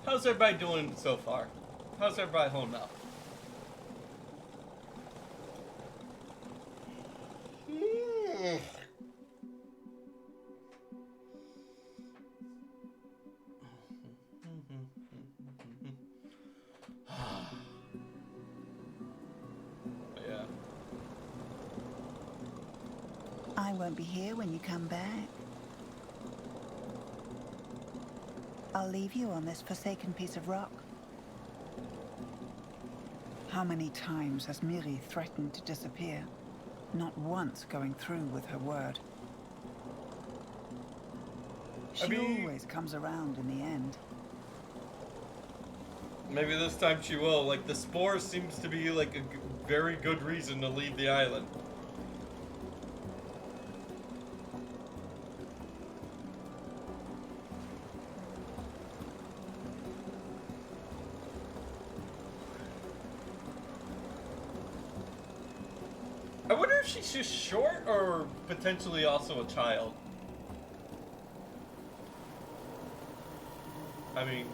How's everybody doing so far? How's everybody holding up? Yeah. I won't be here when you come back. I'll leave you on this forsaken piece of rock. How many times has Miri threatened to disappear, not once going through with her word? She always comes around in the end. Maybe this time she will. Like, the spore seems to be, like, a very good reason to leave the island. I wonder if she's just short or potentially also a child. I mean...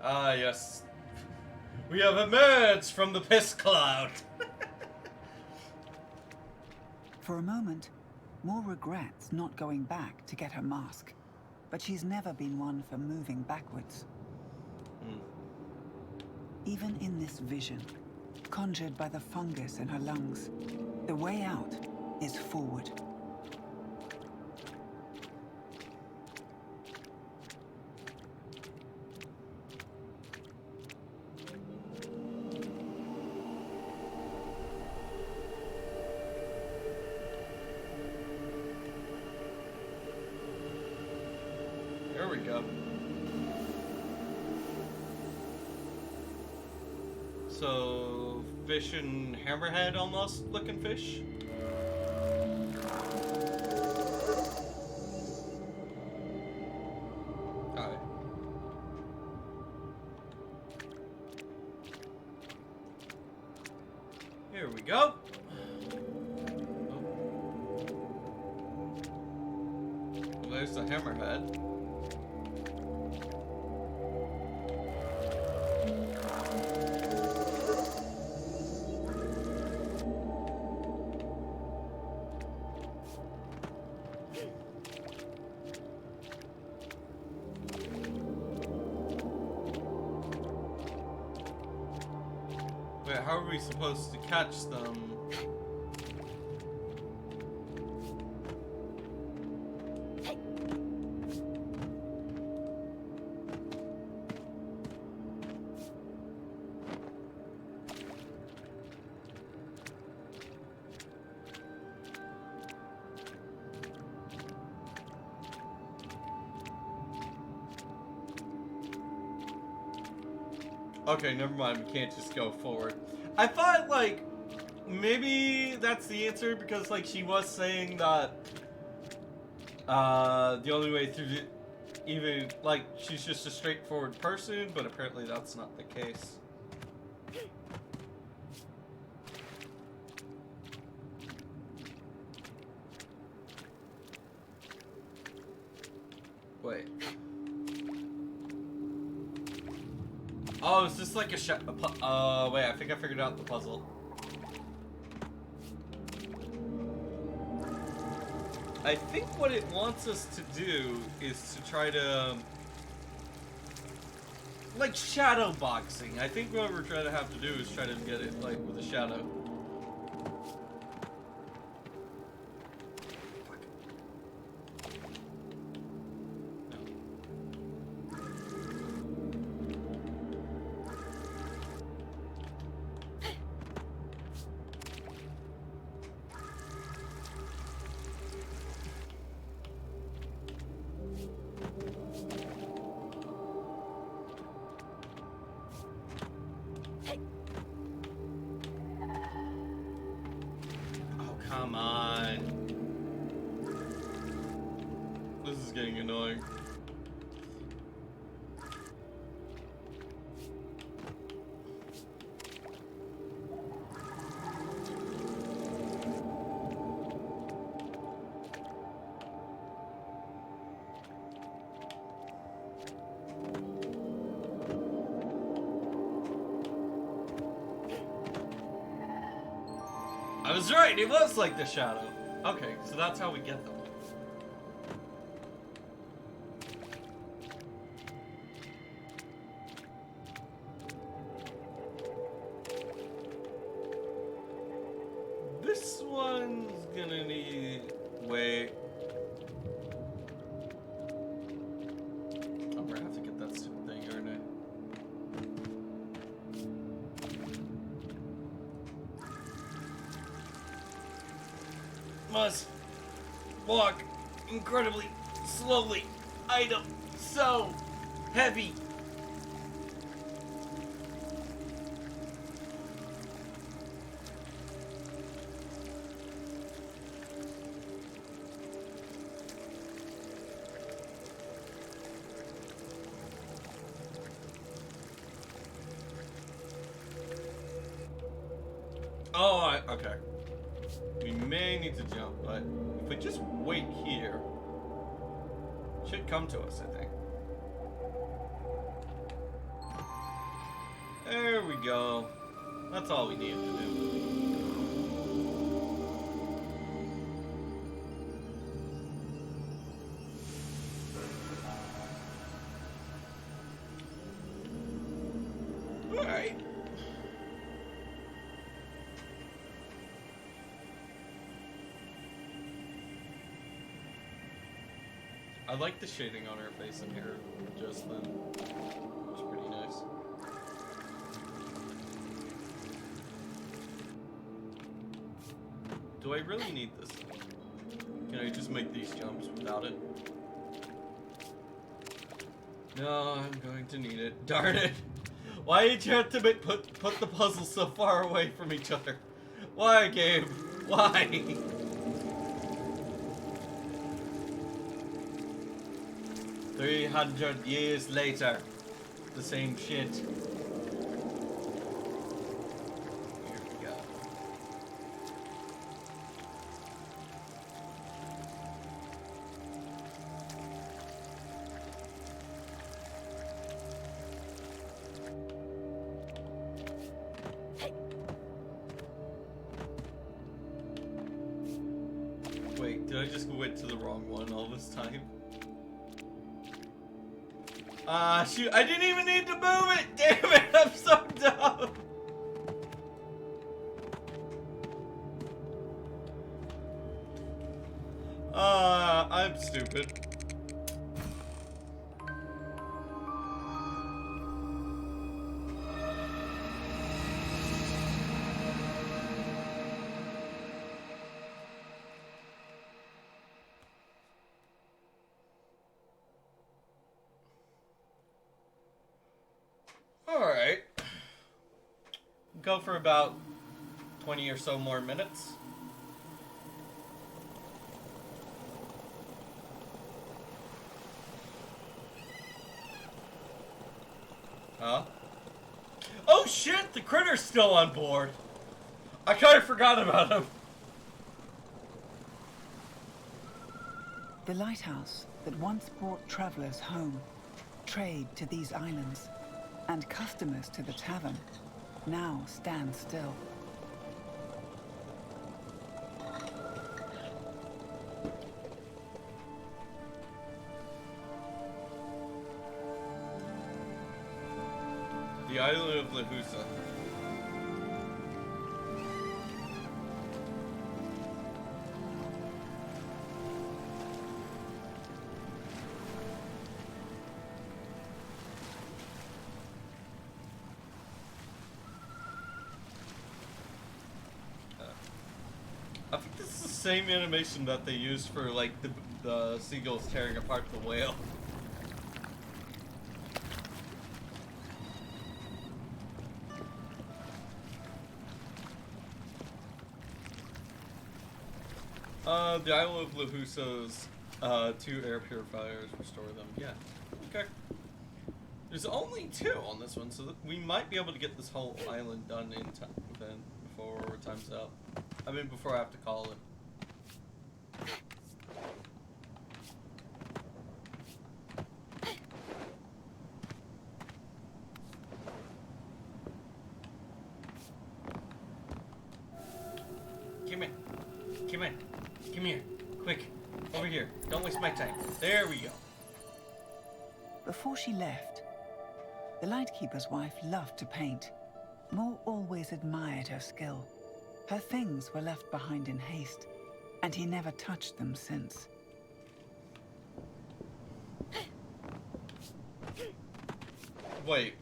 Ah, yes. We have emerged from the piss cloud. For a moment, Moore regrets not going back to get her mask. But she's never been one for moving backwards. Even in this vision, conjured by the fungus in her lungs, the way out is forward. There we go. So, fish and hammerhead almost looking fish. Alright. Here we go. Well, there's the hammerhead. Wait, how are we supposed to catch them? Okay, never mind. We can't just go forward. I thought, like, maybe that's the answer because, like, she was saying that the only way through the, even, like, she's just a straightforward person, but apparently that's not the case. Wait. Oh, is this like a wait, I think I figured out the puzzle. I think what it wants us to do is to try to, like, shadow boxing. I think what we're trying to have to do is try to get it, like, with a shadow. Come on. This is getting annoying. I was right, it was like the shadow. Okay, so that's how we get them. This one's gonna need... Wait. I'm gonna have to get that stupid thing, aren't I? Must walk incredibly slowly. Item so heavy. Oh, okay. We may need to jump, but if we just wait here, it should come to us, I think. There we go. That's all we needed to do. Alright. I like the shading on her face in here, just then. It's pretty nice. Do I really need this? Can I just make these jumps without it? No, I'm going to need it. Darn it! Why did you have to put the puzzles so far away from each other? Why, Gabe? Why? 300 years later, the same shit. Here we go. Wait, did I just go to the wrong one all this time? Ah, shoot, I didn't even need to move it! Damn it, I'm so dumb! I'm stupid. Alright. Go for about 20 or so more minutes. Huh? Oh shit, the critter's still on board. I kind of forgot about him. The lighthouse that once brought travelers home, trade to these islands, and customers to the tavern, now stands still. The island of Lahusa. I think this is the same animation that they used for like the seagulls tearing apart the whale. The island of Lahusa's 2 air purifiers restore them. Yeah. Okay. There's only 2 on this one, so we might be able to get this whole island done in time then before time's up. I mean, before I have to call it. Come in. Come in. Come here. Quick. Over here. Don't waste my time. There we go. Before she left, the Lightkeeper's wife loved to paint. Mo always admired her skill. Her things were left behind in haste, and he never touched them since. Wait.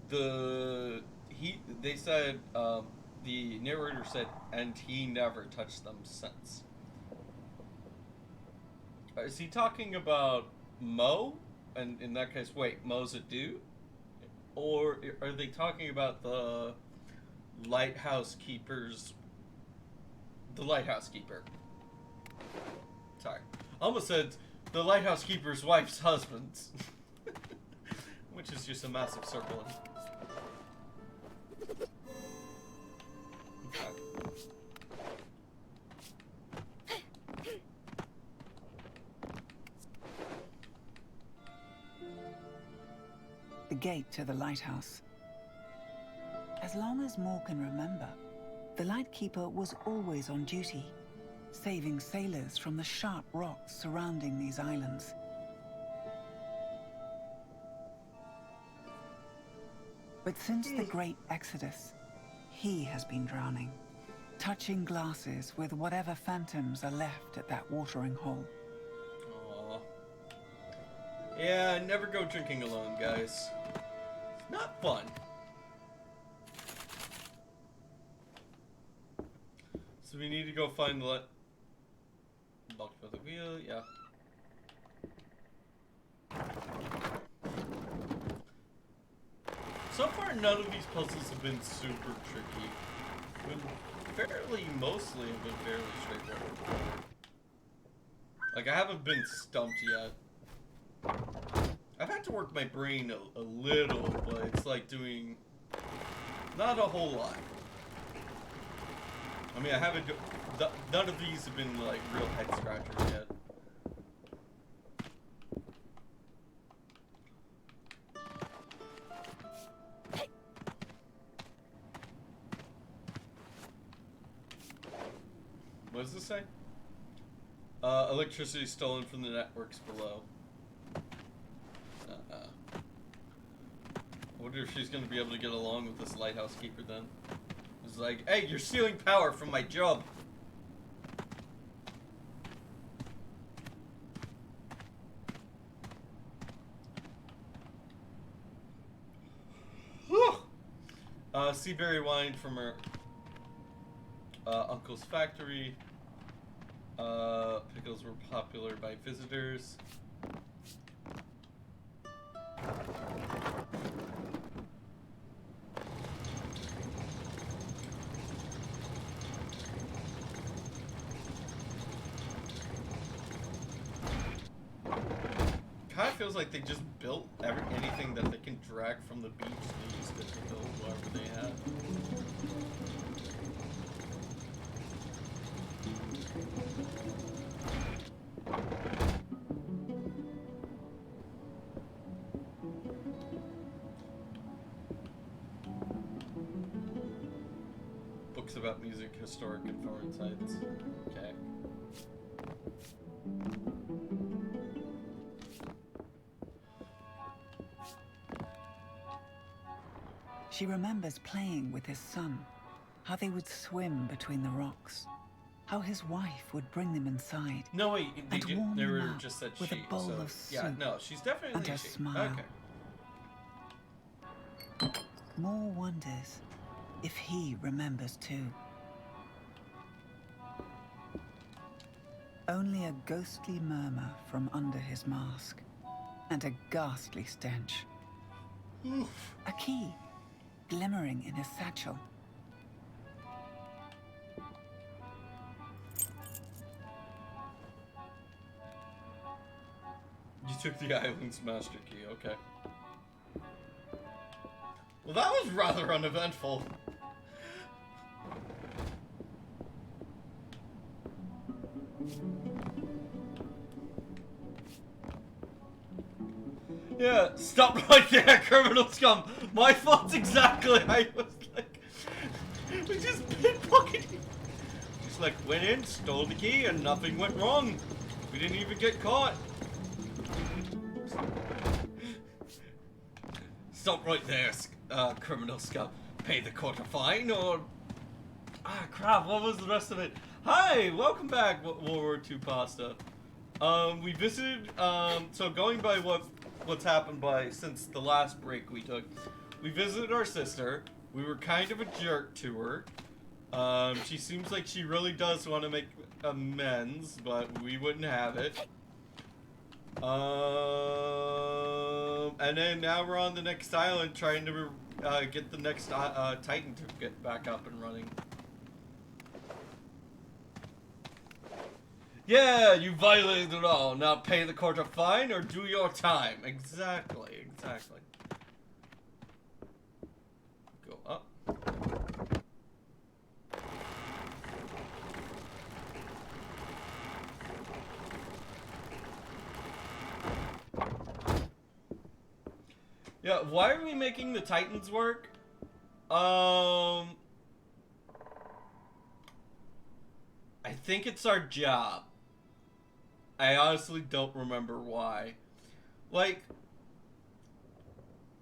They said, the narrator said, and he never touched them since. Is he talking about Mo? And in that case, wait, Mo's a dude? Or are they talking about the lighthouse keeper's... The lighthouse keeper. Sorry. I almost said the lighthouse keeper's wife's husband. Which is just a massive circle. Okay. The gate to the lighthouse. As long as Mo can remember, the Lightkeeper was always on duty, saving sailors from the sharp rocks surrounding these islands. But since the Great Exodus, he has been drowning, touching glasses with whatever phantoms are left at that watering hole. Yeah, never go drinking alone, guys. It's not fun. So we need to go find the locked by the wheel, yeah. So far, none of these puzzles have been super tricky. Mostly have been fairly straightforward. Like, I haven't been stumped yet. I've had to work my brain a little, but it's like doing not a whole lot. I mean, I haven't. None of these have been like real head scratchers yet. What does this say? Electricity stolen from the networks below. I wonder if she's gonna be able to get along with this lighthouse keeper then. It's like, hey, you're stealing power from my job. Seaberry wine from her uncle's factory. Pickles were popular by visitors. Kind of feels like they just built anything that they can drag from the beach. They used it to build whatever they had. Books about music, historic, and foreign sites. Okay. She remembers playing with his son, how they would swim between the rocks, how his wife would bring them inside. No, wait, and warm they them were up just said with she. a bowl So, of yeah, soup no, she's definitely and her she. smile. Okay. Moore wonders if he remembers too. Only a ghostly murmur from under his mask, and a ghastly stench. Oof. A key glimmering in his satchel. You took the island's master key, okay. Well, that was rather uneventful. Yeah, stop right there, criminal scum! My fault exactly, I was like... We just pickpocketed. Just like, went in, stole the key, and nothing went wrong. We didn't even get caught. Stop right there, criminal scum. Pay the court a fine, or... Ah, crap, what was the rest of it? Hi, welcome back, World War II Pasta. We visited, so going by what's happened since the last break we took, we visited our sister. We were kind of a jerk to her. She seems like she really does want to make amends, but we wouldn't have it. And then now we're on the next island trying to get the next Titan to get back up and running. Yeah, you violated the law. Now pay the court a fine or do your time. Exactly, exactly. Go up. Yeah, why are we making the Titans work? I think it's our job. I honestly don't remember why. Like,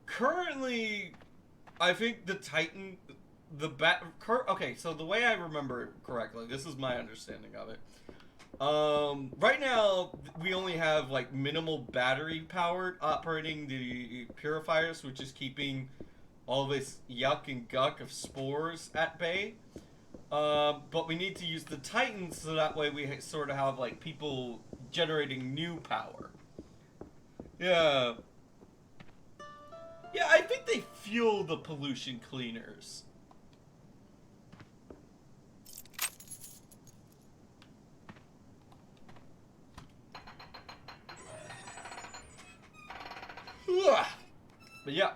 currently, I think the Titan, okay, so the way I remember it correctly, this is my understanding of it. Right now, we only have, like, minimal battery powered operating the purifiers, which is keeping all this yuck and guck of spores at bay. But we need to use the Titans so that way we sort of have, like, people generating new power. Yeah. Yeah, I think they fuel the pollution cleaners. But yeah.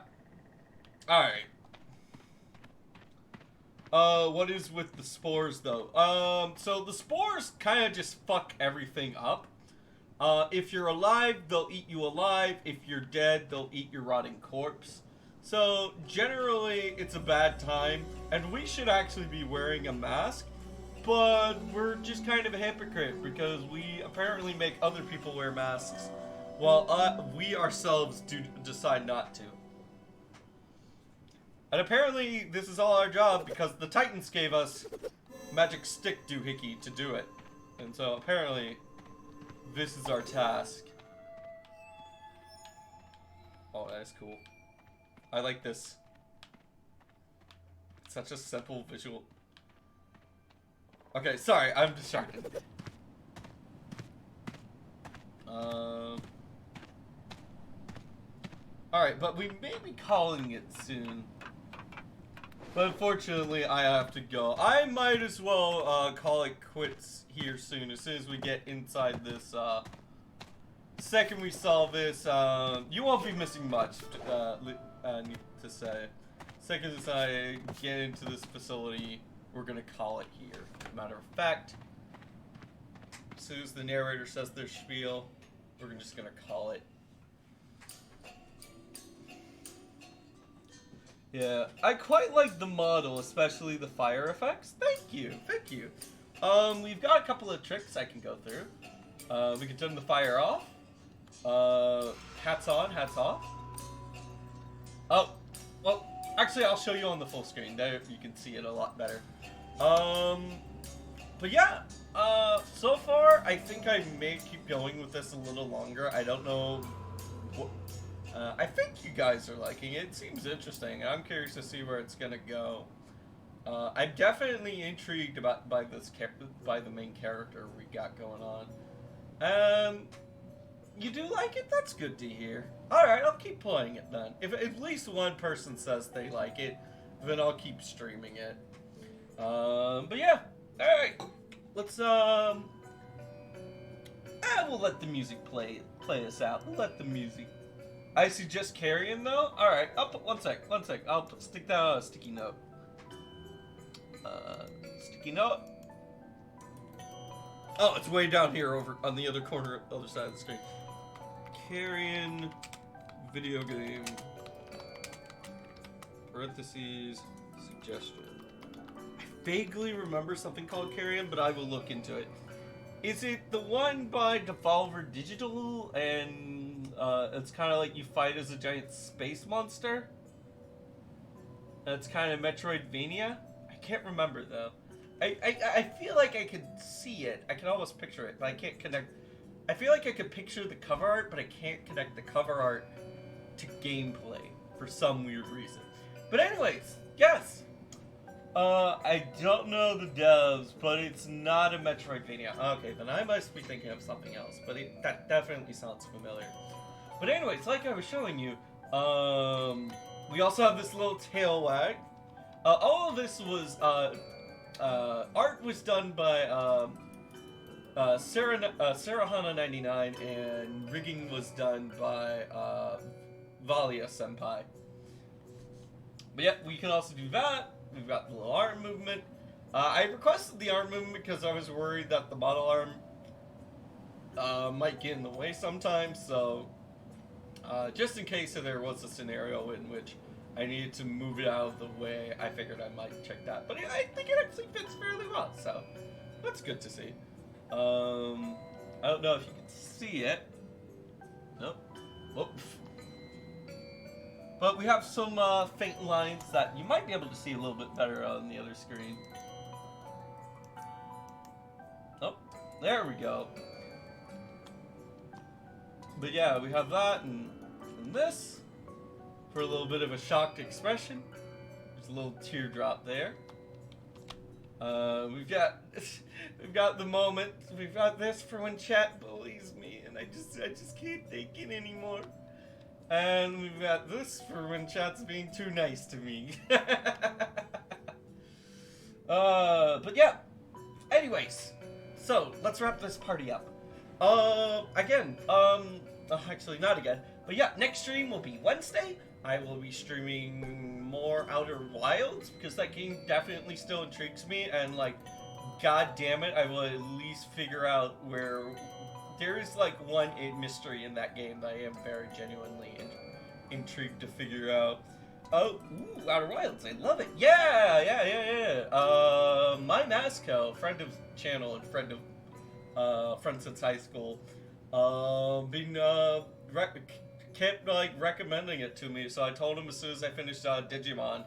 Alright. What is with the spores, though? So the spores kind of just fuck everything up. If you're alive, they'll eat you alive. If you're dead, they'll eat your rotting corpse. So, generally, it's a bad time. And we should actually be wearing a mask. But we're just kind of a hypocrite because we apparently make other people wear masks while we ourselves decide not to. And apparently, this is all our job because the Titans gave us magic stick doohickey to do it. And so, apparently, this is our task. Oh, that is cool. I like this. It's such a simple visual. Okay, sorry, I'm distracted. Alright, but we may be calling it soon. But unfortunately, I have to go. I might as well call it quits here soon, as soon as we get inside this. Second we solve this, you won't be missing much, need to say. Second as I get into this facility, we're gonna call it here. Matter of fact, as soon as the narrator says their spiel, we're just gonna call it. Yeah, I quite like the model, especially the fire effects. Thank you, thank you. We've got a couple of tricks I can go through. We can turn the fire off. Hats on, hats off. Oh, well, actually I'll show you on the full screen. There you can see it a lot better. But yeah, so far I think I may keep going with this a little longer. I don't know what... I think you guys are liking it. It seems interesting. I'm curious to see where it's gonna go. I'm definitely intrigued by the main character we got going on. You do like it? That's good to hear. Alright, I'll keep playing it then. If at least one person says they like it, then I'll keep streaming it. But yeah. Alright. Let's, we'll let the music play us out. We'll let the music. I suggest Carrion though? Alright, I'll put one sec. I'll stick down a sticky note. Sticky note. Oh, it's way down here over on the other corner, other side of the screen. Carrion video game parentheses suggestion. I vaguely remember something called Carrion, but I will look into it. Is it the one by Devolver Digital and it's kind of like you fight as a giant space monster? It's kind of Metroidvania? I can't remember though. I feel like I could see it. I can almost picture it, but I can't connect. I feel like I could picture the cover art, but I can't connect the cover art to gameplay for some weird reason. But anyways, yes. I don't know the devs, but it's not a Metroidvania. Okay, then I must be thinking of something else, but that definitely sounds familiar. But anyways, like I was showing you, we also have this little tail wag. All of this was, art was done by, Sarahana99, and rigging was done by, Valia Senpai. But yeah, we can also do that. We've got the little arm movement. I requested the arm movement because I was worried that the model arm might get in the way sometimes, so just in case there was a scenario in which I needed to move it out of the way, I figured I might check that. But I think it actually fits fairly well, so that's good to see. I don't know if you can see it. Nope. Whoop. But we have some faint lines that you might be able to see a little bit better on the other screen. Oh, There we go. But yeah, we have that and this for a little bit of a shocked expression. There's a little teardrop there. We've got the moment. We've got this for when chat bullies me, and I just can't take it anymore. And we've got this for when chat's being too nice to me. But yeah. Anyways, so let's wrap this party up. Actually not again. But yeah, next stream will be Wednesday. I will be streaming more Outer Wilds because that game definitely still intrigues me, and like, god damn it, I will at least figure out where there is like one mystery in that game that I am very genuinely intrigued to figure out. Oh, ooh, Outer Wilds, I love it. Yeah. My Masco, friend of channel and friend since high school, kept like recommending it to me, so I told him as soon as I finished Digimon,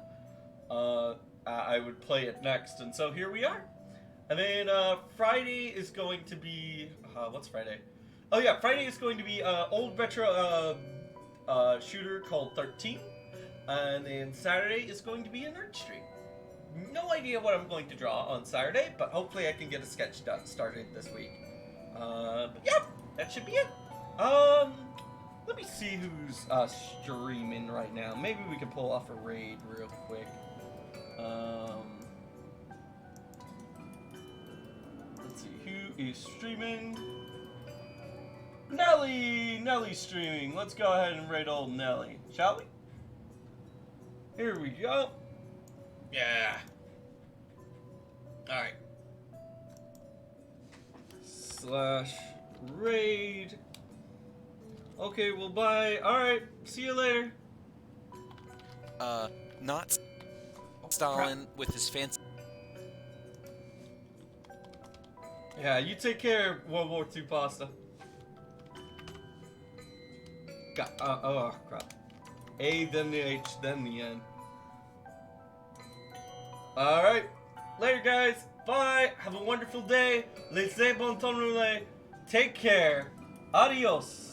I would play it next, and so here we are. And then Friday is going to be what's Friday? Oh yeah, Friday is going to be old retro shooter called 13, and then Saturday is going to be a nerd stream. No idea what I'm going to draw on Saturday, but hopefully I can get a sketch started this week. But yeah, that should be it. Let me see who's streaming right now. Maybe we can pull off a raid real quick. Let's see, who is streaming? Nelly's streaming. Let's go ahead and raid old Nelly, shall we? Here we go. Yeah. Alright. /raid. Okay, well, bye. Alright, see you later. Not Stalin with his fancy. Yeah, you take care, World War II pasta. God, oh, crap. A, then the H, then the N. Alright, later, guys. Bye. Have a wonderful day. Laissez bon temps rouler. Take care. Adios.